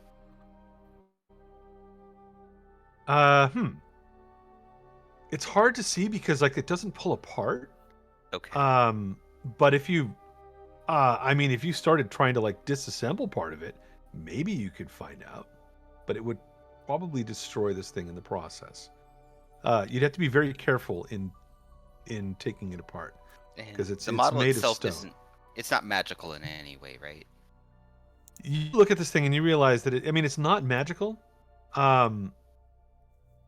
It's hard to see because like it doesn't pull apart. Okay. But if you if you started trying to like disassemble part of it, maybe you could find out. But it would probably destroy this thing in the process. You'd have to be very careful in taking it apart because And it's the model made of itself stone. it's not magical in any way, right? You look at this thing and you realize that it's not magical.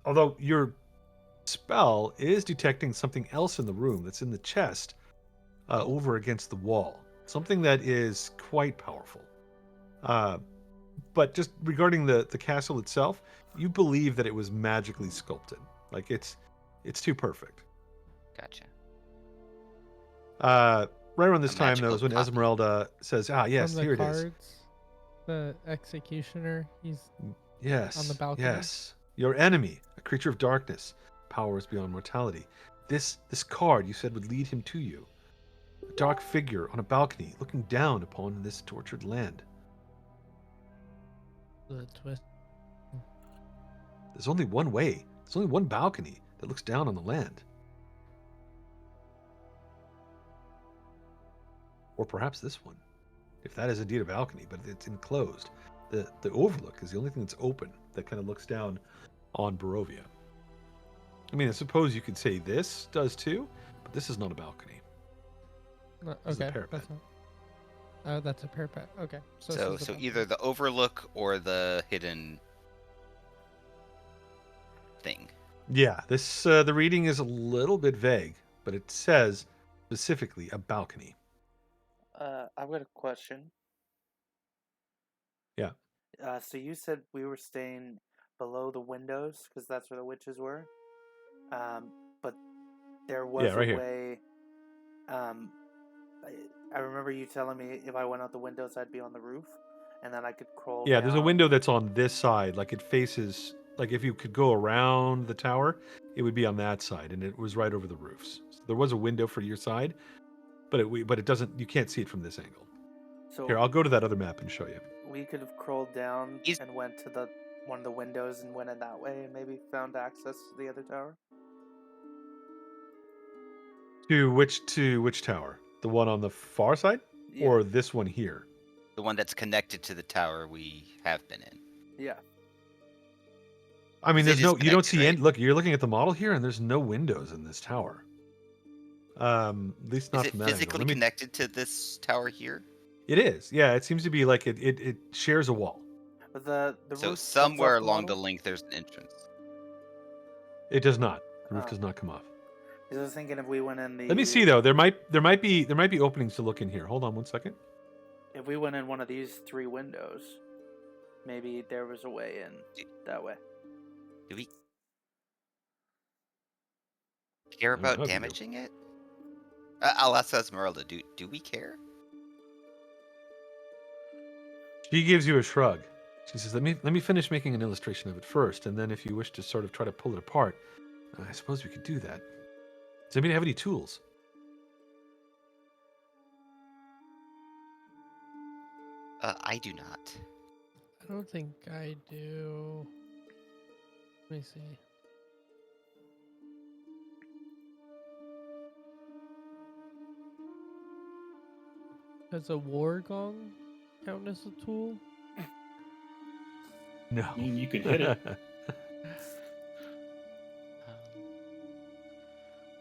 Although your spell is detecting something else in the room that's in the chest over against the wall. Something that is quite powerful. But just regarding the castle itself, you believe that it was magically sculpted. Like it's too perfect. Gotcha. Right around this A time, though, magical is when copy. Esmeralda says, yes, From the here cards, it is. the executioner, he's Yes. on the balcony. Yes. Your enemy, a creature of darkness, powers beyond mortality. This card you said would lead him to you. A dark figure on a balcony looking down upon this tortured land. the twist. There's only one way. There's only one balcony that looks down on the land. Or perhaps this one, if that is indeed a balcony, but it's enclosed. The overlook is the only thing that's open that kind of looks down on Barovia. I suppose you could say this does too, but this is not a balcony. This is a Okay, parapet. that's a parapet. Okay, So either the overlook or the hidden thing. Yeah, this the reading is a little bit vague, but it says specifically a balcony. I've got a question. Yeah. So you said we were staying below the windows because that's where the witches were. But there was right a here. way. I remember you telling me if I went out the windows, I'd be on the roof, and then I could crawl. Yeah, down. there's a window that's on this side, like it faces, like if you could go around the tower, it would be on that side, and it was right over the roofs. So there was a window for your side, but it doesn't. You can't see it from this angle. So Here, I'll go to that other map and show you. we could have crawled down Is- and went to one of the windows and went in that way, and maybe found access to the other tower. To which tower? The one on the far side, Yeah. or this one here? The one that's connected to the tower we have been in. Yeah. There's It no. is You don't see connected, any. Look, you're looking at the model here, and there's no windows in this tower. At least not Is it from that angle. physically connected to this tower here? It is. Yeah, it seems to be like it shares a wall. But the So roof somewhere comes off along the model? link, there's an entrance. It does not. The roof Oh. does not come off. Because I was thinking if we went in the. Let me see though. There might be openings to look in here. Hold on one second. If we went in one of these 3 windows, maybe there was a way in that way. Do we care I don't about know if you do. damaging it? I'll ask Esmeralda. Do we care? She gives you a shrug. She says, let me finish making an illustration of it first, and then if you wish to sort of try to pull it apart, I suppose we could do that. Does anybody have any tools? I do not. I don't think I do. Let me see. Does a war gong count as a tool? No. I mean, you could hit it.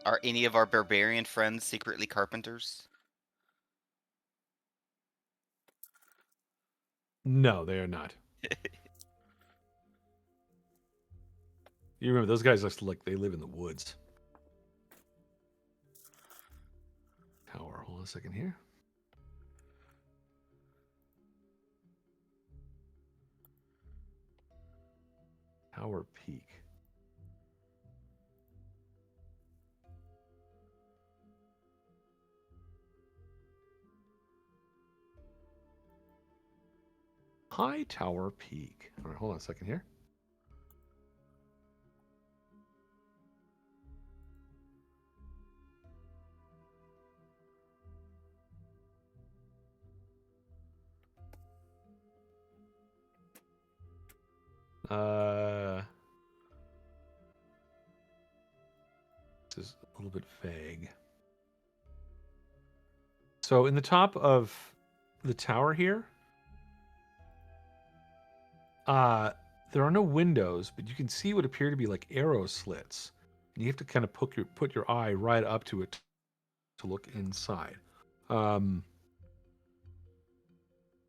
Are any of our barbarian friends secretly carpenters? No, they are not. You remember those guys look like they live in the woods. Tower. Hold on a second here. Tower Peak. High Tower Peak. All right, hold on a second here. This is a little bit vague. So in the top of the tower here, there are no windows, but you can see what appear to be like arrow slits. And you have to kind of put your eye right up to it to look inside. And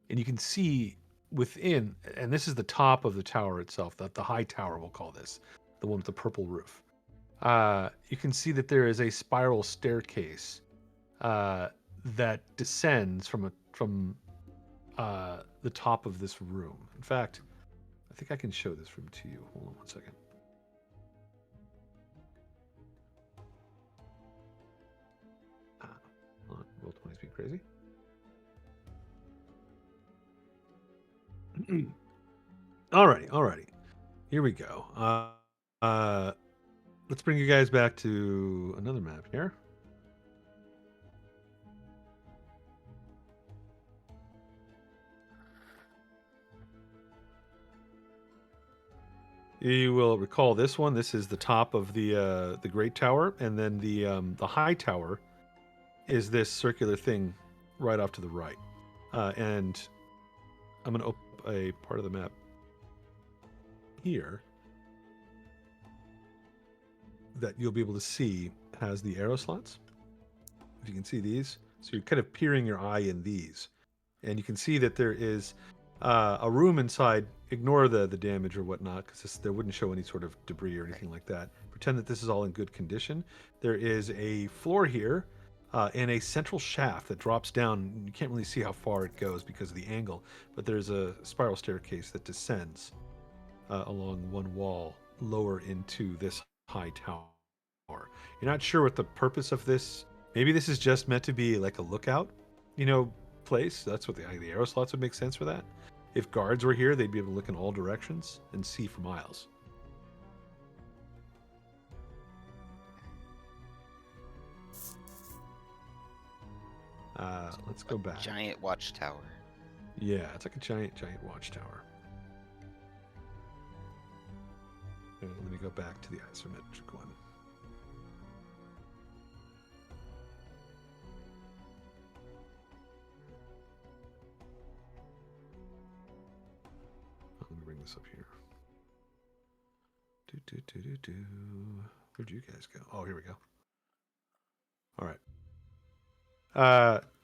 you can see within, and this is the top of the tower itself, the high tower, we'll call this, the one with the purple roof. You can see that there is a spiral staircase that descends from the top of this room. In fact, I think I can show this room to you. Hold on one second. Hold on, roll 20 speed crazy. Alrighty. Here we go. Let's bring you guys back to another map here. You will recall this one. This is the top of the Great Tower, and then the High Tower is this circular thing right off to the right. And I'm going to open up a part of the map here that you'll be able to see has the arrow slots. If you can see these, so you're kind of peering your eye in these, and you can see that there is a room inside. Ignore the damage or whatnot, because there wouldn't show any sort of debris or anything like that. Pretend that this is all in good condition. There is a floor here and a central shaft that drops down. You can't really see how far it goes because of the angle, but there's a spiral staircase that descends along one wall lower into this high tower. You're not sure what the purpose of this. Maybe this is just meant to be like a lookout, place. That's what the arrow slots would make sense for that. If guards were here, they'd be able to look in all directions and see for miles. Let's go back. Giant watchtower. Yeah, it's like a giant watchtower. And let me go back to the isometric one. Let me bring this up here. Where'd you guys go? Oh, here we go. All right.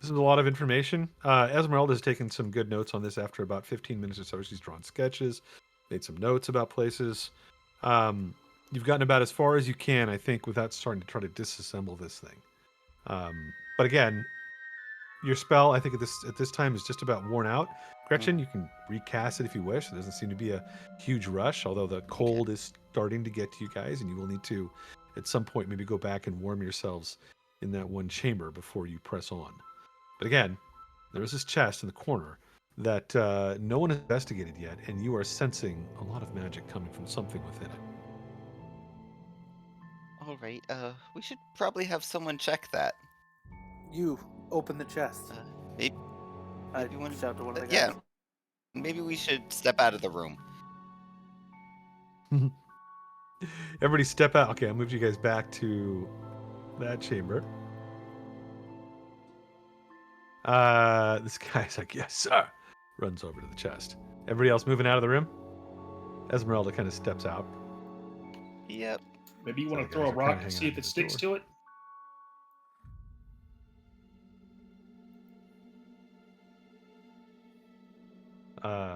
This is a lot of information. Esmeralda has taken some good notes on this after about 15 minutes or so. She's drawn sketches, made some notes about places. You've gotten about as far as you can, I think, without starting to try to disassemble this thing. But again, your spell, I think at this time is just about worn out. Gretchen, you can recast it if you wish. There doesn't seem to be a huge rush, although the cold is starting to get to you guys, and you will need to, at some point, maybe go back and warm yourselves in that one chamber before you press on. But again, there is this chest in the corner that no one has investigated yet, and you are sensing a lot of magic coming from something within it. All right. We should probably have someone check that. You open the chest. Maybe, I maybe one. shout to one of the guys. Yeah. Maybe we should step out of the room. Everybody step out. Okay, I moved you guys back to that chamber. This guy's like, yes, sir. Runs over to the chest. Everybody else moving out of the room? Esmeralda kind of steps out. Yep. Maybe you So want the to throw a guys are kinda rock to hanging see out if at it the sticks door. to it.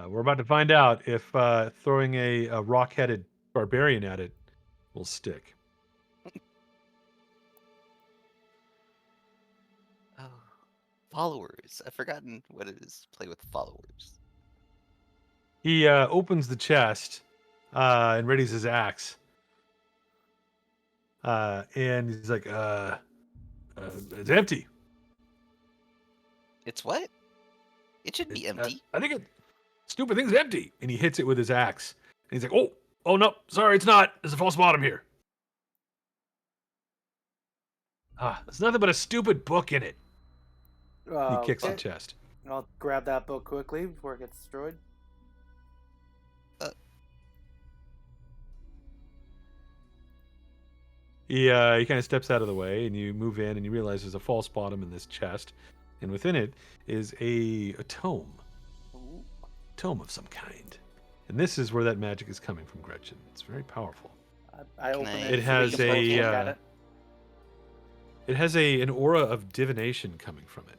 We're about to find out if throwing a rock-headed barbarian at it will stick. Oh, followers. I've forgotten what it is to play with followers. He opens the chest and readies his axe. And he's like, it's empty. It's what? It should be empty. I think it stupid thing's empty. And he hits it with his axe. And he's like, oh no, sorry, it's not. There's a false bottom here. There's nothing but a stupid book in it. He kicks the Okay. chest. I'll grab that book quickly before it gets destroyed. He kind of steps out of the way, and you move in, and you realize there's a false bottom in this chest, and within it is a tome, tome of some kind, and this is where that magic is coming from, Gretchen. It's very powerful. I open I- it. It has so we can both look at a it. it has an aura of divination coming from it.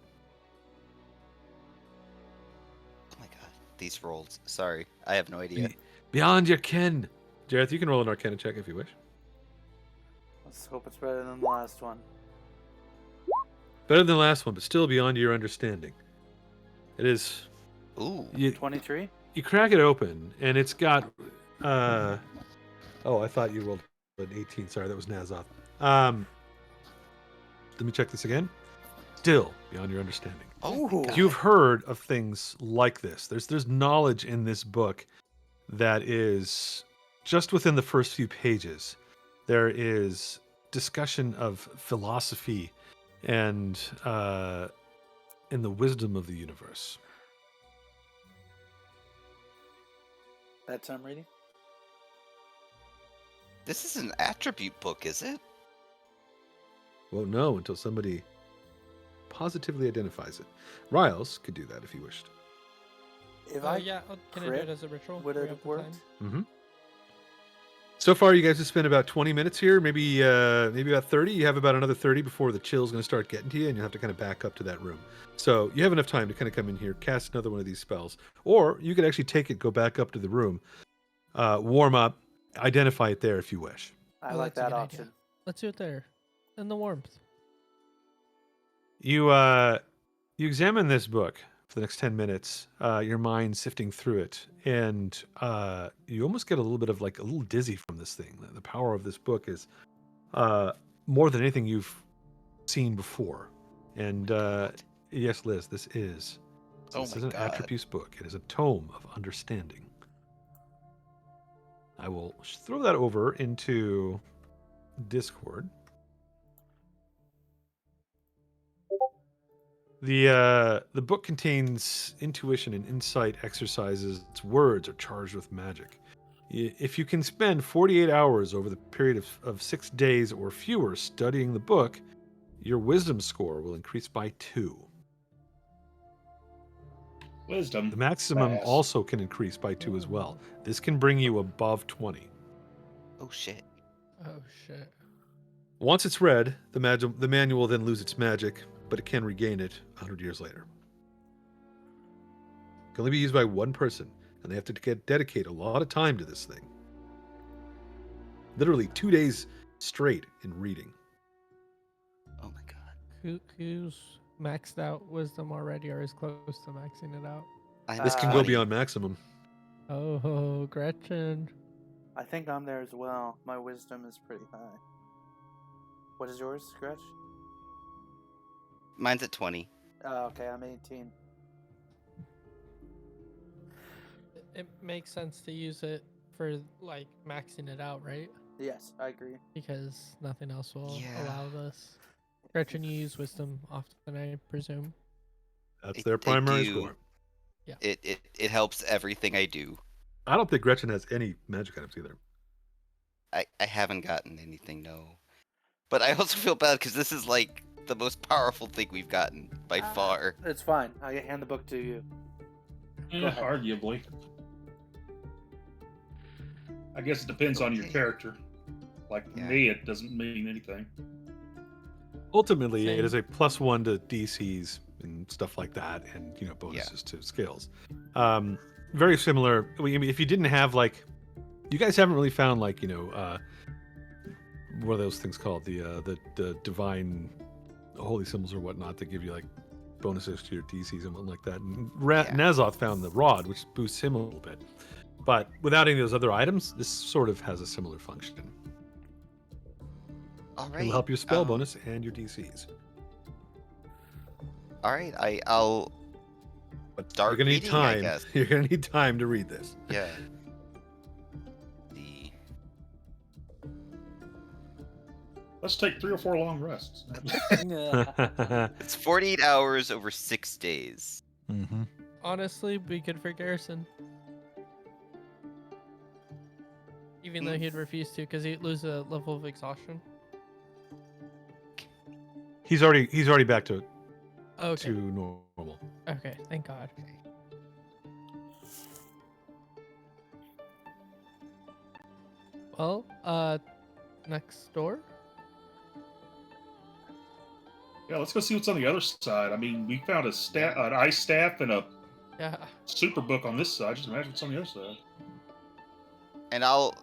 Oh my god, these rolls. Sorry, I have no idea. Beyond your ken. Jareth, you can roll an Arcana check if you wish. Let's hope it's better than the last one. Better than the last one, but still beyond your understanding. It is. Ooh. 23? You crack it open, and it's got. Oh, I thought you rolled an 18. Sorry, that was Nazoth. Let me check this again. Still beyond your understanding. Oh my Ooh. god. You've heard of things like this. There's knowledge in this book that is just within the first few pages. There is discussion of philosophy and in the wisdom of the universe. That's I'm reading. This is an attribute book, is it? Won't know until somebody positively identifies it. Riles could do that if he wished. If Can I do crit, it as a ritual? would Do we it have have the worked? time? Mm-hmm. So far, you guys have spent about 20 minutes here, maybe about 30. You have about another 30 before the chill's going to start getting to you, and you have to kind of back up to that room. So you have enough time to kind of come in here, cast another one of these spells, or you could actually take it, go back up to the room, warm up, identify it there if you wish. I Oh, like that's a that good option. idea. Let's do it there, in the warmth. You you examine this book for the next 10 minutes, your mind sifting through it, and you almost get a little bit of like a little dizzy from this thing. The power of this book is more than anything you've seen before. And yes, Liz, this is an Atropus book. It is a tome of understanding. I will throw that over into Discord. The book contains intuition and insight exercises. Its words are charged with magic. If you can spend 48 hours over the period of 6 days or fewer studying the book, your wisdom score will increase by 2. Wisdom. The maximum Pass. also can increase by 2 as well. This can bring you above 20. Oh shit. Oh shit. Once it's read, the manual will then lose its magic, but it can regain it 100 years later. It can only be used by one person, and they have to dedicate a lot of time to this thing. Literally 2 days straight in reading. Oh my god. Who's maxed out wisdom already or is close to maxing it out? I'm This can go 20. beyond maximum. Oh, Gretchen. I think I'm there as well. My wisdom is pretty high. What is yours, Gretch? Mine's at 20. Oh, okay, I'm 18. it makes sense to use it for like maxing it out, right? Yes, I agree. Because nothing else will Yeah. allow this. Gretchen, you use wisdom often, I presume. That's I- their I primary do. score. It helps everything I do. I don't think Gretchen has any magic items either. I haven't gotten anything, no. But I also feel bad because this is like the most powerful thing we've gotten by far. It's fine. I hand the book to you. Go ahead. Arguably. I guess it depends on your Okay. character. Like for Yeah. me, it doesn't mean anything. Ultimately, it Same. is a +1 to DCs and stuff like that, and bonuses to skills. Very similar. I mean, if you didn't have like, you guys haven't really found like what are those things called? The divine holy symbols or whatnot that give you like bonuses to your DCs and whatnot like that. And Yeah. Nazoth found the rod, which boosts him a little bit. But without any of those other items, this sort of has a similar function. All right. It'll help your spell bonus and your DCs. All right. I'll But start you're gonna need reading, I time. guess. You're gonna need time to read this. Yeah. Let's take 3 or 4 long rests. It's 48 hours over 6 days. Mm-hmm. Honestly, be good for Garrison. Even though he'd refuse to, because he'd lose a level of exhaustion. He's already back to Okay. normal. Okay, thank God. Well, next door? Yeah, let's go see what's on the other side. I mean, we found an ice staff and a Yeah. super book on this side. Just imagine what's on the other side. And oh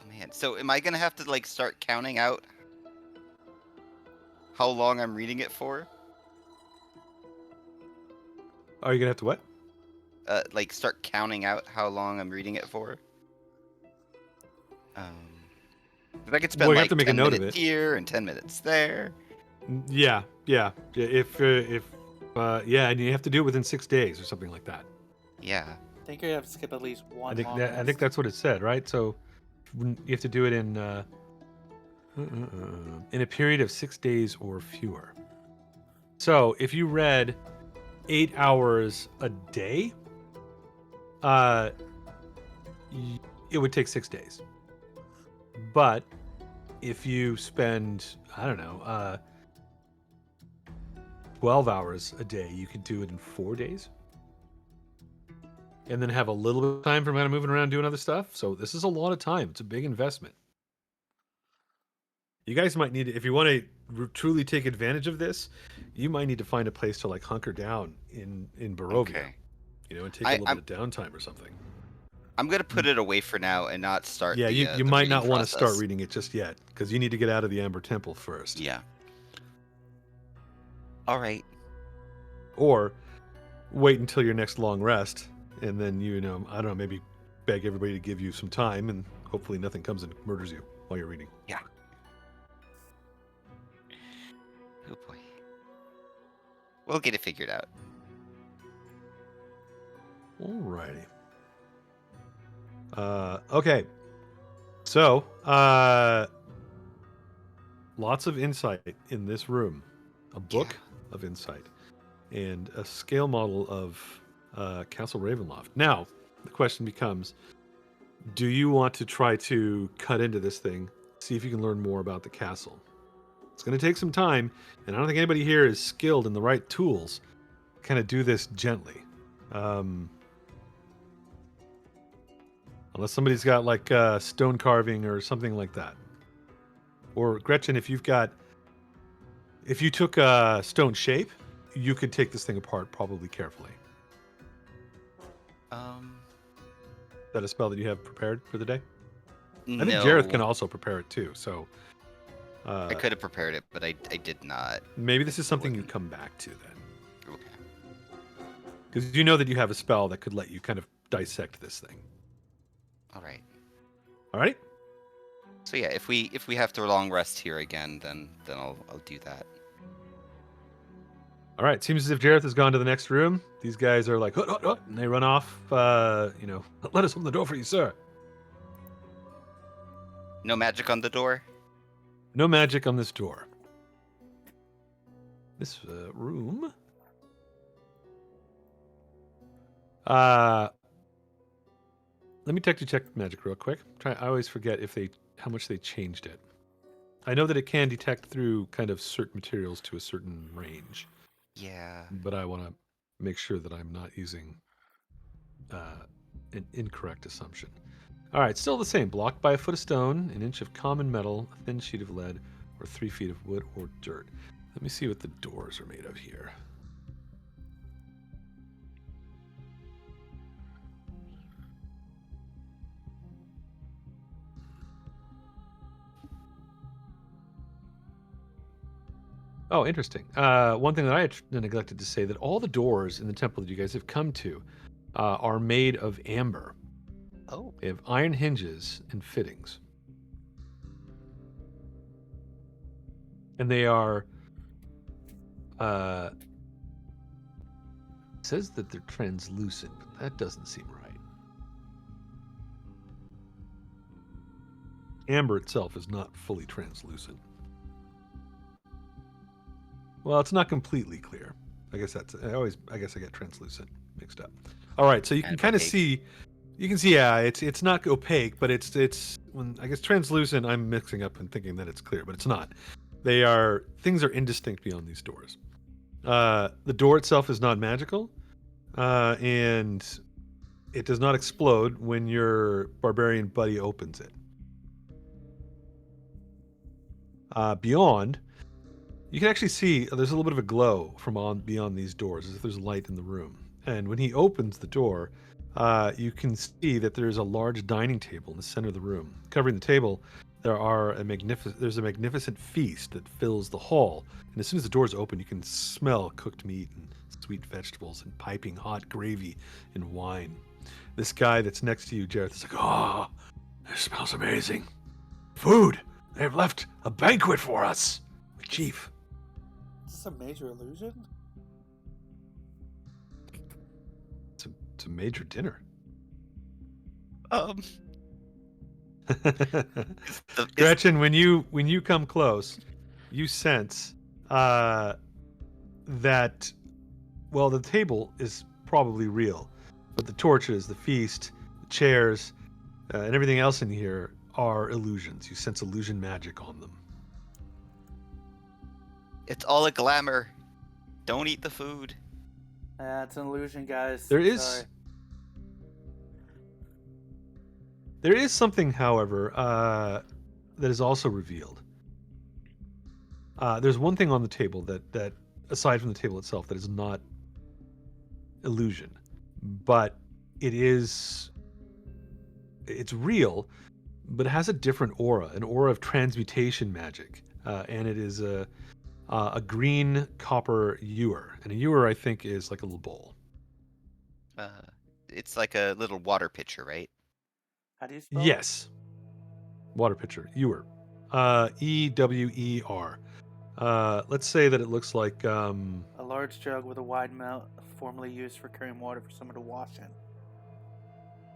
man. So am I going to have to like start counting out how long I'm reading it for? Are you gonna have to what? Like start counting out how long I'm reading it for? 'Cause I could spend Well, you have like to make a 10 note of minutes it. here and 10 minutes there. Yeah. If and you have to do it within 6 days or something like that. Yeah. I think you have to skip at least one. I long think that's what it said, right? So you have to do it in a period of 6 days or fewer. So if you read 8 hours a day, it would take 6 days. But if you spend, I don't know, 12 hours a day, you could do it in 4 days. And then have a little bit of time for kind of moving around doing other stuff. So this is a lot of time. It's a big investment. You guys might need to, if you want to truly take advantage of this, you might need to find a place to like hunker down in Barovia. Okay. And take a little bit of downtime or something. I'm going to put it away for now and not start Yeah, the, you the might reading not want to start process. reading it just yet because you need to get out of the Amber Temple first. Yeah. All right. Or wait until your next long rest and then, I don't know, maybe beg everybody to give you some time and hopefully nothing comes and murders you while you're reading. Yeah. Oh boy. We'll get it figured out. Alrighty. Okay. So, lots of insight in this room. A book of insight and a scale model of Castle Ravenloft. Now, the question becomes, do you want to try to cut into this thing, see if you can learn more about the castle? It's going to take some time, and I don't think anybody here is skilled in the right tools to kind of do this gently. Unless somebody's got like stone carving or something like that. Or Gretchen, if you took stone shape, you could take this thing apart probably carefully. Is that a spell that you have prepared for the day? No. I think Jareth can also prepare it too. So I could have prepared it, but I did not. maybe this is something you come back to then. Okay. Because you know that you have a spell that could let you kind of dissect this thing. All right. All right? So yeah, if we have to long rest here again, then I'll do that. All right. Seems as if Jareth has gone to the next room. These guys are like, hut, hut, hut, and they run off. Let us open the door for you, sir. No magic on the door. No magic on this door. This room. Let me check magic real quick. I always forget how much they changed it. I know that it can detect through kind of certain materials to a certain range. Yeah. But I want to make sure that I'm not using an incorrect assumption. All right, still the same. Blocked by a foot of stone, an inch of common metal, a thin sheet of lead, or 3 feet of wood or dirt. Let me see what the doors are made of here. Oh, interesting. One thing that I had neglected to say, that all the doors in the temple that you guys have come to are made of amber. Oh. They have iron hinges and fittings. And they are... says that they're translucent, but that doesn't seem right. Amber itself is not fully translucent. Well, it's not completely clear. I guess I get translucent mixed up. All right, so you can kind of see, it's not opaque, but it's when I guess translucent. I'm mixing up and thinking that it's clear, but it's not. Things are indistinct beyond these doors. The door itself is not magical, and it does not explode when your barbarian buddy opens it. Beyond, you can actually see there's a little bit of a glow from beyond these doors, as if there's light in the room. And when he opens the door, you can see that there's a large dining table in the center of the room. Covering the table, there's a magnificent feast that fills the hall. And as soon as the doors open, you can smell cooked meat and sweet vegetables and piping hot gravy and wine. This guy that's next to you, Jareth, is like, "Oh, this smells amazing. Food! They've left a banquet for us. Chief." Is this a major illusion? It's a major dinner. Gretchen, when you come close, you sense that, well, the table is probably real, but the torches, the feast, the chairs, and everything else in here are illusions. You sense illusion magic on them. It's all a glamour. Don't eat the food. It's an illusion, guys. There Sorry. is something, however, that is also revealed. There's one thing on the table that, aside from the table itself, that is not illusion, but it's real, but it has a different aura, an aura of transmutation magic, and it is a green copper ewer, and a ewer, I think, is like a little bowl. It's like a little water pitcher, right? How do you spell Yes. Water pitcher, ewer. EWER. Let's say that it looks like a large jug with a wide mouth, formerly used for carrying water for someone to wash in.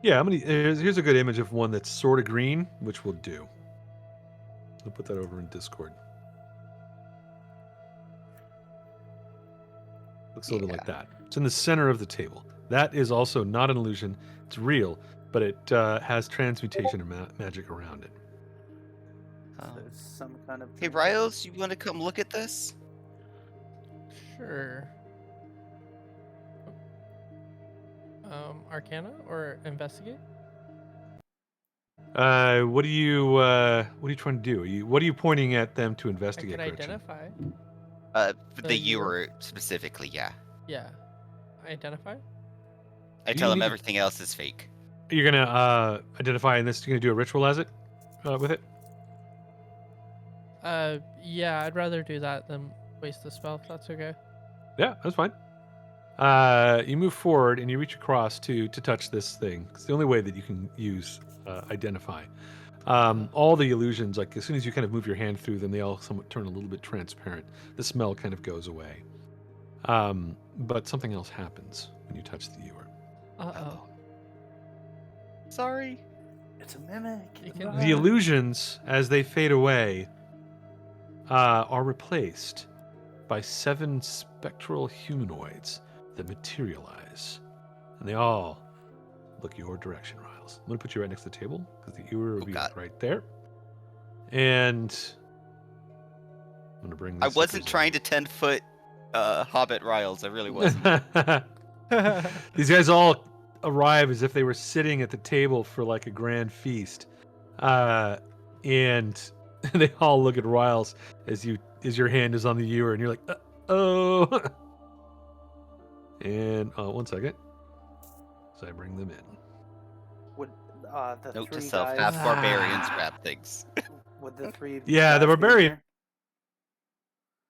yeah. Here's a good image of one that's sort of green, which will do. I'll put that over in Discord. Looks a little bit like that. It's in the center of the table. That is also not an illusion. It's real, but it has transmutation and magic around it. There's some kind of. Hey, Riles, you want to come look at this? Sure. Arcana or investigate? What are you trying to do? What are you pointing at them to I investigate? could Gretchen? identify. The ewer specifically, yeah. Yeah. Identify? I Do tell you him need to- everything else is fake. You're gonna identify in this. You're gonna do a ritual as it with it. Yeah, I'd rather do that than waste the spell if that's okay. Yeah, that's fine. You move forward and you reach across to touch this thing. It's the only way that you can use identify. All the illusions, like as soon as you kind of move your hand through them, they all somewhat turn a little bit transparent. The smell kind of goes away. But something else happens when you touch the ewer. Uh-oh. Sorry. It's a mimic. You can- The illusions, as they fade away, are replaced by 7 spectral humanoids that materialize. And they all look your direction, Riles. I'm going to put you right next to the table, because the ewer will Oh, be God. right there. And I'm going to bring I this wasn't trying to 10-foot Hobbit Riles. I really wasn't. These guys all arrive as if they were sitting at the table for like a grand feast. And they all look at Riles as your hand is on the ewer, and you're like, oh. And 1 second. So I bring them in. Would the Note to three self: guys? have barbarians grab things. Would the three? Yeah, the guys be barbarian here?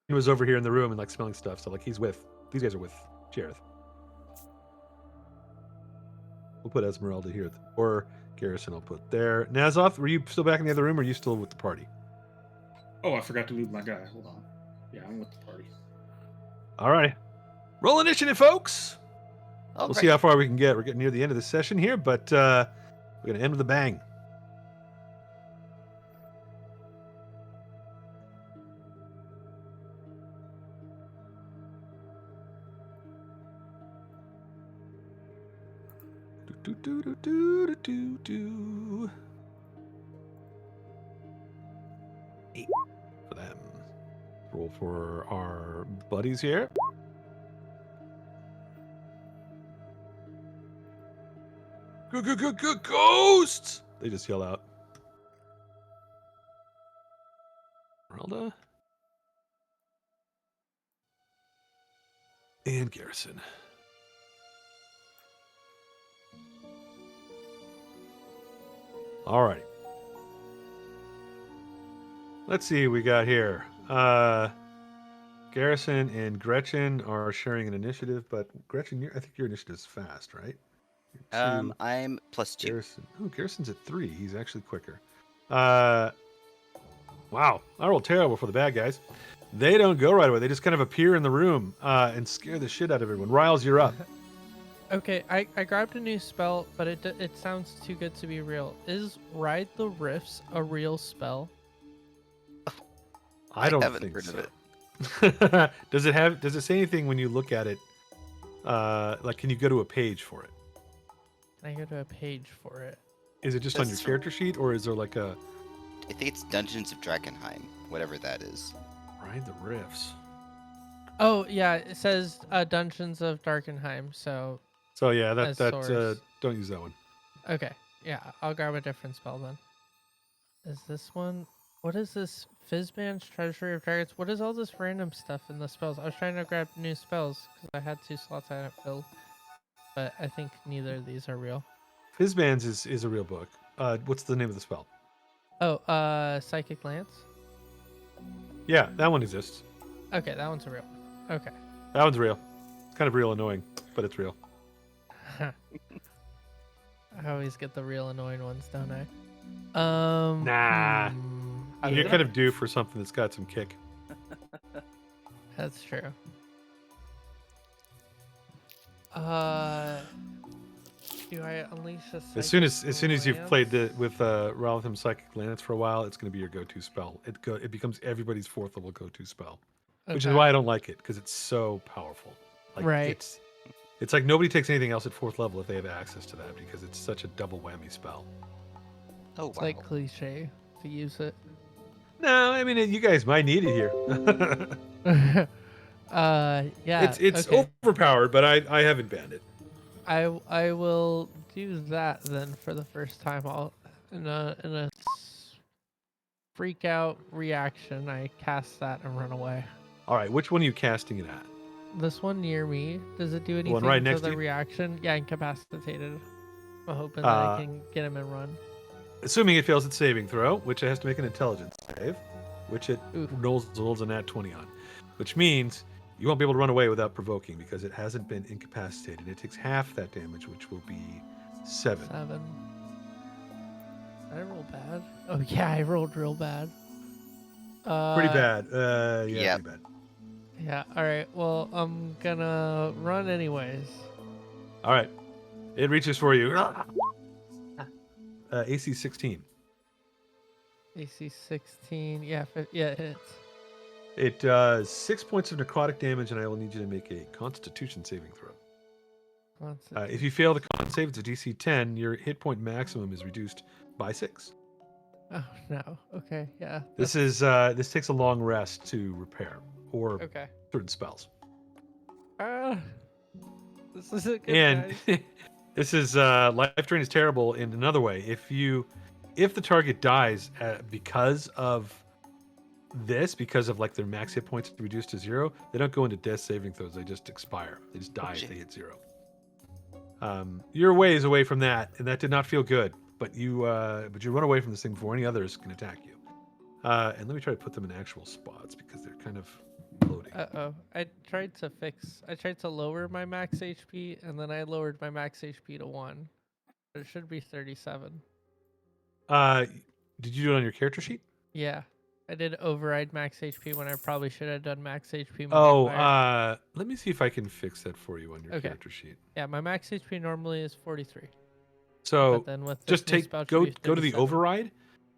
He was over here in the room and like smelling stuff. So like these guys are with Jareth. We'll put Esmeralda here at the door. Garrison I'll put there. Nazoth, were you still back in the other room, or are you still with the party? Oh, I forgot to move my guy. Hold on. Yeah, I'm with the party. All right. Roll initiative, folks. All We'll right. see how far we can get. We're getting near the end of the session here, but we're going to end with a bang. Do, do, do, do, do, do. 8 for them. Roll for our buddies here. Ghosts! They just yell out. Esmeralda. And Garrison. All right. Let's see what we got here. Garrison and Gretchen are sharing an initiative, but Gretchen, I think your initiative is fast, right? You're 2. I'm +2. Garrison. Oh, Garrison's at 3. He's actually quicker. Wow. I rolled terrible for the bad guys. They don't go right away. They just kind of appear in the room and scare the shit out of everyone. Riles, you're up. Okay, I grabbed a new spell, but it sounds too good to be real. Is Ride the Rifts a real spell? I don't haven't think heard so. of it. Does it say anything when you look at it? Like, can you go to a page for it? Can I go to a page for it? Is it just on your That's true. character sheet, or is there like a I think it's Dungeons of Dragonheim, whatever that is. Ride the Riffs? Oh yeah, it says Dungeons of Darkenheim. So So yeah, As that source. don't use that one. okay, yeah, I'll grab a different spell then. Is this one? What is this? Fizzman's Treasury of Dragons. What is all this random stuff in the spells? I was trying to grab new spells because I had 2 slots I hadn't filled, but I think neither of these are real. Fizzbands is a real book. What's the name of the spell? Oh, Psychic Lance. Yeah, that one exists. Okay, that one's a real one. Okay. That one's real. It's kind of real annoying, but it's real. I always get the real annoying ones, don't I? Nah. You're Yeah, kind of due for something that's got some kick. that's true. Do I unleash a As soon Psychic as you've Lance? played with Raltham Psychic Lance for a while, it's going to be your go-to spell. It becomes everybody's 4th level go-to spell, which is Okay. why I don't like it, because it's so powerful. Like, Right. It's like nobody takes anything else at 4th level if they have access to that, because it's such a double whammy spell. Oh, It's wow. like cliche to use it. No, I mean you guys might need it here. Yeah. It's okay. overpowered, but I haven't banned it. I will do that then for the first time. I'll in a freak out reaction. I cast that and run away. All right, which one are you casting it at? This one near me. Does it do one anything right to next the to you? reaction? Yeah, incapacitated. I'm hoping that I can get him and run. Assuming it fails its saving throw, which it has to make an intelligence save, which it Oof. rolls a nat 20 on, which means you won't be able to run away without provoking because it hasn't been incapacitated. It takes half that damage, which will be 7. 7. Did I roll bad? Oh yeah, I rolled real bad. Pretty bad. Yeah, Yep. pretty bad. Yeah. All right. Well, I'm gonna run anyways. All right. It reaches for you. AC 16. AC 16. Yeah. Yeah, it hits. It does 6 points of necrotic damage, and I will need you to make a Constitution saving throw. If you fail the con save, it's a DC 10. Your hit point maximum is reduced by 6. Oh no. Okay. Yeah. This takes a long rest to repair or Okay. certain spells. Ah, this isn't good, And guys. this is life drain is terrible in another way. If the target dies because of this, because of like their max hit points reduced to 0, they don't go into death saving throws. They just expire. They just die if they hit 0. You're a ways away from that, and that did not feel good. But you run away from this thing before any others can attack you. And let me try to put them in actual spots because they're kind of floating. Uh-oh. I tried to lower my max HP, and then I lowered my max HP to 1. But it should be 37. Did you do it on your character sheet? Yeah. I did override max HP when I probably should have done max HP Oh, modifier. let me see if I can fix that for you on your Okay. character sheet. Yeah, my max HP normally is 43. So But then with this just new take spell, it should go be go to the 37. override.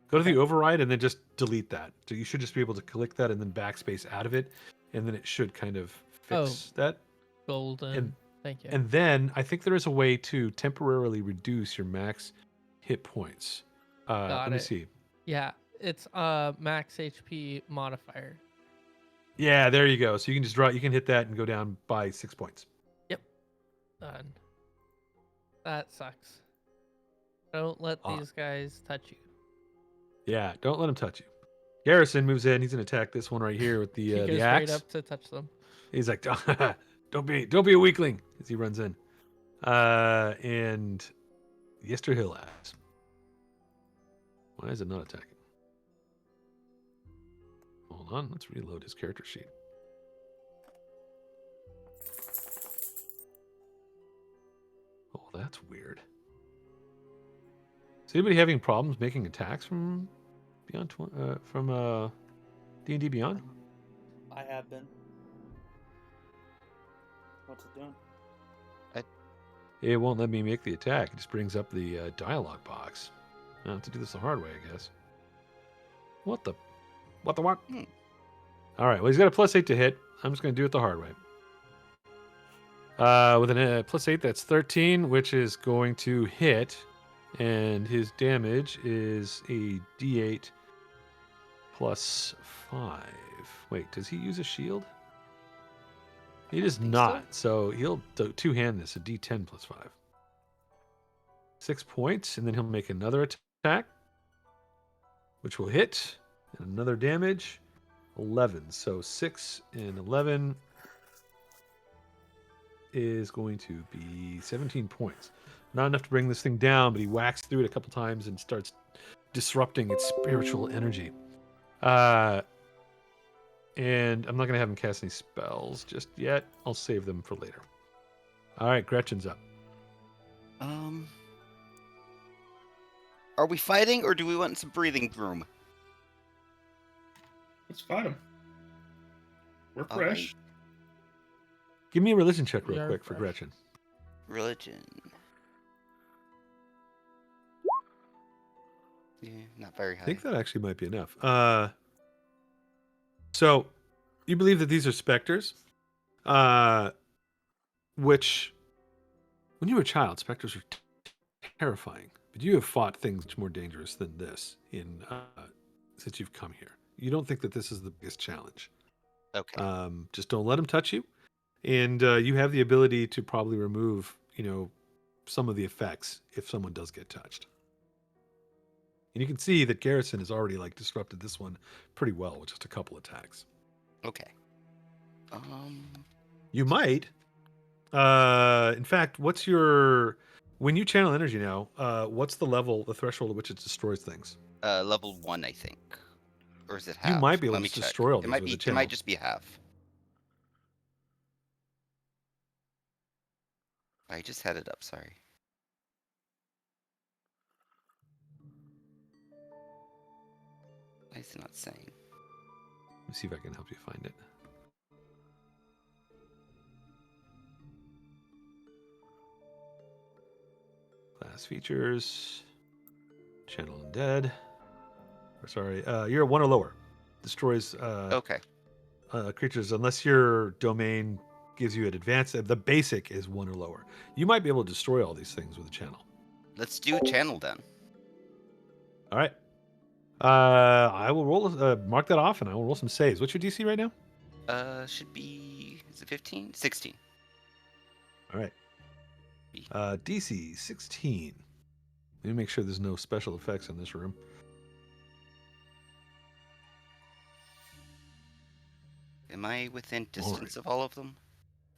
Go to the Okay. override and then just delete that. So you should just be able to click that and then backspace out of it, and then it should kind of fix that. Golden. Thank you. And then I think there is a way to temporarily reduce your max hit points. Let me see. Yeah, it's max HP modifier. Yeah, there you go. So you can just draw. You can hit that and go down by 6 points. Yep. Done. That sucks. Don't let these guys touch you. Yeah, don't let him touch you. Garrison moves in. He's gonna attack this one right here with He the goes axe. straight up to touch them. He's like, don't be a weakling as he runs in. And Yester Hill asks, why is it not attacking? Hold on, let's reload his character sheet. Oh, that's weird. Is anybody having problems making attacks from Beyond from D&D Beyond? I have been. What's it doing? It won't let me make the attack. It just brings up the dialogue box. I have to do this the hard way, I guess. What? All right. Well, he's got a +8 to hit. I'm just going to do it the hard way. With a +8, that's 13, which is going to hit, and his damage is a D8 +5. Wait, does he use a shield? He does not. So he'll two-hand this, a D10 +5. 6 points, and then he'll make another attack, which will hit, and another damage, 11. So 6 and 11 is going to be 17 points. Not enough to bring this thing down, but he whacks through it a couple times and starts disrupting its spiritual energy. And I'm not going to have him cast any spells just yet. I'll save them for later. All right, Gretchen's up. Are we fighting or do we want some breathing room? Let's fight them. We're All fresh. right. Give me a religion check real We are quick for fresh. Gretchen. Religion. Yeah, not very high. I think that actually might be enough. So, you believe that these are specters, which, when you were a child, specters were terrifying. But you have fought things much more dangerous than this since you've come here. You don't think that this is the biggest challenge. Okay. Just don't let them touch you, and you have the ability to probably remove, some of the effects if someone does get touched. And you can see that Garrison has already disrupted this one pretty well with just a couple attacks. Okay. You might. In fact, when you channel energy now, what's the threshold at which it destroys things? Level 1, I think. Or is it half? You might be able Let me to check. destroy all It these might with be. a It channel. might just be half. I just had it up. Sorry. Why is it not saying? Let me see if I can help you find it. Class features. Channel undead. Or sorry, you're at 1 or lower. Destroys Okay. creatures unless your domain gives you an advance. The basic is 1 or lower. You might be able to destroy all these things with a channel. Let's do channel then. All right. I will roll. Mark that off, and I will roll some saves. What's your DC right now? Should be, is it 15? 16. All right. DC 16. Let me make sure there's no special effects in this room. Am I within distance of all of them?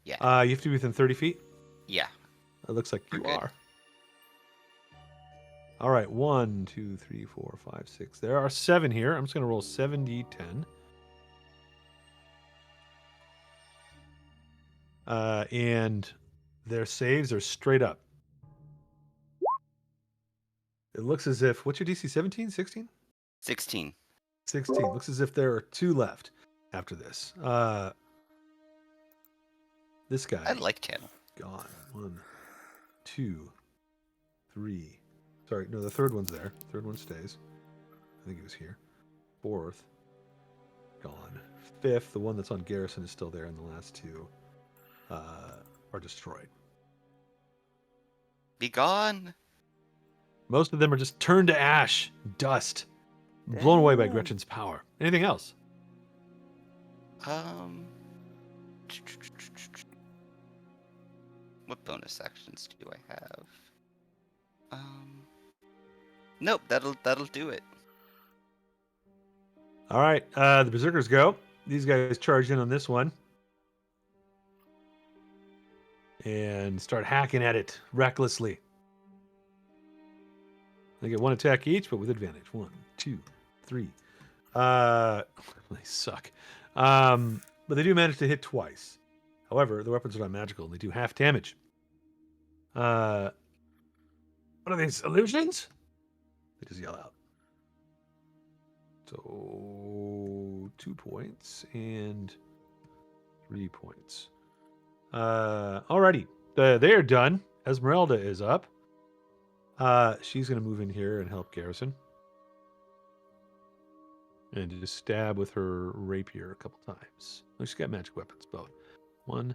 Yeah. You have to be within 30 feet. Yeah. It looks like you We're good. are. All right. 1, 2, 3, 4, 5, 6. There are 7 here. I'm just going to roll 7d10. And their saves are straight up. It looks as if, what's your DC? 17? 16? 16. 16. Looks as if there are 2 left after this. This guy. I like channel. Gone. 1, 2, 3. Sorry, no, the third one's there. Third one stays. I think he was here. 4th. Gone. 5th, the one that's on Garrison is still there, and the last 2 are destroyed. Be gone. Most of them are just turned to ash, dust, blown away by Damn. Gretchen's power. Anything else? What bonus actions do I have? Nope, that'll do it. All right, the Berserkers go. These guys charge in on this one and start hacking at it recklessly. They get 1 attack each, but with advantage. 1, 2, 3. They suck. But they do manage to hit twice. However, the weapons are not magical, and they do half damage. What are these, illusions? They just yell out. So 2 points and 3 points. Alrighty. They are done. Esmeralda is up. She's going to move in here and help Garrison. And just stab with her rapier a couple times. Oh, she's got magic weapons, both. 1.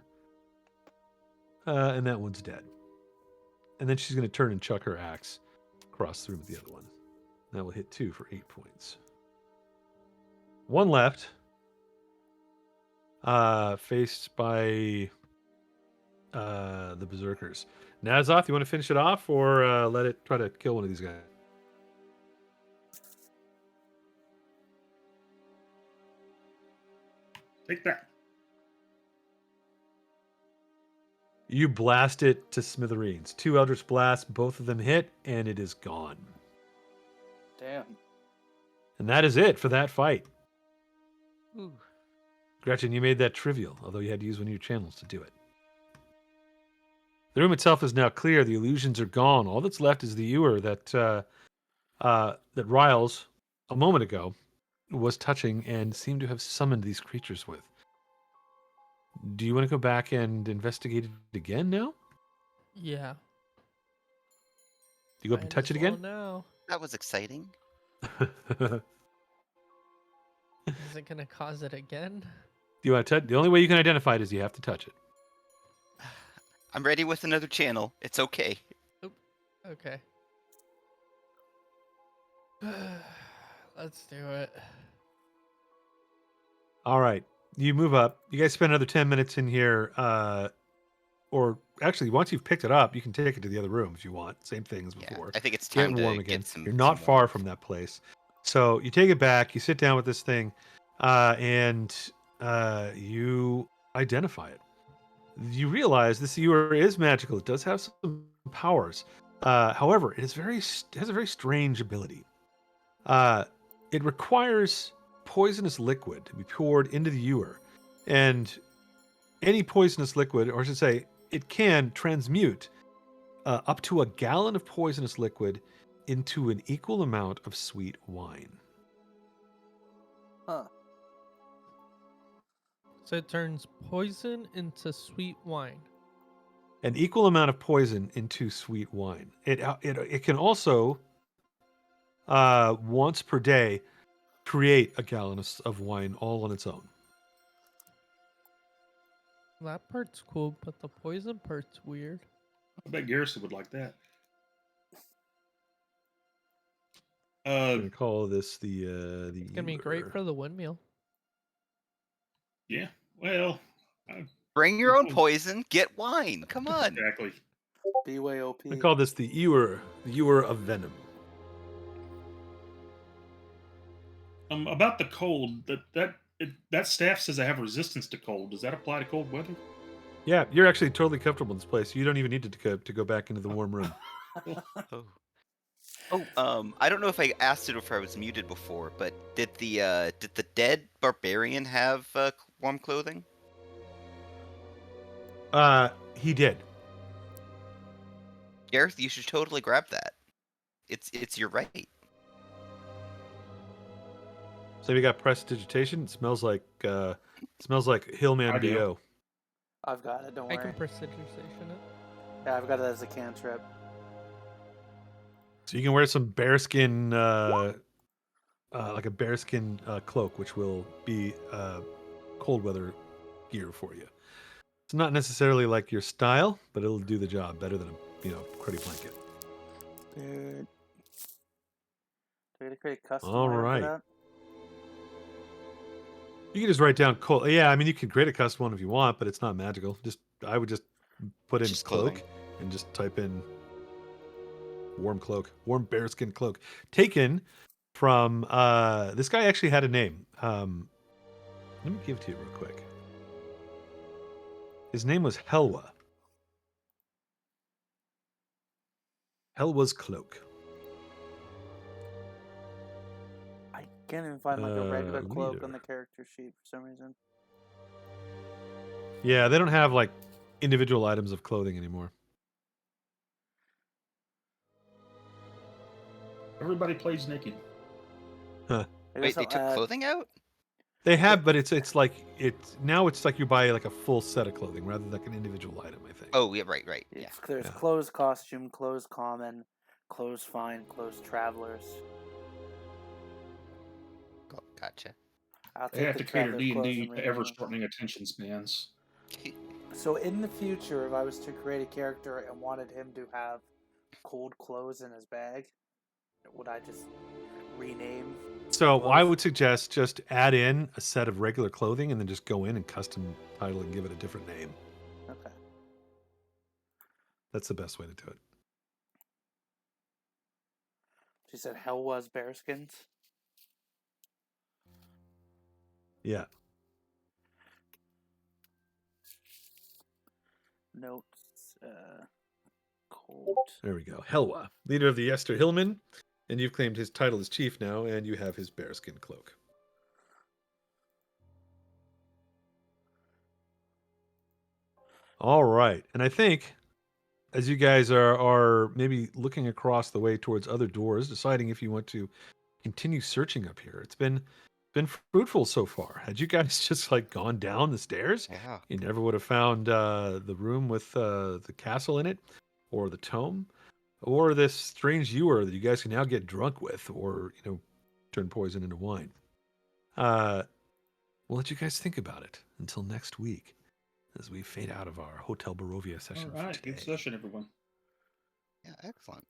And that one's dead. And then she's going to turn and chuck her axe across the room with the other one. That will hit 2 for 8 points. 1 left. Faced by the Berserkers. Nazoth, you want to finish it off or let it try to kill one of these guys? Take that. You blast it to smithereens. 2 Eldritch Blasts, both of them hit, and it is gone. Damn. And that is it for that fight. Ooh. Gretchen, you made that trivial, although you had to use one of your channels to do it. The room itself is now clear. The illusions are gone. All that's left is the ewer that Riles, a moment ago, was touching and seemed to have summoned these creatures with. Do you want to go back and investigate it again now? Yeah. Do you go up and touch it again? No. That was exciting. Is it gonna cause it again? Do you want to touch? The only way you can identify it is you have to touch it. I'm ready with another channel. It's okay. Okay. Let's do it. All right. You move up. You guys spend another 10 minutes in here. Or actually, once you've picked it up, you can take it to the other room if you want. Same thing as Yeah, before. I think it's Get time warm to again. get some. You're not some far warmth. from that place. So you take it back. You sit down with this thing, and you identify it. You realize this ewer is magical. It does have some powers. However, it has a very strange ability. It requires poisonous liquid to be poured into the ewer, and any poisonous liquid, or I should say, it can transmute up to a gallon of poisonous liquid into an equal amount of sweet wine. Huh. So it turns poison into sweet wine. an equal amount of poison into sweet wine. It can also once per day create a gallon of wine all on its own. That part's cool, but the poison part's weird. I bet Garrison would like that. I'm gonna call this the It's gonna be great for the windmill. Yeah. Well, Bring your own poison. Get wine. Come on. exactly. BYOP. I call this the ewer of venom. About the cold, that staff says I have resistance to cold. Does that apply to cold weather? Yeah, you're actually totally comfortable in this place. You don't even need to go back into the warm room. I don't know if I asked it or if I was muted before, but did the dead barbarian have warm clothing? He did. Gareth, you should totally grab that. It's your right. So we got prestidigitation. It smells like Hillman I do. BO. I've got it, don't I worry. can prestidigitation it. Yeah, I've got it as a cantrip. So you can wear some bearskin, like a bearskin cloak, which will be cold weather gear for you. It's not necessarily like your style, but it'll do the job better than a cruddy blanket. Dude. Do I get to create a custom All item right. for that? You can just write down cold. Yeah, I mean you can create a custom one if you want, but it's not magical. I would just put in Just cloak clothing. and just type in warm cloak, warm bearskin cloak, taken from this guy actually had a name. Let me give it to you real quick. His name was Helwa. Helwa's cloak. I can't even find like a regular cloak leader. on the character sheet for some reason. Yeah, they don't have like individual items of clothing anymore. Everybody plays naked. I Wait, guess they I'll took add- clothing out? They have, but it's like now it's like you buy like a full set of clothing rather than like an individual item. I think. Oh, yeah, right. Yeah. There's Yeah. clothes costume, clothes common, clothes fine, clothes travelers. Gotcha. I'll They take have the to cater traveler's clothes D&D and to rename them. ever-shortening attention spans. So in the future, if I was to create a character and wanted him to have cold clothes in his bag, would I just rename? So clothes? I would suggest just add in a set of regular clothing and then just go in and custom title and give it a different name. Okay. That's the best way to do it. She said hell was bearskins. Yeah. Notes. Cold. There we go. Helwa, leader of the Yester Hillmen, and you've claimed his title as chief now, and you have his bearskin cloak. All right, and I think as you guys are maybe looking across the way towards other doors, deciding if you want to continue searching up here, it's been fruitful so far. Had you guys just like gone down the stairs, Yeah. you never would have found the room with the castle in it, or the tome, or this strange ewer that you guys can now get drunk with, or turn poison into wine. We'll let you guys think about it until next week, as we fade out of our Hotel Barovia session All for right, today. good session, everyone. Yeah, excellent.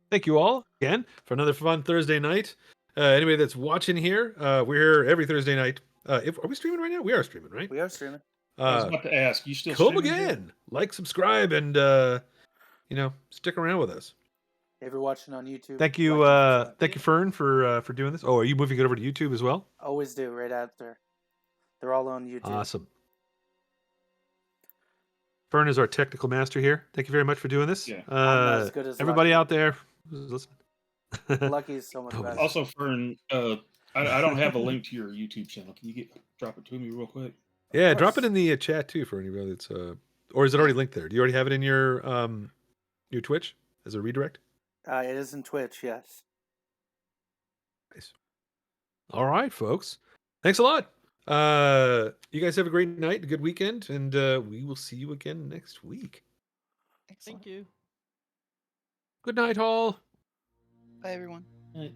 Thank you all again for another fun Thursday night. Anybody that's watching here, we're here every Thursday night. Are we streaming right now? We are streaming, right? We are streaming. I was about to ask, you still Come streaming, Jay? again. Like, subscribe, and stick around with us. If you're watching on YouTube, Thank you, like and subscribe. thank you, Fern, for doing this. Oh, are you moving it over to YouTube as well? Always do right after. They're all on YouTube. Awesome. Fern is our technical master here. Thank you very much for doing this. Yeah. I'm not as good as everybody Lucky. out there who's listening. Lucky is so much better. Also, Fern, I don't have a link to your YouTube channel. Can you drop it to me real quick? Yeah, Of drop course. it in the chat too for anybody that's or is it already linked there? Do you already have it in your Twitch as a redirect? It is in Twitch, yes. Nice. All right, folks. Thanks a lot. You guys have a great night, a good weekend, and we will see you again next week. Excellent. Thank you. Good night, all. Bye, everyone. Right.